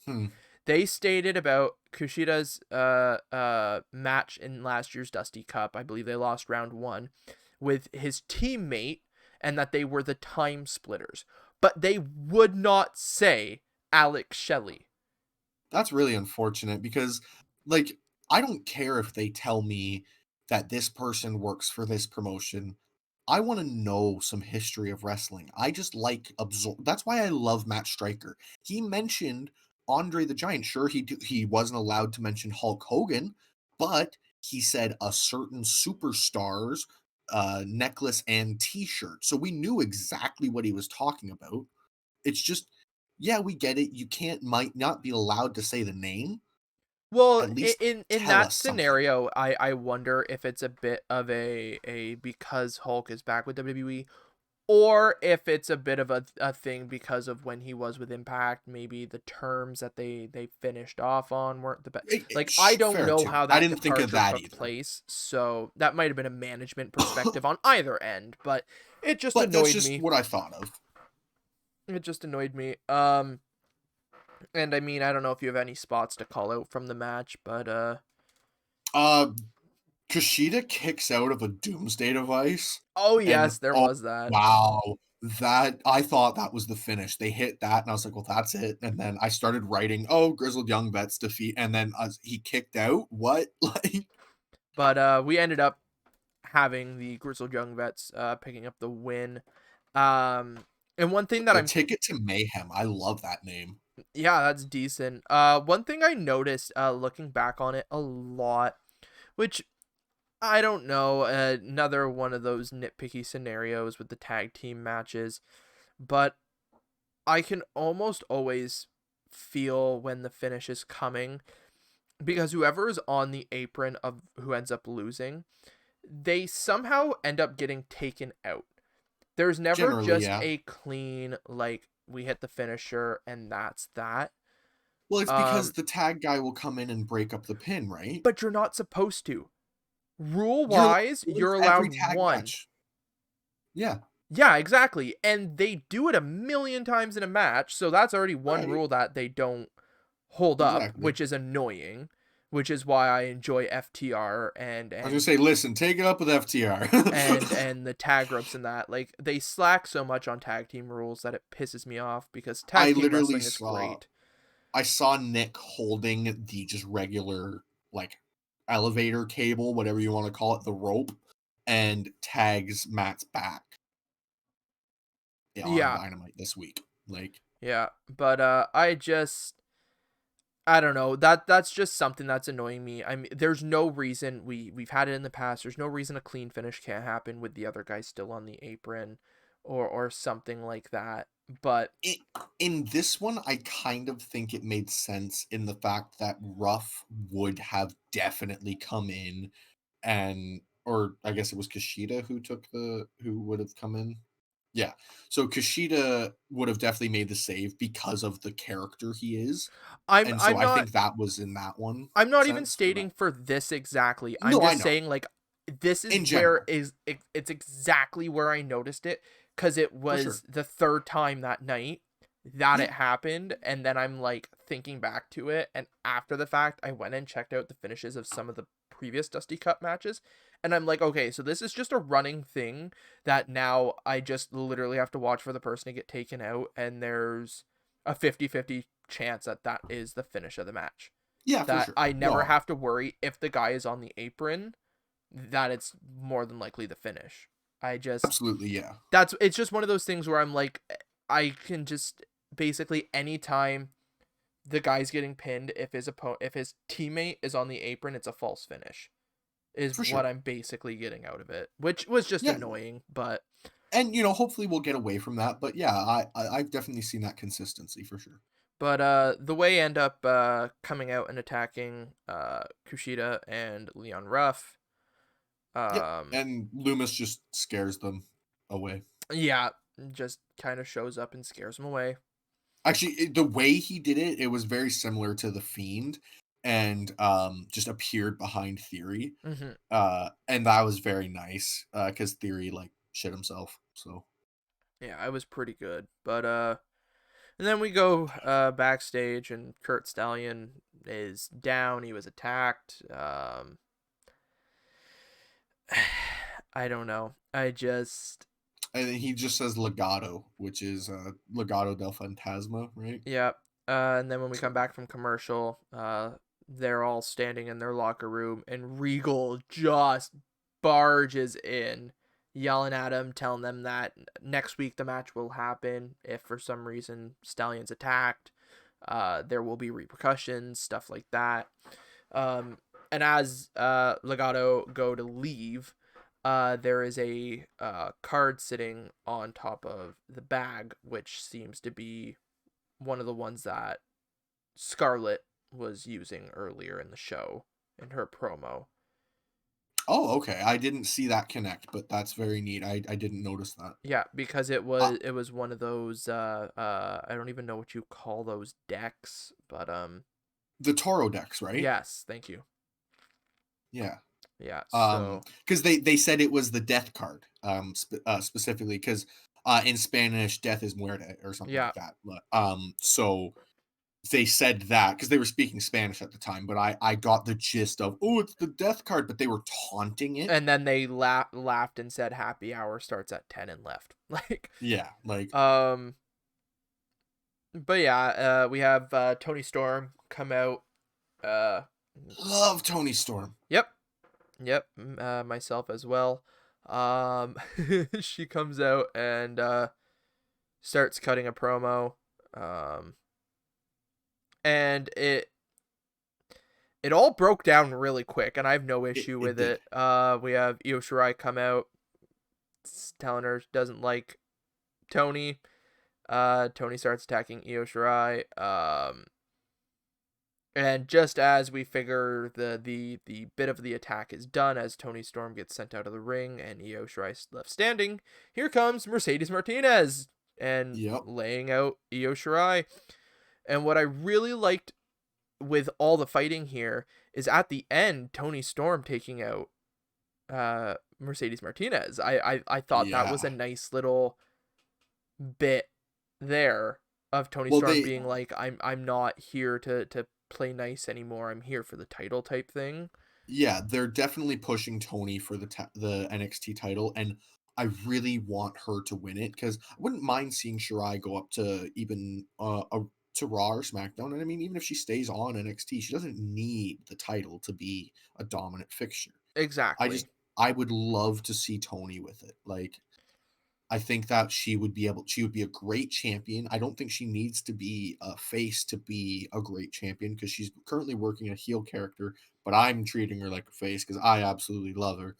S2: Hmm.
S1: They stated about Kushida's match in last year's Dusty Cup. I believe they lost round 1 with his teammate, and that they were the time splitters. But they would not say Alex Shelley.
S2: That's really unfortunate because, like, I don't care if they tell me that this person works for this promotion. I want to know some history of wrestling. I just like absorb. That's why I love Matt Stryker. He mentioned Andre the Giant. Sure, he wasn't allowed to mention Hulk Hogan, but he said a certain superstar's necklace and T-shirt. So we knew exactly what he was talking about. It's just, yeah, we get it. You might not be allowed to say the name.
S1: Well,
S2: At least
S1: in
S2: tell
S1: that
S2: us something.
S1: scenario, I wonder if it's a bit of a because Hulk is back with WWE, or if it's a bit of a thing because of when he was with Impact, maybe the terms that they finished off on weren't the best. Like, I don't
S2: Fair
S1: know
S2: too.
S1: how
S2: I
S1: that
S2: didn't think of
S1: departure
S2: that
S1: took
S2: either.
S1: place, so that might have been a management perspective on either end, but it just
S2: But that's
S1: annoyed
S2: just
S1: me.
S2: what I thought of.
S1: It just annoyed me. And I mean, I don't know if you have any spots to call out from the match, but
S2: Uh, Kushida kicks out of a doomsday device,
S1: oh
S2: and
S1: yes, there
S2: oh
S1: was that.
S2: wow, that I thought that was the finish. They hit that, and I was like, "Well, that's it." And then I started writing, "Oh, Grizzled Young Vets defeat," and then he kicked out. What? Like,
S1: But we ended up having the Grizzled Young Vets picking up the win. And one thing that
S2: a
S1: I'm
S2: ticket to mayhem. I love that name.
S1: yeah, that's decent. One thing I noticed looking back on it a lot, which I don't know, another one of those nitpicky scenarios with the tag team matches, but I can almost always feel when the finish is coming because whoever is on the apron of who ends up losing, they somehow end up getting taken out. There's never
S2: Generally,
S1: just
S2: yeah.
S1: a clean, like, we hit the finisher and that's that.
S2: Well, it's because
S1: Um,
S2: the tag guy will come in and break up the pin, right?
S1: but you're not supposed to. Rule
S2: You're
S1: wise,
S2: it's
S1: you're
S2: every
S1: allowed
S2: tag
S1: one.
S2: match. Yeah,
S1: Yeah, exactly. And they do it a million times in a match, so that's already one
S2: right.
S1: rule that they don't hold up,
S2: Exactly.
S1: which is annoying, which is why I enjoy FTR and
S2: I was gonna
S1: and
S2: say, listen, take it up with FTR.
S1: and the tag ropes and that. Like, they slack so much on tag team rules that it pisses me off because
S2: I
S1: tag team
S2: literally
S1: wrestling is
S2: saw
S1: great.
S2: I saw Nick holding the just regular, like, elevator cable, whatever you wanna call it, the rope, and tags Matt's back, yeah, on
S1: Yeah,
S2: Dynamite this week. Like,
S1: yeah. But I don't know. That's just something that's annoying me. I mean, there's no reason we've had it in the past. There's no reason a clean finish can't happen with the other guy still on the apron, or something like that. But
S2: it in this one, I kind of think it made sense in the fact that Ruff would have definitely come in and or I guess it was Kushida who would have come in. Yeah. So Kushida would have definitely made the save because of the character he is.
S1: I'm
S2: And so
S1: I'm
S2: I
S1: not
S2: think that was in that one
S1: I'm not even
S2: sense for that.
S1: stating for this exactly. I'm
S2: No, I
S1: just
S2: know.
S1: saying, like, this is
S2: In
S1: where
S2: general.
S1: it's exactly where I noticed it because it
S2: For sure.
S1: was the third time that night that
S2: Yeah.
S1: it happened, and then I'm like thinking back to it, and after the fact, I went and checked out the finishes of some of the previous Dusty Cup matches, and I'm like, okay, so this is just a running thing that now I just literally have to watch for the person to get taken out, and there's a 50-50 chance that that is the finish of the match,
S2: Yeah, for
S1: that
S2: sure.
S1: I never
S2: No,
S1: have to worry if the guy is on the apron, that it's more than likely the finish. I just
S2: absolutely, yeah.
S1: that's it's just one of those things where I'm like, I can just basically anytime the guy's getting pinned, if his teammate is on the apron, it's a false finish. Is
S2: For
S1: what
S2: sure.
S1: I'm basically getting out of it, which was just
S2: Yeah.
S1: annoying, but
S2: And hopefully we'll get away from that. But yeah, I've definitely seen that consistency for sure.
S1: But the way end up coming out and attacking Kushida and Leon Ruff.
S2: Yep.
S1: Um,
S2: And Loomis just scares them away.
S1: yeah, just kind of shows up and scares them away.
S2: Actually, the way he did it, it was very similar to the Fiend, and just appeared behind Theory.
S1: Hmm.
S2: And that was very nice because Theory like shit himself. So
S1: Yeah, I was pretty good. But and then we go backstage, and Kurt Stallion is down. He was attacked. I don't know. I just
S2: and he just says Legato, which is Legato del Fantasma, right?
S1: yeah. And then when we come back from commercial, they're all standing in their locker room, and Regal just barges in, yelling at him, telling them that next week the match will happen. If for some reason Stallion's attacked, there will be repercussions, stuff like that. Um, and as Legato go to leave, there is a card sitting on top of the bag, which seems to be one of the ones that Scarlett was using earlier in the show in her promo.
S2: Oh, okay. I didn't see that connect, but that's very neat. I didn't notice that.
S1: Yeah, because it
S2: Uh,
S1: was one of those I don't even know what you call those decks, but
S2: the Toro decks, right?
S1: yes, thank you.
S2: Yeah.
S1: Yeah, so
S2: Because they said it was the death card, specifically because in Spanish, death is muerte or something
S1: yeah,
S2: like that. But, so they said that because they were speaking Spanish at the time, but I got the gist of, oh, it's the death card, but they were taunting it.
S1: and then they laughed and said happy hour starts at 10 and left. Like
S2: Yeah, like
S1: um but yeah, we have Tony Storm come out. Uh
S2: love Tony Storm.
S1: yep. Yep, myself as well. Um, she comes out and starts cutting a promo, um, and it all broke down really quick, and I have no
S2: It,
S1: issue
S2: it
S1: with
S2: did.
S1: it. We have Io Shirai come out, telling her she doesn't like Tony. Tony starts attacking Io Shirai. And just as we figure the bit of the attack is done, as Tony Storm gets sent out of the ring and Io Shirai's left standing, here comes Mercedes Martinez and
S2: Yep.
S1: laying out Io Shirai. And what I really liked with all the fighting here is at the end, Tony Storm taking out Mercedes Martinez. I thought that was
S2: Yeah.
S1: a nice little bit there of Tony
S2: Well,
S1: Storm
S2: they
S1: being like, I'm not here to play nice anymore. I'm here for the title type thing.
S2: yeah, they're definitely pushing Tony for the NXT title, and I really want her to win it because I wouldn't mind seeing Shirai go up to even to Raw or SmackDown. And I mean, even if she stays on NXT, she doesn't need the title to be a dominant fixture. I
S1: Exactly.
S2: just I would love to see Tony with it. Like I think that she would be a great champion. I don't think she needs to be a face to be a great champion because she's currently working a heel character, but I'm treating her like a face because I absolutely love her.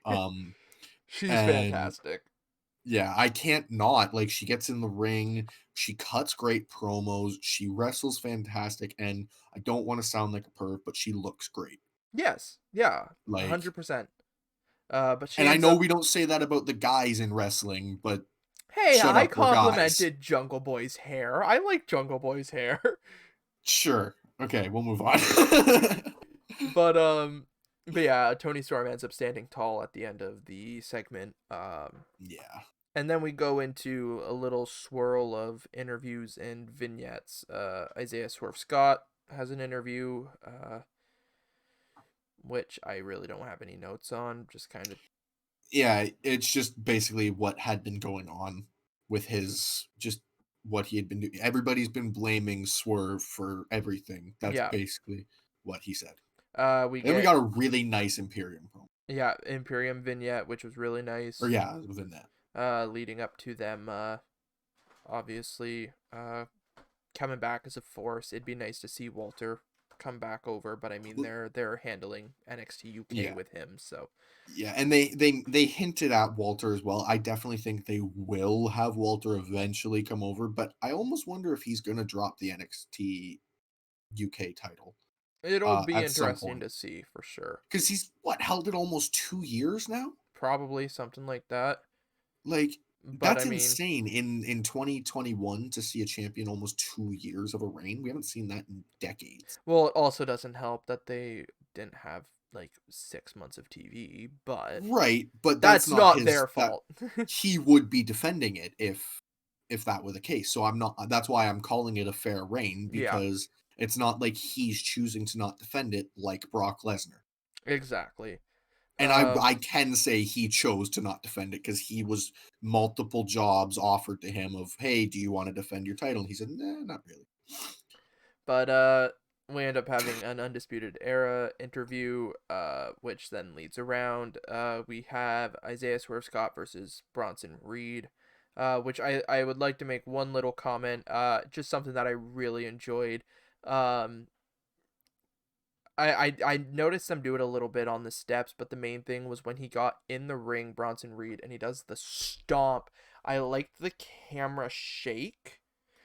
S2: Um,
S1: She's
S2: and
S1: fantastic.
S2: yeah, I can't not like she gets in the ring, she cuts great promos, she wrestles fantastic, and I don't want to sound like a perv, but she looks great.
S1: Yes. Yeah.
S2: Like,
S1: 100%. But she
S2: and I
S1: ends
S2: know
S1: up.
S2: we don't say that about the guys in wrestling, but
S1: Hey,
S2: shut
S1: I
S2: up, we're guys.
S1: complimented Jungle Boy's hair. I like Jungle Boy's hair.
S2: Sure. Okay, we'll move on.
S1: but um, but yeah, Tony Storm ends up standing tall at the end of the segment.
S2: Yeah.
S1: And then we go into a little swirl of interviews and vignettes. Isaiah Swerve Scott has an interview, which I really don't have any notes on. Just kind of,
S2: Yeah, it's just basically what had been going on with his just what he had been doing. Everybody's been blaming Swerve for everything. That's
S1: yeah.
S2: basically what he said.
S1: We
S2: And then we
S1: get
S2: got a really nice Imperium promo.
S1: yeah Imperium vignette, which was really
S2: Or
S1: nice.
S2: yeah, within that.
S1: Leading up to them, obviously, coming back as a force. It'd be nice to see Walter come back over, but I mean they're handling NXT UK
S2: Yeah.
S1: with him, so
S2: Yeah, and they hinted at Walter as well. I definitely think they will have Walter eventually come over, but I almost wonder if he's gonna drop the NXT UK title
S1: it'll be
S2: at some
S1: interesting
S2: point.
S1: to see for sure.
S2: Because he's what held it almost 2 years now?
S1: Probably something like that.
S2: Like
S1: But I
S2: that's
S1: mean,
S2: insane in 2021 to see a champion almost 2 years of a reign. We haven't seen that in decades.
S1: well, it also doesn't help that they didn't have like 6 months of TV, but
S2: Right, but that's
S1: that's
S2: not
S1: not
S2: his
S1: their
S2: that
S1: fault.
S2: he would be defending it if that were the case. So I'm not that's why I'm calling it a fair reign
S1: Yeah,
S2: because it's not like he's choosing to not defend it like Brock Lesnar.
S1: exactly.
S2: And I
S1: Um,
S2: I can say he chose to not defend it because he was multiple jobs offered to him of, hey, do you want to defend your title? And he said, nah, not really.
S1: but we end up having an Undisputed Era interview, which then leads around. We have Isaiah Swerve Scott versus Bronson Reed. Which I would like to make one little comment, just something that I really enjoyed. Um, I noticed them do it a little bit on the steps, but the main thing was when he got in the ring, Bronson Reed, and he does the stomp. I liked the camera shake.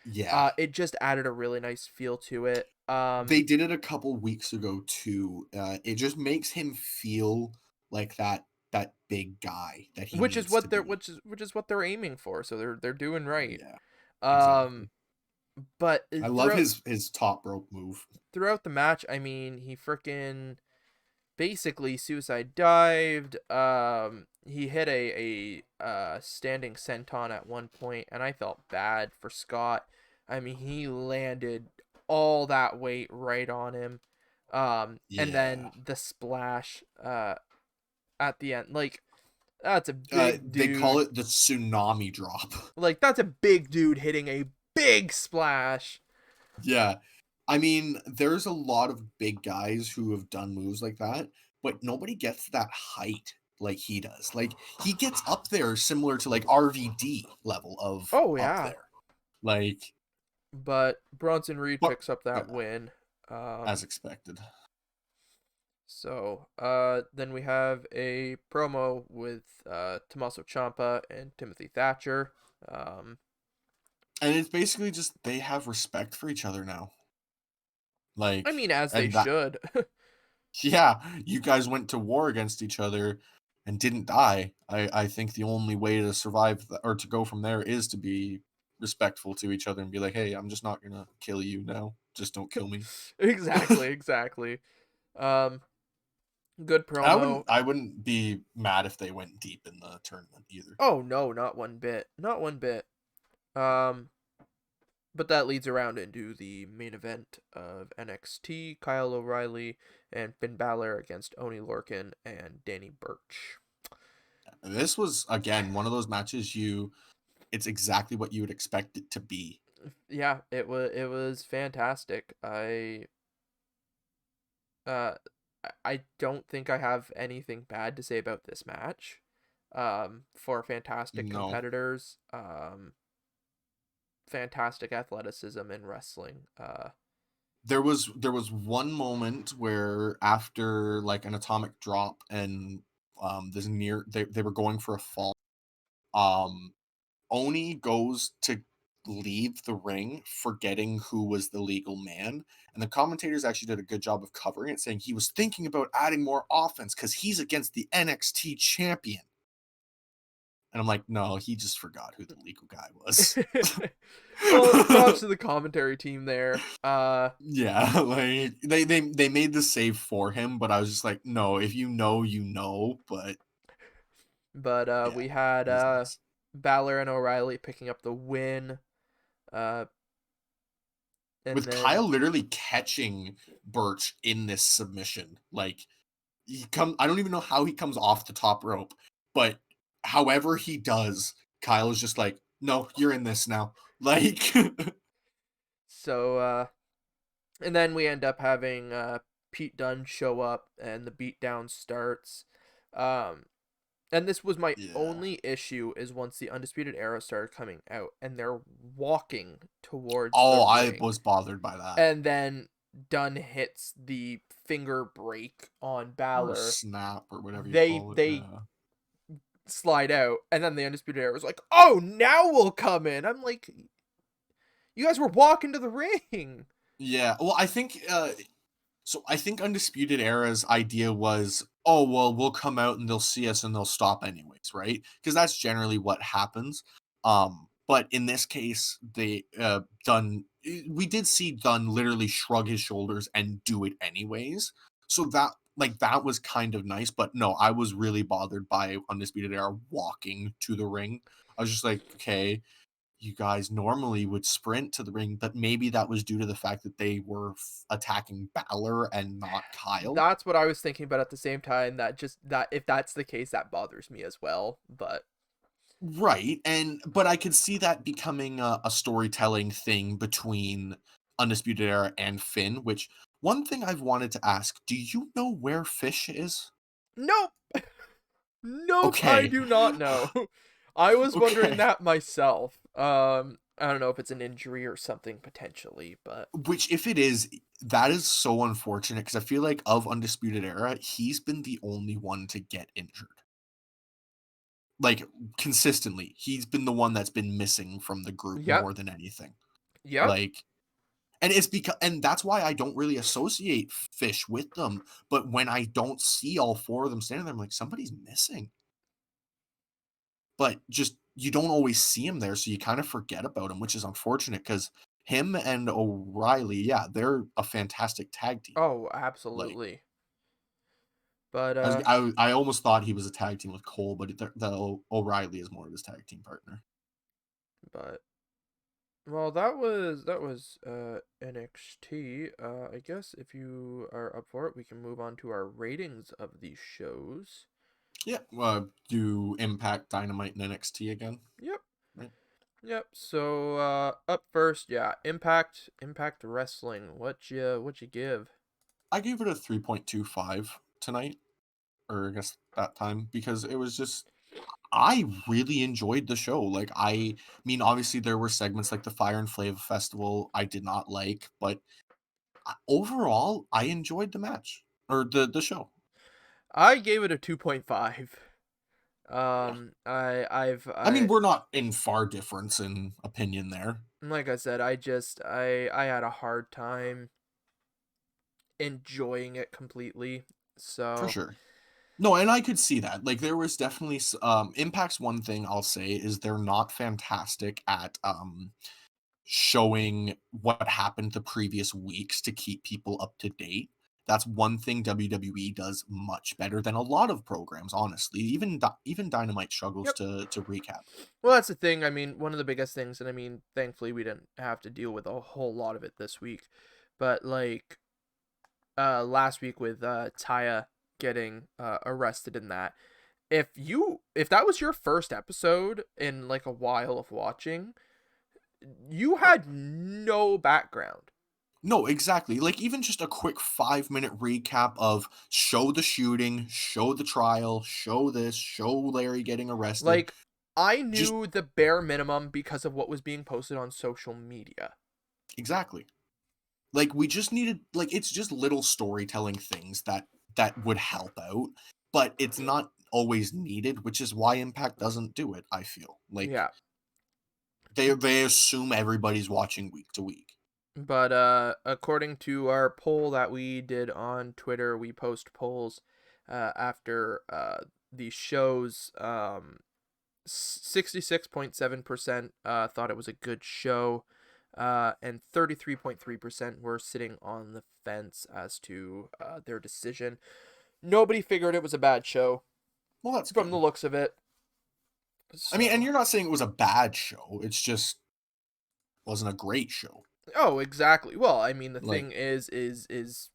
S2: Yeah.
S1: It just added a really nice feel to it.
S2: They did it a couple weeks ago too. It just makes him feel like that big guy that he
S1: Which is
S2: needs to
S1: what they're
S2: be.
S1: which is what they're aiming for. So they're doing right.
S2: Yeah,
S1: Um,
S2: exactly.
S1: but
S2: I love
S1: throughout
S2: his top rope move.
S1: throughout the match, I mean, he freaking basically suicide dived. He hit a standing senton at one point, and I felt bad for Scott. I mean, he landed all that weight right on him. And
S2: Yeah.
S1: then the splash at the end, like that's a big
S2: They call
S1: dude.
S2: it the tsunami drop.
S1: Like that's a big dude hitting a big splash.
S2: Yeah. I mean, there's a lot of big guys who have done moves like that, but nobody gets that height like he does. Like he gets up there similar to like RVD level of
S1: Oh
S2: up
S1: yeah,
S2: there. Like
S1: but Bronson Reed
S2: but
S1: picks up
S2: yeah,
S1: that win.
S2: as expected.
S1: So, then we have a promo with Tommaso Ciampa and Timothy Thatcher. Um,
S2: And it's basically just they have respect for each other now.
S1: I
S2: Like
S1: mean, as they
S2: and that
S1: should.
S2: yeah, you guys went to war against each other and didn't die. I think the only way to survive or to go from there is to be respectful to each other and be like, "Hey, I'm just not going to kill you now. Just don't kill me."
S1: Exactly, exactly. Um, good
S2: I
S1: promo.
S2: wouldn't be mad if they went deep in the tournament either.
S1: Oh no, not one bit. Not one bit. Um, but that leads around into the main event of NXT: Kyle O'Reilly and Finn Balor against Oni Lorcan and Danny Burch.
S2: This was again one of those matches it's exactly what you would expect it to be.
S1: Yeah, it was fantastic. Uh I don't think I have anything bad to say about this match. For fantastic
S2: No.
S1: competitors, fantastic athleticism in wrestling.
S2: There was one moment where after like an atomic drop and this near they were going for a fall. Um Oni goes to leave the ring forgetting who was the legal man. And the commentators actually did a good job of covering it, saying he was thinking about adding more offense because he's against the NXT champion. And I'm like, no, he just forgot who the legal guy was.
S1: Well, props to the commentary team there.
S2: Yeah, like they made the save for him, but I was just like, no, if you know, you know. But
S1: But
S2: yeah,
S1: we had
S2: it was nice.
S1: Balor and O'Reilly picking up the win. Uh, and
S2: With
S1: then
S2: Kyle literally catching Birch in this submission. Like I don't even know how he comes off the top rope, but however he does, Kyle is just like, no, you're in this now. Like
S1: so and then we end up having Pete Dunne show up and the beatdown starts. Um, and this was my
S2: yeah.
S1: only issue is once the Undisputed Era started coming out and they're walking towards the
S2: Oh, I
S1: ring.
S2: was bothered by that.
S1: And then Dunn hits the finger break on
S2: Or a
S1: Balor,
S2: snap or whatever you
S1: they
S2: call it.
S1: they
S2: Yeah.
S1: slide out, and then the Undisputed Era was like, "Oh, now we'll come in." I'm like, "You guys were walking to the ring."
S2: Yeah. Well, I think Undisputed Era's idea was, oh well, we'll come out and they'll see us and they'll stop anyways, right? Because that's generally what happens. But in this case, they Dunn. We did see Dunn literally shrug his shoulders and do it anyways. So that was kind of nice. But no, I was really bothered by Undisputed Era walking to the ring. I was just like, okay, you guys normally would sprint to the ring, but maybe that was due to the fact that they were attacking Balor and not Kyle.
S1: That's what I was thinking, but at the same time, that if that's the case, that bothers me as well. But
S2: Right. But I could see that becoming a storytelling thing between Undisputed Era and Finn, which one thing I've wanted to ask, do you know where Fish is?
S1: nope, nope, I
S2: Okay.
S1: do not know. I was wondering
S2: Okay.
S1: that myself. I don't know if it's an injury or something potentially, but
S2: Which, if it is, that is so unfortunate because I feel like of Undisputed Era, he's been the only one to get injured. Like, consistently, he's been the one that's been missing from the group
S1: yep,
S2: more than anything.
S1: yep.
S2: Like, and that's why I don't really associate Fish with them. But when I don't see all four of them standing there, I'm like, somebody's missing. But just you don't always see him there, so you kind of forget about him, which is unfortunate because him and O'Reilly, yeah, they're a fantastic tag team.
S1: Oh,
S2: Like,
S1: absolutely. But
S2: I almost thought he was a tag team with Cole, but O'Reilly is more of his tag team partner.
S1: but well, that was NXT. I guess if you are up for it, we can move on to our ratings of these shows.
S2: Yeah, do Impact, Dynamite, and NXT again,
S1: Yep.
S2: right?
S1: Yep. So up first, yeah, Impact Wrestling. What you give?
S2: I gave it a 3.25 tonight, or I guess that time, because it was just I really enjoyed the show. Like I mean, obviously there were segments like the Fire and Flava Festival I did not like, but overall I enjoyed the match or the show.
S1: I gave it a 2.5.
S2: Yeah. I mean,
S1: I
S2: we're not in far difference in opinion there,
S1: like I said, I had a hard time enjoying it completely.
S2: for
S1: So,
S2: sure. No, and I could see that. Like there was definitely Impact's one thing I'll say is they're not fantastic at showing what happened the previous weeks to keep people up to date. That's one thing WWE does much better than a lot of programs, honestly. Even Dynamite struggles
S1: yep.
S2: to recap.
S1: Well, that's the thing. I mean, one of the biggest things, and I mean, thankfully we didn't have to deal with a whole lot of it this week. But like last week with Taya getting arrested in that. If that was your first episode in like a while of watching, you had no background.
S2: No, exactly. Like even just a quick 5-minute recap of show the shooting, show the trial, show this, show Larry getting arrested.
S1: Like I
S2: Just
S1: knew the bare minimum because of what was being posted on social media.
S2: exactly. Like we just needed like it's just little storytelling things that would help out, but it's not always needed, which is why Impact doesn't do it, I feel. Like
S1: Yeah.
S2: they assume everybody's watching week to week.
S1: But according to our poll that we did on Twitter, we post polls after these shows. 66.7% thought it was a good show, and 33.3% were sitting on the fence as to their decision. Nobody figured it was a bad show
S2: Well, that's
S1: from the
S2: good.
S1: looks of it.
S2: I mean, and
S1: So,
S2: you're not saying it was a bad show. It's just wasn't a great show.
S1: oh, exactly. Well, I mean, the
S2: Like
S1: thing is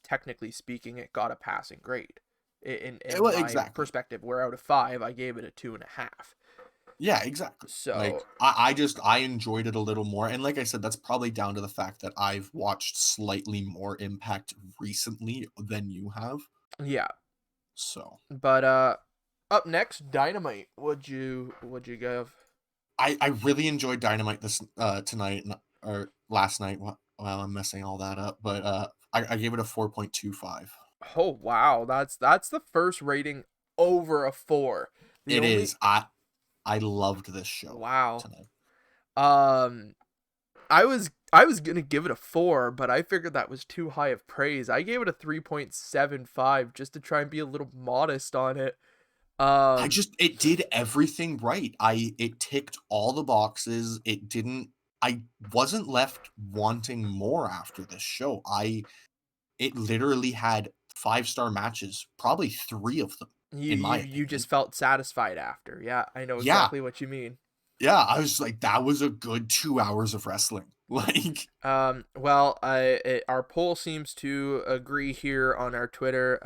S1: technically speaking, it got a passing grade. In
S2: well,
S1: my
S2: exactly.
S1: perspective, where out of 5, I gave it a 2.5.
S2: Yeah, exactly. Like
S1: So,
S2: I enjoyed it a little more. And like I said, that's probably down to the fact that I've watched slightly more Impact recently than you have.
S1: yeah.
S2: So
S1: But up next, Dynamite. Would you give?
S2: I really enjoyed Dynamite this tonight or last night. Well, I'm messing all that up, but I gave it a 4.25.
S1: Oh wow, that's the first rating over a 4. The
S2: It
S1: only
S2: is. I loved this show
S1: wow.
S2: tonight.
S1: Um I was gonna give it a 4, but I figured that was too high of praise. I gave it a 3.75 just to try and be a little modest on it. Um
S2: It did everything right. It ticked all the boxes. It didn't I wasn't left wanting more after this show. It literally had 5-star matches, probably 3 of them,
S1: you
S2: in my
S1: you
S2: opinion.
S1: just felt satisfied after. Yeah, I know
S2: Yeah,
S1: exactly what you mean.
S2: yeah, I was like, that was a good 2 hours of wrestling. Like,
S1: Well, our poll seems to agree here on our Twitter.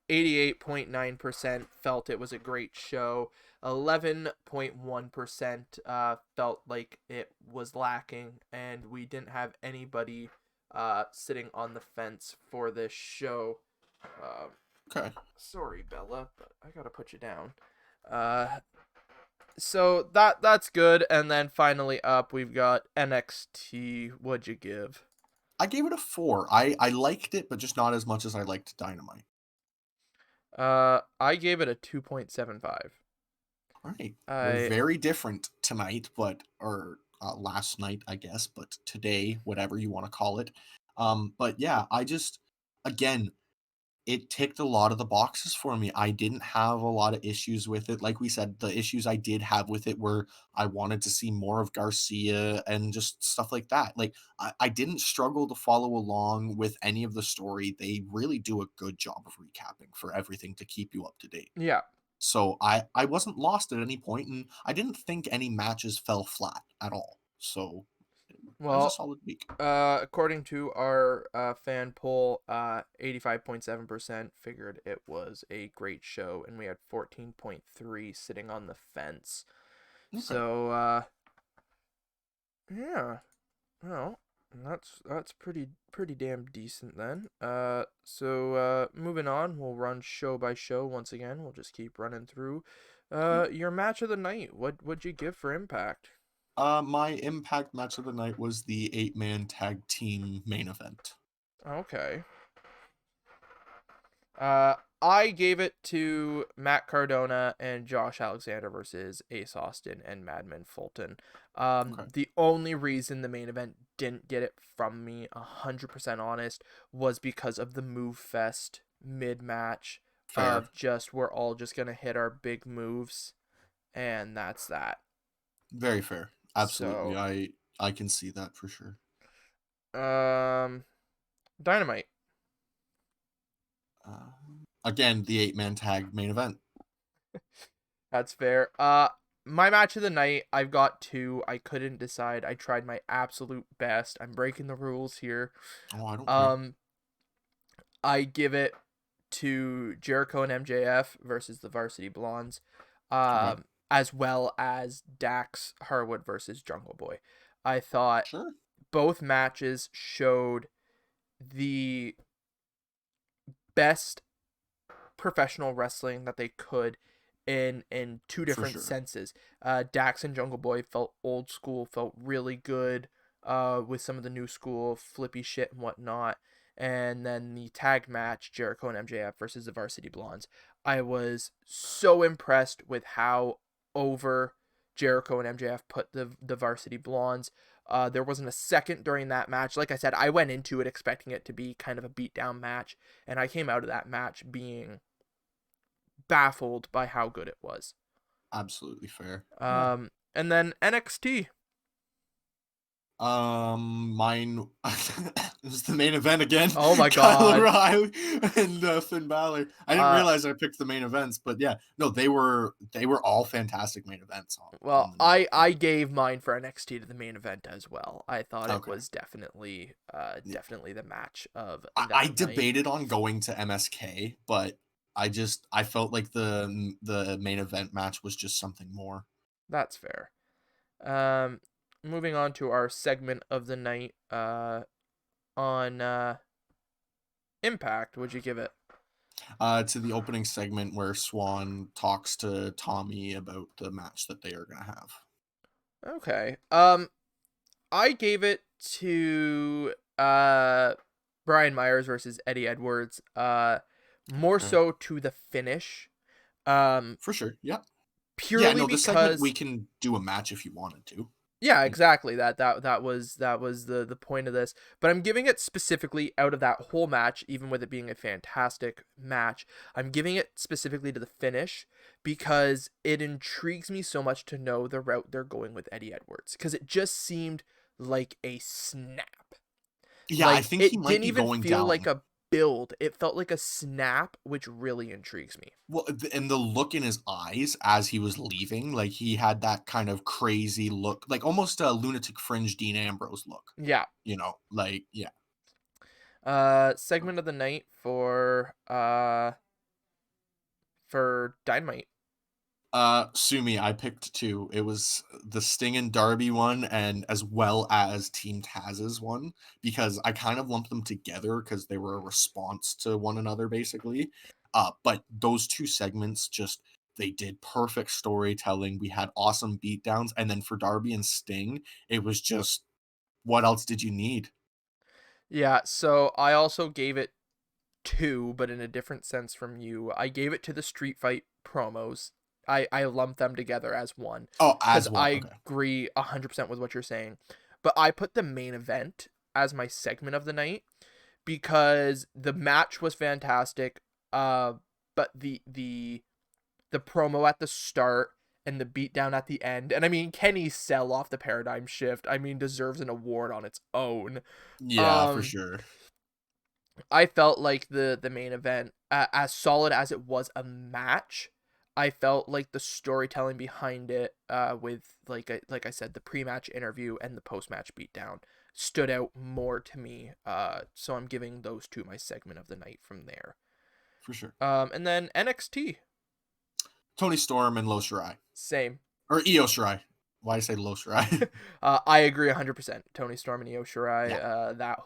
S1: 88.9% felt it was a great show. 11.1% felt like it was lacking, and we didn't have anybody sitting on the fence for this show. Um,
S2: okay.
S1: Sorry, Bella, but I gotta put you down. Uh, so that's good, and then finally up we've got NXT. What'd you give?
S2: I gave it a 4. I liked it, but just not as much as I liked Dynamite.
S1: I gave it a 2.75.
S2: Alright. We're
S1: I
S2: very different tonight, but or, last night, I guess, but today, whatever you wanna call it. But yeah, I just again, it ticked a lot of the boxes for me. I didn't have a lot of issues with it. Like we said, the issues I did have with it were I wanted to see more of Garcia and just stuff like that. Like I didn't struggle to follow along with any of the story. They really do a good job of recapping for everything to keep you up to date.
S1: Yeah.
S2: So I wasn't lost at any point, and I didn't think any matches fell flat at all. So it was a
S1: Well,
S2: solid week.
S1: according to our fan poll, 85.7% figured it was a great show, and we had 14.3 sitting on the fence.
S2: Okay.
S1: So, yeah, well, that's pretty damn decent then. Moving on, we'll run show by show once again. We'll just keep running through.
S2: Yeah.
S1: Your match of the night. What'd you give for Impact?
S2: My Impact match of the night was the 8-man tag team main event.
S1: Okay. Uh, I gave it to Matt Cardona and Josh Alexander versus Ace Austin and Madman Fulton.
S2: Okay.
S1: The only reason the main event didn't get it from me, 100% honest, was because of the move fest mid match
S2: Fair.
S1: of just we're all just gonna hit our big moves, and that's that.
S2: Very fair. Absolutely.
S1: So,
S2: I can see that for sure.
S1: um, Dynamite.
S2: Again, the 8-man tag main event.
S1: That's fair. My match of the night, I've got two. I couldn't decide. I tried my absolute best. I'm breaking the rules here.
S2: Oh, I don't care.
S1: Um, I give it to Jericho and MJF versus the Varsity Blondes,
S2: Okay.
S1: as well as Dax Harwood versus Jungle Boy. I thought
S2: Sure.
S1: both matches showed the best professional wrestling that they could in two
S2: For
S1: different
S2: sure.
S1: senses. Dax and Jungle Boy felt old school, felt really good with some of the new school flippy shit and whatnot. And then the tag match, Jericho and MJF versus the Varsity Blondes. I was so impressed with how over Jericho and MJF put the Varsity Blondes. There wasn't a second during that match. Like I said, I went into it expecting it to be kind of a beatdown match, and I came out of that match being baffled by how good it was.
S2: Absolutely fair. Yeah.
S1: And then NXT.
S2: Mine was the main event again.
S1: Oh my
S2: Kyle
S1: god.
S2: O'Reilly and Finn Balor. I didn't
S1: Uh,
S2: realize I picked the main events, but yeah, no, they were all fantastic main events on
S1: well,
S2: the night.
S1: I gave mine for NXT to the main event as well. I thought it
S2: Okay.
S1: was definitely the match of
S2: I
S1: that night.
S2: debated on going to MSK, but I felt like the main event match was just something more.
S1: That's fair. Um, Moving on to our segment of the night. On Impact, would you give it?
S2: To the opening segment where Swan talks to Tommy about the match that they are gonna have.
S1: Okay. I gave it to Brian Myers versus Eddie Edwards. More
S2: Okay.
S1: so to the finish. Um,
S2: For sure. Yeah. Yeah,
S1: Purely
S2: no, the segment we
S1: because
S2: can do a match if you wanted to.
S1: yeah,
S2: You know.
S1: exactly. That was the point of this. But I'm giving it specifically out of that whole match, even with it being a fantastic match. I'm giving it specifically to the finish because it intrigues me so much to know the route they're going with Eddie Edwards because it just seemed like a snap.
S2: Yeah, I
S1: Like
S2: think he
S1: it
S2: might
S1: didn't
S2: be
S1: even
S2: going
S1: feel like
S2: down.
S1: a build. It felt like a snap, which really intrigues me.
S2: Well, and the look in his eyes as he was leaving, like he had that kind of crazy look, like almost a lunatic fringe Dean Ambrose look.
S1: Yeah.
S2: Like yeah.
S1: Segment of the night for Dynamite.
S2: Sue me, I picked two. It was the Sting and Darby one, and as well as Team Taz's one, because I kind of lumped them together because they were a response to one another, basically. But those two segments just they did perfect storytelling. We had awesome beatdowns, and then for Darby and Sting, it was just what else did you need?
S1: Yeah, so I also gave it two, but in a different sense from you. I gave it to the Street Fight promos. I lumped them together as one
S2: Oh,
S1: because
S2: as one.
S1: I
S2: Okay.
S1: agree 100% with what you're saying. But I put the main event as my segment of the night because the match was fantastic. Uh, but the promo at the start and the beatdown at the end, and I mean Kenny's sell off the paradigm shift, I mean deserves an award on its own.
S2: Yeah, for
S1: Um,
S2: sure.
S1: I felt like the main event, as solid as it was a match, I felt like the storytelling behind it, with like I said, the pre-match interview and the post-match beatdown stood out more to me. So I'm giving those two my segment of the night from there.
S2: For sure.
S1: And then NXT,
S2: Tony Storm and Lo Shirai.
S1: same.
S2: Or Io Shirai. Why I say Lo Shirai?
S1: I agree 100%. Tony Storm and Io Shirai,
S2: Yeah.
S1: that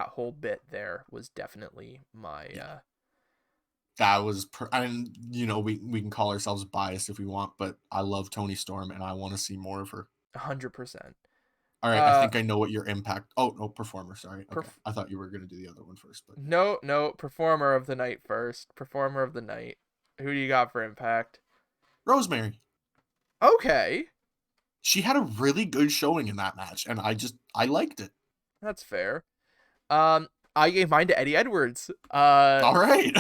S1: whole bit there was definitely my
S2: Yeah. That was and we can call ourselves biased if we want, but I love Tony Storm and I want to see more of her.
S1: 100%.
S2: All right, I
S1: Uh,
S2: think I know what your impact. Oh, no, performer, sorry. Okay.
S1: perf-
S2: I thought you were going to do the other one first, but yeah.
S1: no, performer of the night first. Performer of the night. Who do you got for Impact?
S2: Rosemary.
S1: Okay,
S2: She had a really good showing in that match and I liked it.
S1: that's fair. I gave mine to Eddie Edwards.
S2: All right.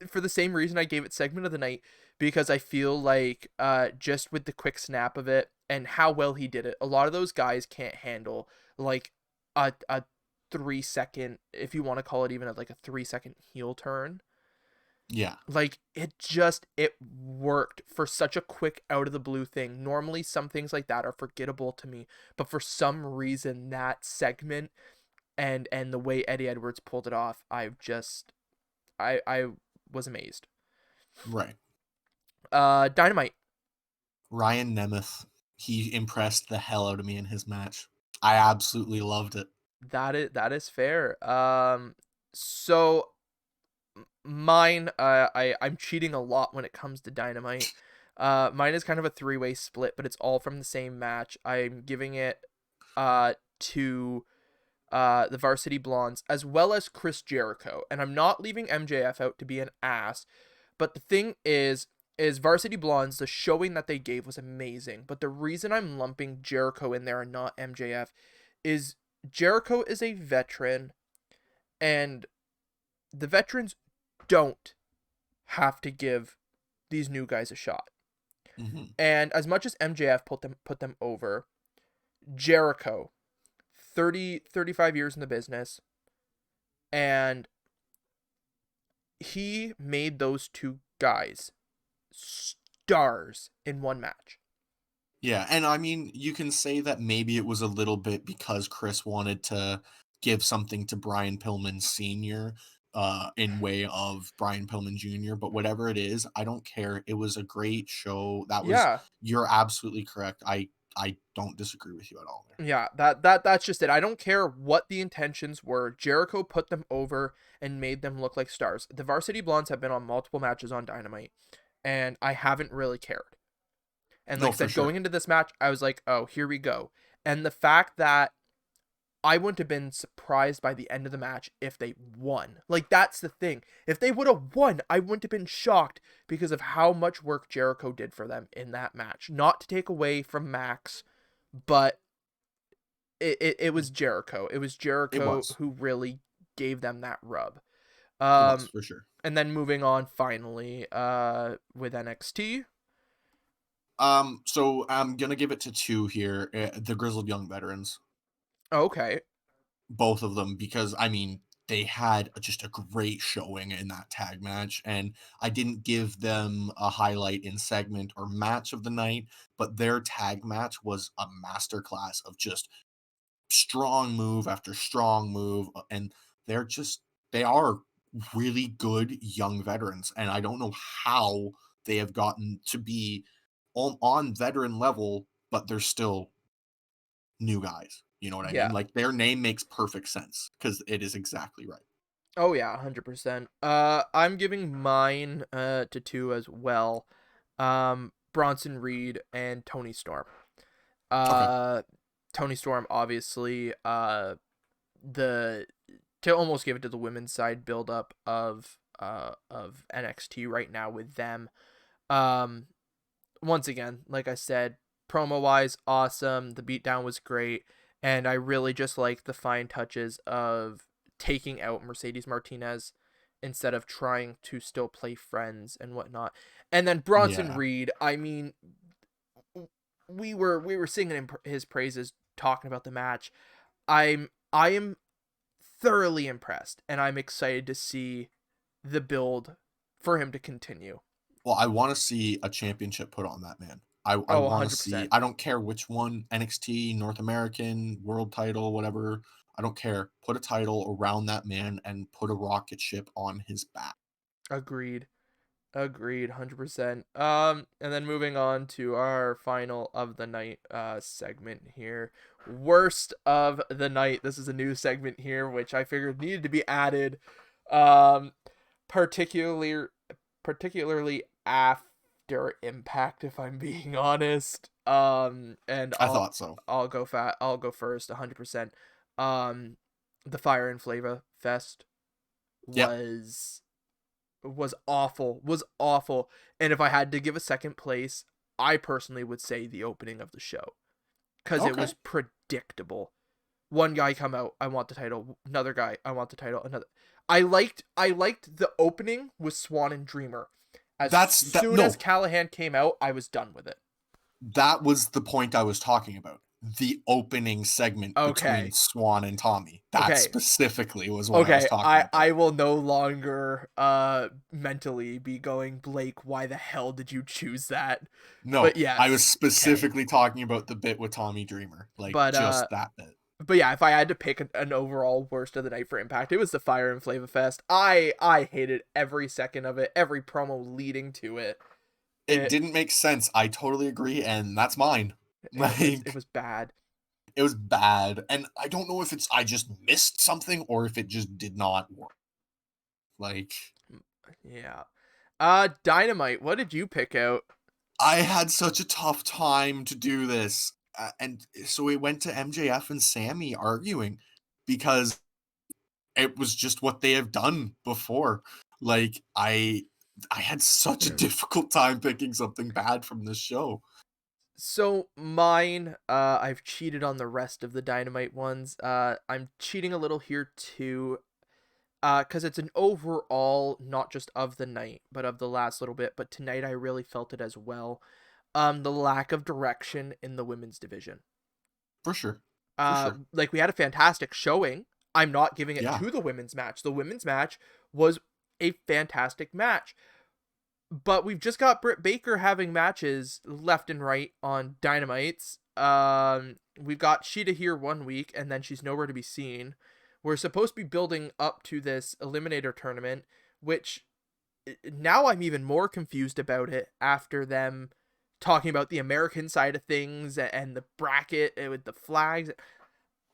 S1: For the same reason I gave it segment of the night because I feel like just with the quick snap of it and how well he did it, a lot of those guys can't handle like a 3 second, if you want to call it even like a 3 second heel turn.
S2: Yeah.
S1: Like it worked for such a quick out of the blue thing. Normally some things like that are forgettable to me, but for some reason that segment and the way Eddie Edwards pulled it off, I was amazed.
S2: Right.
S1: Dynamite.
S2: Ryan Nemeth. He impressed the hell out of me in his match. I absolutely loved it.
S1: That is fair. So mine, I'm cheating a lot when it comes to Dynamite. Mine is kind of a three-way split, but it's all from the same match. I'm giving it to the Varsity Blondes as well as Chris Jericho, and I'm not leaving MJF out to be an ass. But the thing is Varsity Blondes, the showing that they gave was amazing. But the reason I'm lumping Jericho in there and not MJF is Jericho is a veteran, and the veterans don't have to give these new guys a shot.
S2: Hmm.
S1: And as much as MJF put them over, Jericho, 35 years in the business, and he made those two guys stars in one match.
S2: Yeah, and I mean, you can say that maybe it was a little bit because Chris wanted to give something to Brian Pillman Sr. In way of Brian Pillman Jr., but whatever it is, I don't care. It was a great show.
S1: Yeah.
S2: You're absolutely correct. I don't disagree with you at all there.
S1: Yeah, that's just it. I don't care what the intentions were. Jericho put them over and made them look like stars. The Varsity Blondes have been on multiple matches on Dynamite, and I haven't really cared. And like
S2: No,
S1: I
S2: for
S1: said,
S2: sure.
S1: going into this match, I was like, oh, here we go. And the fact that I wouldn't have been surprised by the end of the match if they won. Like, that's the thing. If they would have won, I wouldn't have been shocked because of how much work Jericho did for them in that match. Not to take away from Max, but it was Jericho. It was
S2: It
S1: Jericho
S2: was.
S1: who really gave them that rub.
S2: It was
S1: Um,
S2: for sure.
S1: and then moving on finally, with NXT.
S2: So I'm gonna give it to two here. The Grizzled Young Veterans,
S1: Okay.
S2: both of them, because I mean they had just a great showing in that tag match, and I didn't give them a highlight in segment or match of the night, but their tag match was a masterclass of just strong move after strong move, and they're just they are really good young veterans, and I don't know how they have gotten to be on veteran level, but they're still new guys. You know what I mean?
S1: Yeah.
S2: Like their name makes perfect sense because it is exactly right.
S1: Oh yeah, 100%. I'm giving mine to two as well. Bronson Reed and Tony Storm.
S2: Okay.
S1: Uh Tony Storm obviously the to almost give it to the women's side build up of NXT right now with them. Um Once again, like I said, promo wise, awesome. The beatdown was great, and I really just like the fine touches of taking out Mercedes Martinez instead of trying to still play friends and whatnot. And then Bronson
S2: Yeah.
S1: Reed, I mean, we were singing his praises, talking about the match. I am thoroughly impressed, and I'm excited to see the build for him to continue.
S2: Well, I want to see a championship put on that man. I
S1: Oh,
S2: want to see.
S1: 100%.
S2: I don't care which one, NXT, North American, World Title, whatever. I don't care. Put a title around that man and put a rocket ship on his back.
S1: Agreed. Agreed, 100%. And then moving on to our final of the night segment here. Worst of the night. This is a new segment here which I figured needed to be added. Um particularly particularly after Impact, if I'm being honest. And
S2: I
S1: I'll
S2: thought so.
S1: I'll go first 100%. Um the Fire and Flava Fest
S2: Yep.
S1: was awful, and if I had to give a second place, I personally would say the opening of the show, because it
S2: Okay.
S1: was predictable. One guy come out, I want the title. Another guy, I want the title. Another. I liked the opening with Swan and Dreamer. As
S2: That's that.
S1: soon as
S2: No,
S1: Callahan came out, I was done with it.
S2: that was the point I was talking about. The opening segment between
S1: Okay.
S2: Swan and Tommy. That
S1: Okay.
S2: specifically was what I was
S1: Okay,
S2: talking
S1: I
S2: about.
S1: will no longer mentally be going, Blake, why the hell did you choose that?
S2: No,
S1: But
S2: I was
S1: yes, okay.
S2: specifically talking about the bit with Tommy Dreamer, like
S1: But
S2: just that bit.
S1: yeah, if I had to pick an overall worst of the night for Impact, it was the Fire and Flava Fest. I hated every second of it, every promo leading to it.
S2: It
S1: It
S2: didn't make sense. I totally agree, and that's mine.
S1: it
S2: Like
S1: was bad.
S2: it was bad, and I don't know if it's I just missed something or if it just did not work. Like
S1: Yeah. Dynamite, what did you pick out?
S2: I had such a tough time to do this, and so we went to MJF and Sammy arguing because it was just what they have done before. Like I had such a difficult time picking something bad from this show.
S1: So mine, I've cheated on the rest of the Dynamite ones. I'm cheating a little here too, because it's an overall, not just of the night, but of the last little bit. But tonight, I really felt it as well. The lack of direction in the women's division.
S2: For sure. For sure.
S1: Like, we had a fantastic showing. I'm not giving it
S2: Yeah.
S1: to the women's match. The women's match was a fantastic match. But we've just got Britt Baker having matches left and right on Dynamites. We've got Sheeta here one week, and then she's nowhere to be seen. We're supposed to be building up to this Eliminator tournament, which now I'm even more confused about it after them talking about the American side of things and the bracket with the flags.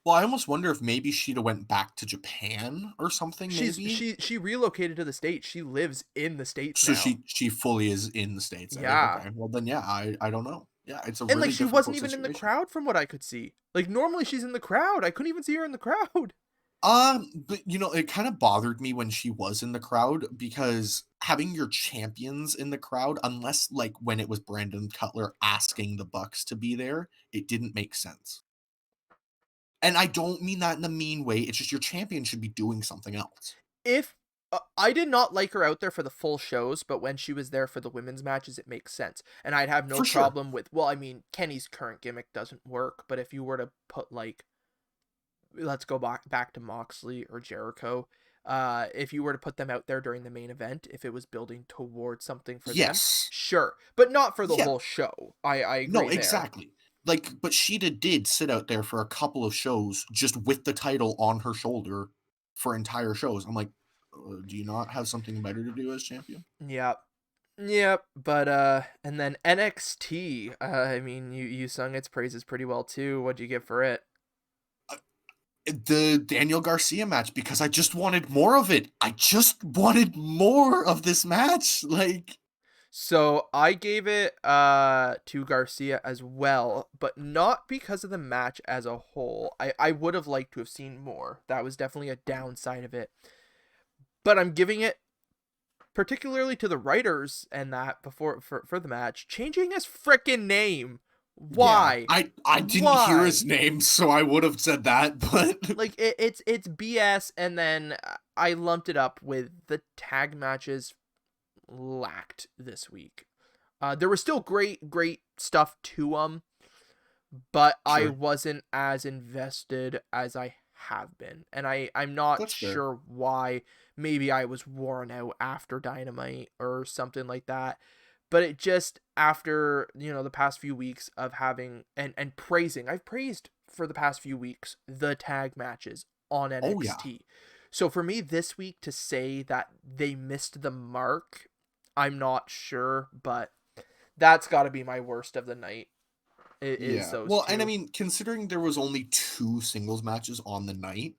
S2: Well, I almost wonder if maybe Sheeta went back to Japan or something,
S1: She's
S2: maybe.
S1: she relocated to the States. She lives in the States
S2: So
S1: now.
S2: she fully is in the States.
S1: Yeah.
S2: Okay. Well then yeah, I don't know. Yeah, it's a
S1: And like
S2: really
S1: she wasn't
S2: difficult
S1: even in the
S2: situation.
S1: crowd from what I could see. Like normally she's in the crowd. I couldn't even see her in the crowd.
S2: But it kind of bothered me when she was in the crowd because having your champions in the crowd, unless like when it was Brandon Cutler asking the Bucks to be there, it didn't make sense. And I don't mean that in a mean way. It's just your champion should be doing something else.
S1: If I did not like her out there for the full shows, but when she was there for the women's matches, it makes sense. And I'd have no
S2: For sure.
S1: problem with, well, I mean, Kenny's current gimmick doesn't work, but if you were to put like, let's go back to Moxley or Jericho, if you were to put them out there during the main event, if it was building towards something for them,
S2: Yes.
S1: sure, but not for the
S2: Yeah.
S1: whole show. I
S2: No,
S1: agree there.
S2: exactly. Like, but Sheeta did sit out there for a couple of shows just with the title on her shoulder for entire shows. I'm like, do you not have something better to do as champion?
S1: Yep. Yep, but and then NXT, I mean, you sung its praises pretty well too. What'd you get for it?
S2: The Daniel Garcia match, because I just wanted more of it. I just wanted more of this match. Like,
S1: So I gave it to Garcia as well, but not because of the match as a whole. I would have liked to have seen more. That was definitely a downside of it. But I'm giving it particularly to the writers and that before for the match, changing his frickin' name.
S2: yeah,
S1: Why?
S2: I didn't hear his
S1: Why?
S2: name, so I would have said that, but
S1: Like it's BS, and then I lumped it up with the tag matches lacked this week. There was still great stuff to them, but I
S2: sure,
S1: wasn't as invested as I have been, and I'm not
S2: that's fair.
S1: sure why. Maybe I was worn out after Dynamite or something like that. But it just after the past few weeks of having and praising, I've praised for the past few weeks the tag matches on
S2: Oh yeah,
S1: NXT. So for me this week to say that they missed the mark, I'm not sure, but that's got to be my worst of the night. It is
S2: yeah.
S1: those
S2: Well, and I
S1: two.
S2: mean, considering there was only 2 singles matches on the night,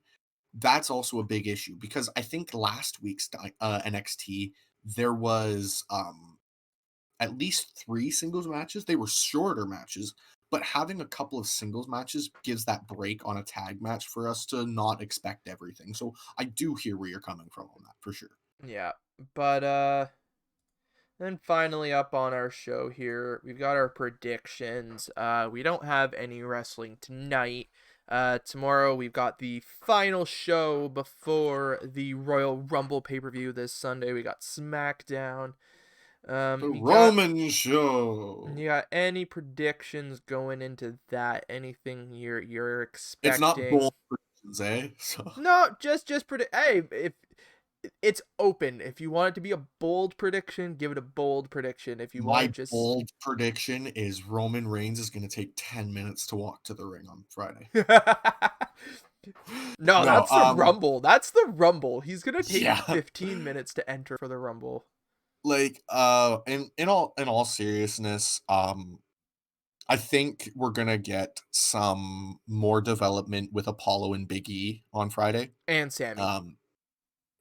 S2: that's also a big issue because I think last week's NXT there was at least 3 singles matches. They were shorter matches, but having a couple of singles matches gives that break on a tag match for us to not expect everything. So I do hear where you're coming from on that for sure.
S1: Yeah. But then finally up on our show here, we've got our predictions. We don't have any wrestling tonight. Tomorrow we've got the final show before the Royal Rumble pay-per-view this Sunday. We got SmackDown.
S2: The
S1: You got
S2: Roman show.
S1: any predictions going into that? Anything you're
S2: It's not bold
S1: expecting?
S2: predictions, eh? So
S1: No, just predict. Hey, if it's open. If you want it to be a bold prediction, give it a bold prediction. If you want
S2: my
S1: to just
S2: bold prediction is Roman Reigns is going to take 10 minutes to walk to the ring on Friday.
S1: No,
S2: No,
S1: that's the Rumble. That's the Rumble. He's gonna take
S2: yeah.
S1: 15 minutes to enter for the Rumble.
S2: Like in all seriousness, I think we're gonna get some more development with Apollo and Big E on Friday.
S1: And Sammy.
S2: Um,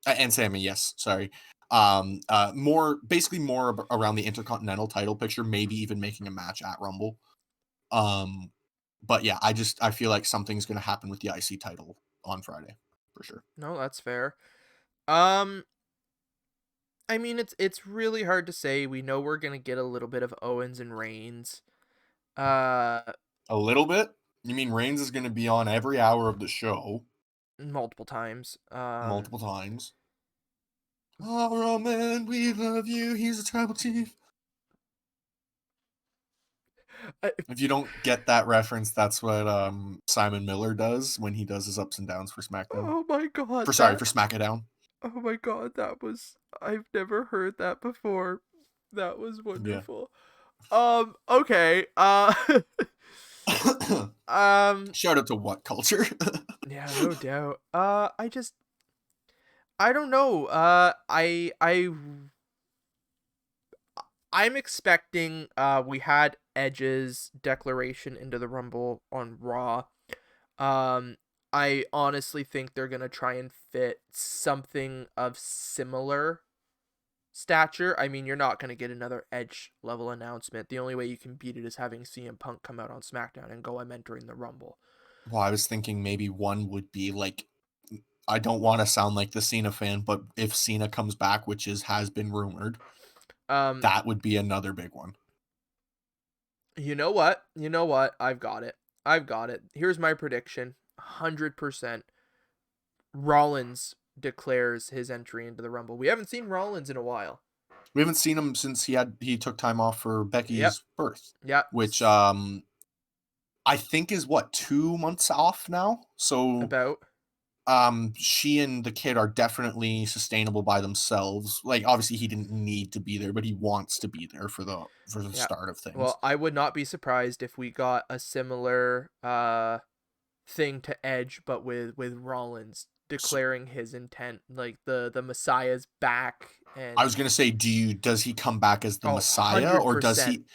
S2: and Sammy, yes, sorry. More basically more around the Intercontinental title picture, maybe even making a match at Rumble. Um, but yeah, I feel like something's gonna happen with the IC title on Friday for sure.
S1: No, that's fair. Um, I mean it's really hard to say. We know we're gonna get a little bit of Owens and Reigns. Uh,
S2: A little bit. You mean Reigns is gonna be on every hour of the show
S1: multiple times.
S2: multiple times? Oh, Roman, we love you. He's a tribal chief.
S1: I,
S2: If you don't get that reference, that's what Simon Miller does when he does his ups and downs for SmackDown.
S1: oh my god,
S2: For sorry,
S1: that
S2: for SmackDown.
S1: oh my god, that was I've never heard that before. That was
S2: Yeah.
S1: wonderful. Okay. Um
S2: Shout out to What Culture.
S1: yeah, no doubt. I don't know. I'm expecting we had Edge's declaration into the Rumble on Raw. Um I honestly think they're going to try and fit something of similar stature, I mean, you're not going to get another Edge level announcement. The only way you can beat it is having CM Punk come out on SmackDown and go, I'm entering the Rumble.
S2: Well, I was thinking maybe one would be like, I don't want to sound like the Cena fan, but if Cena comes back, which has been rumored,
S1: Um,
S2: that would be another big one.
S1: you know what? You know what? I've got it. I've got it. Here's my prediction. 100% Rollins declares his entry into the Rumble. We haven't seen Rollins in a while.
S2: We haven't seen him since he took time off for
S1: Yep.
S2: Becky's birth,
S1: Yep.
S2: which I think is what, 2 months off now. So
S1: About.
S2: she and the kid are definitely sustainable by themselves. Like, obviously he didn't need to be there, but he wants to be there for the
S1: Yeah.
S2: start of things.
S1: Well, I would not be surprised if we got a similar thing to Edge, but with Rollins
S2: So,
S1: declaring his intent, like the Messiah's back,
S2: I was
S1: and
S2: gonna say, does he come back as the
S1: oh,
S2: Messiah, or does
S1: 100%.
S2: he?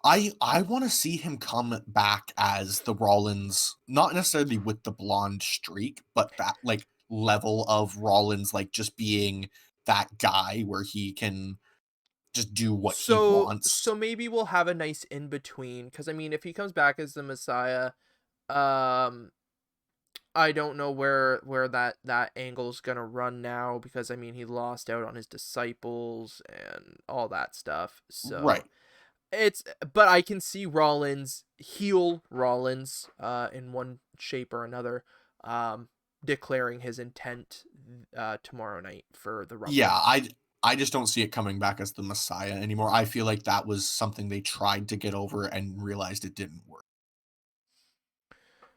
S2: I want to see him come back as the Rollins, not necessarily with the blonde streak, but that like level of Rollins, like just being that guy where he can just do what he
S1: So
S2: wants.
S1: maybe we'll have a nice in between, because I mean, if he comes back as the Messiah, um, I don't know where that angle's gonna run now, because I mean, he lost out on his disciples and all that stuff.
S2: Right.
S1: So it's, but I can see Rollins, heel Rollins, in one shape or another, um, declaring his intent tomorrow night for the
S2: Yeah,
S1: Rumble.
S2: I just don't see it coming back as the Messiah anymore. I feel like that was something they tried to get over and realized it didn't work.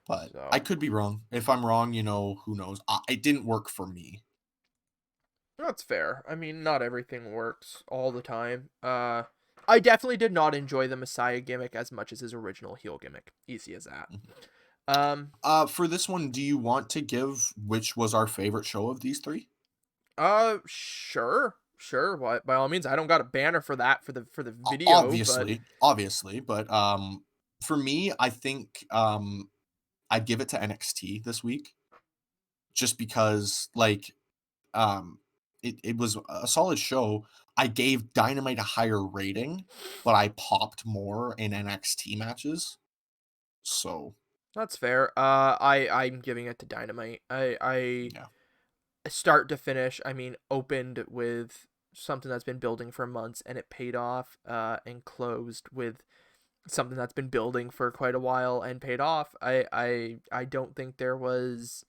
S2: But I
S1: So
S2: could be wrong. If I'm wrong, who knows? It didn't work for me.
S1: that's fair. I mean, not everything works all the time. I definitely did not enjoy the Messiah gimmick as much as his original heel gimmick. Easy as that.
S2: Mhm.
S1: Um,
S2: For this one, do you want to give which was our favorite show of these three?
S1: sure, sure. Why, by all means, I don't got a banner for that for the video, but
S2: Obviously, but for me, I think I'd give it to NXT this week, just because like it was a solid show. I gave Dynamite a higher rating, but I popped more in NXT matches. So
S1: that's fair. I'm giving it to Dynamite. I
S2: yeah,
S1: start to finish, I mean, opened with something that's been building for months and it paid off, and closed with something that's been building for quite a while and paid off. I don't think there was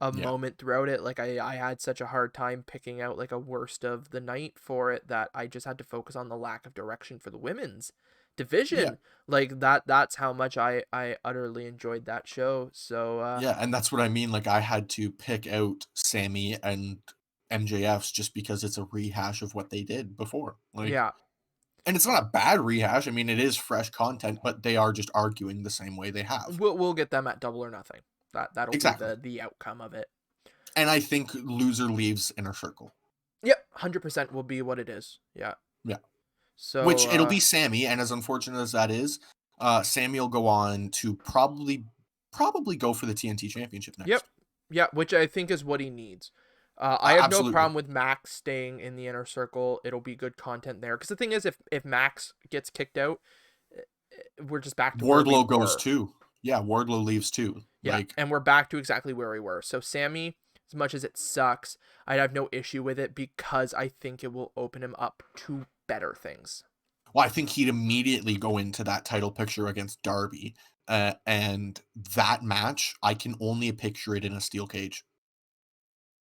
S1: a
S2: yeah,
S1: moment throughout it, like I had such a hard time picking out like a worst of the night for it, that I just had to focus on the lack of direction for the women's
S2: yeah.
S1: division. Like that's how much I utterly enjoyed that show. So
S2: Yeah, and that's what I mean, like, I had to pick out Sammy and MJF's just because it's a rehash of what they did before, like,
S1: yeah,
S2: and it's not a bad rehash, I mean, it is fresh content, but they are just arguing the same way they have.
S1: we'll get them at Double or Nothing. That'll be
S2: Exactly,
S1: the outcome of it.
S2: and I think loser leaves Inner Circle.
S1: Yep, 100% will be what it is. Yeah.
S2: Yeah,
S1: So
S2: which it'll be Sammy, and as unfortunate as that is, Sammy will go on to probably go for the TNT Championship
S1: yep,
S2: next.
S1: yeah, which I think is what he needs. I have no
S2: Absolutely.
S1: problem with Max staying in the Inner Circle. It'll be good content there. Because the thing is, if Max gets kicked out, we're just back to where we
S2: Wardlow goes
S1: were.
S2: too. Yeah, Wardlow leaves too,
S1: Yeah,
S2: like,
S1: and we're back to exactly where we were. So Sammy, as much as it sucks, I'd have no issue with it, because I think it will open him up to better things.
S2: well, I think he'd immediately go into that title picture against Darby, and that match, I can only picture it in a steel cage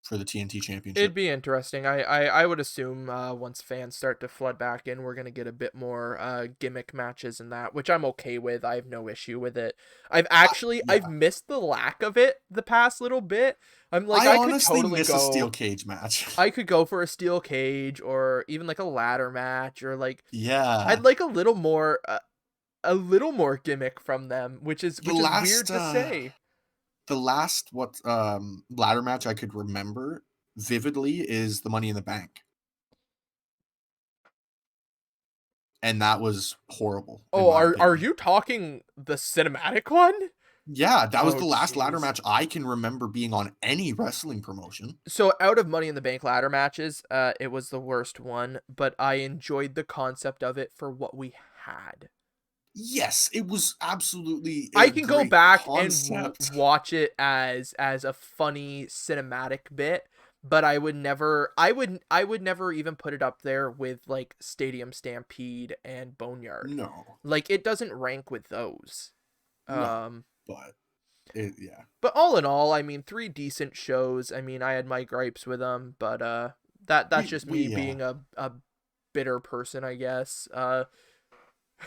S2: for the TNT
S1: It'd
S2: Championship.
S1: be interesting. I would assume, once fans start to flood back in, we're gonna get a bit more gimmick matches and that, which I'm okay with. I have no issue with it. I've
S2: Yeah,
S1: missed the lack of it the past little bit. I'm like,
S2: I honestly miss a steel
S1: go.
S2: cage match.
S1: I could go for a steel cage, or even like a ladder match, or like I'd
S2: Yeah,
S1: like a little more gimmick from them,
S2: the
S1: which is
S2: last,
S1: weird to say.
S2: ladder match I could remember vividly is the Money in the Bank, and that was horrible in
S1: Oh,
S2: my
S1: are
S2: opinion.
S1: you talking the cinematic one?
S2: Yeah, that was
S1: Oh,
S2: the last ladder
S1: jeez.
S2: match I can remember being on any wrestling promotion.
S1: So out of Money in the Bank ladder matches, it was the worst one, but I enjoyed the concept of it for what we had.
S2: Yes, it was absolutely
S1: I
S2: a
S1: can go
S2: great
S1: back and
S2: concept.
S1: watch it as a funny cinematic bit, but I would never even put it up there with like Stadium Stampede and Boneyard.
S2: No,
S1: Like it doesn't rank with those.
S2: no,
S1: Um
S2: but yeah.
S1: but all in all, I mean 3 decent shows. I mean, I had my gripes with them, but that's just me
S2: Yeah.
S1: being a bitter person, I guess.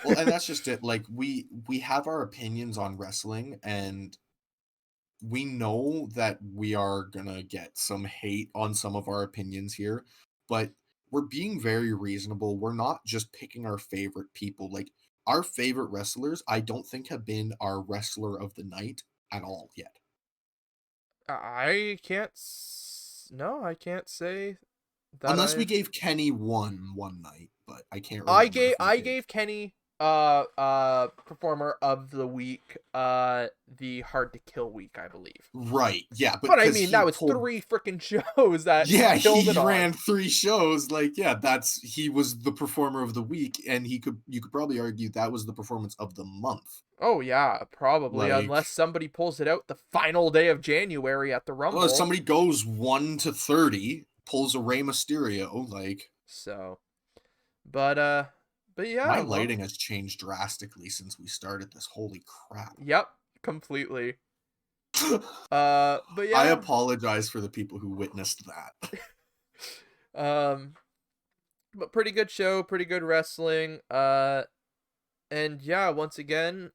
S2: Well, and that's just it. Like we have our opinions on wrestling, and we know that we are gonna get some hate on some of our opinions here, but we're being very reasonable. We're not just picking our favorite people. Like our favorite wrestlers, I don't think have been our wrestler of the night at all yet.
S1: No, I can't say that
S2: Unless we
S1: I've
S2: gave Kenny one night, but I can't remember if we
S1: I
S2: did.
S1: gave Kenny performer of the week the hard to kill week, I believe.
S2: Right. Yeah, but
S1: But I
S2: because
S1: mean, that
S2: he
S1: was
S2: pulled
S1: 3 freaking shows that he
S2: yeah,
S1: killed it
S2: he
S1: on.
S2: ran 3 shows, like, yeah, that's he was the performer of the week, and you could probably argue that was the performance of the month.
S1: Oh yeah, probably
S2: Like,
S1: unless somebody pulls it out the final day of January at the
S2: well, if
S1: Rumble.
S2: somebody goes 1 to 30, pulls a Rey Mysterio, like,
S1: So, but but
S2: my
S1: yeah, well,
S2: lighting has changed drastically since we started this, holy crap.
S1: yep, completely. But
S2: I
S1: yeah.
S2: apologize for the people who witnessed that.
S1: Um but pretty good show, pretty good wrestling. And yeah, once again,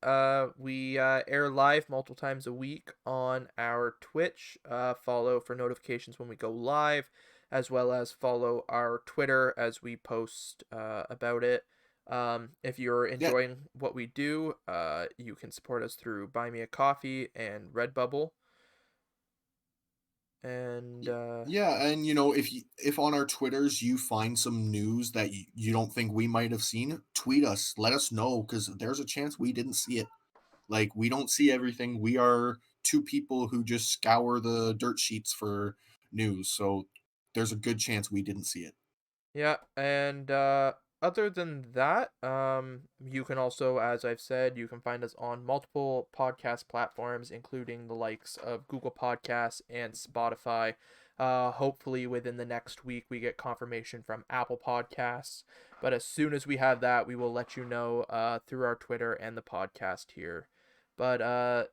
S1: we air live multiple times a week on our Twitch. Follow for notifications when we go live, as well as follow our Twitter as we post about it. If you're
S2: Yeah,
S1: enjoying what we do, you can support us through Buy Me a Coffee and Redbubble. And
S2: yeah, and if on our Twitters you find some news that you don't think we might have seen, tweet us, let us know, because there's a chance we didn't see it. Like, we don't see everything. We are two people who just scour the dirt sheets for news, so there's a good chance we didn't see it.
S1: yeah, and other than that, you can also, as I've said, you can find us on multiple podcast platforms, including the likes of Google Podcasts and Spotify. Hopefully within the next week we get confirmation from Apple Podcasts, but as soon as we have that, we will let you know through our Twitter and the podcast here. But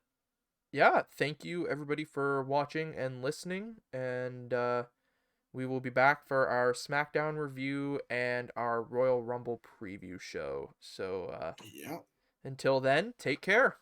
S1: yeah, thank you everybody for watching and listening, and we will be back for our SmackDown review and our Royal Rumble preview show. So
S2: Yeah.
S1: until then, take care.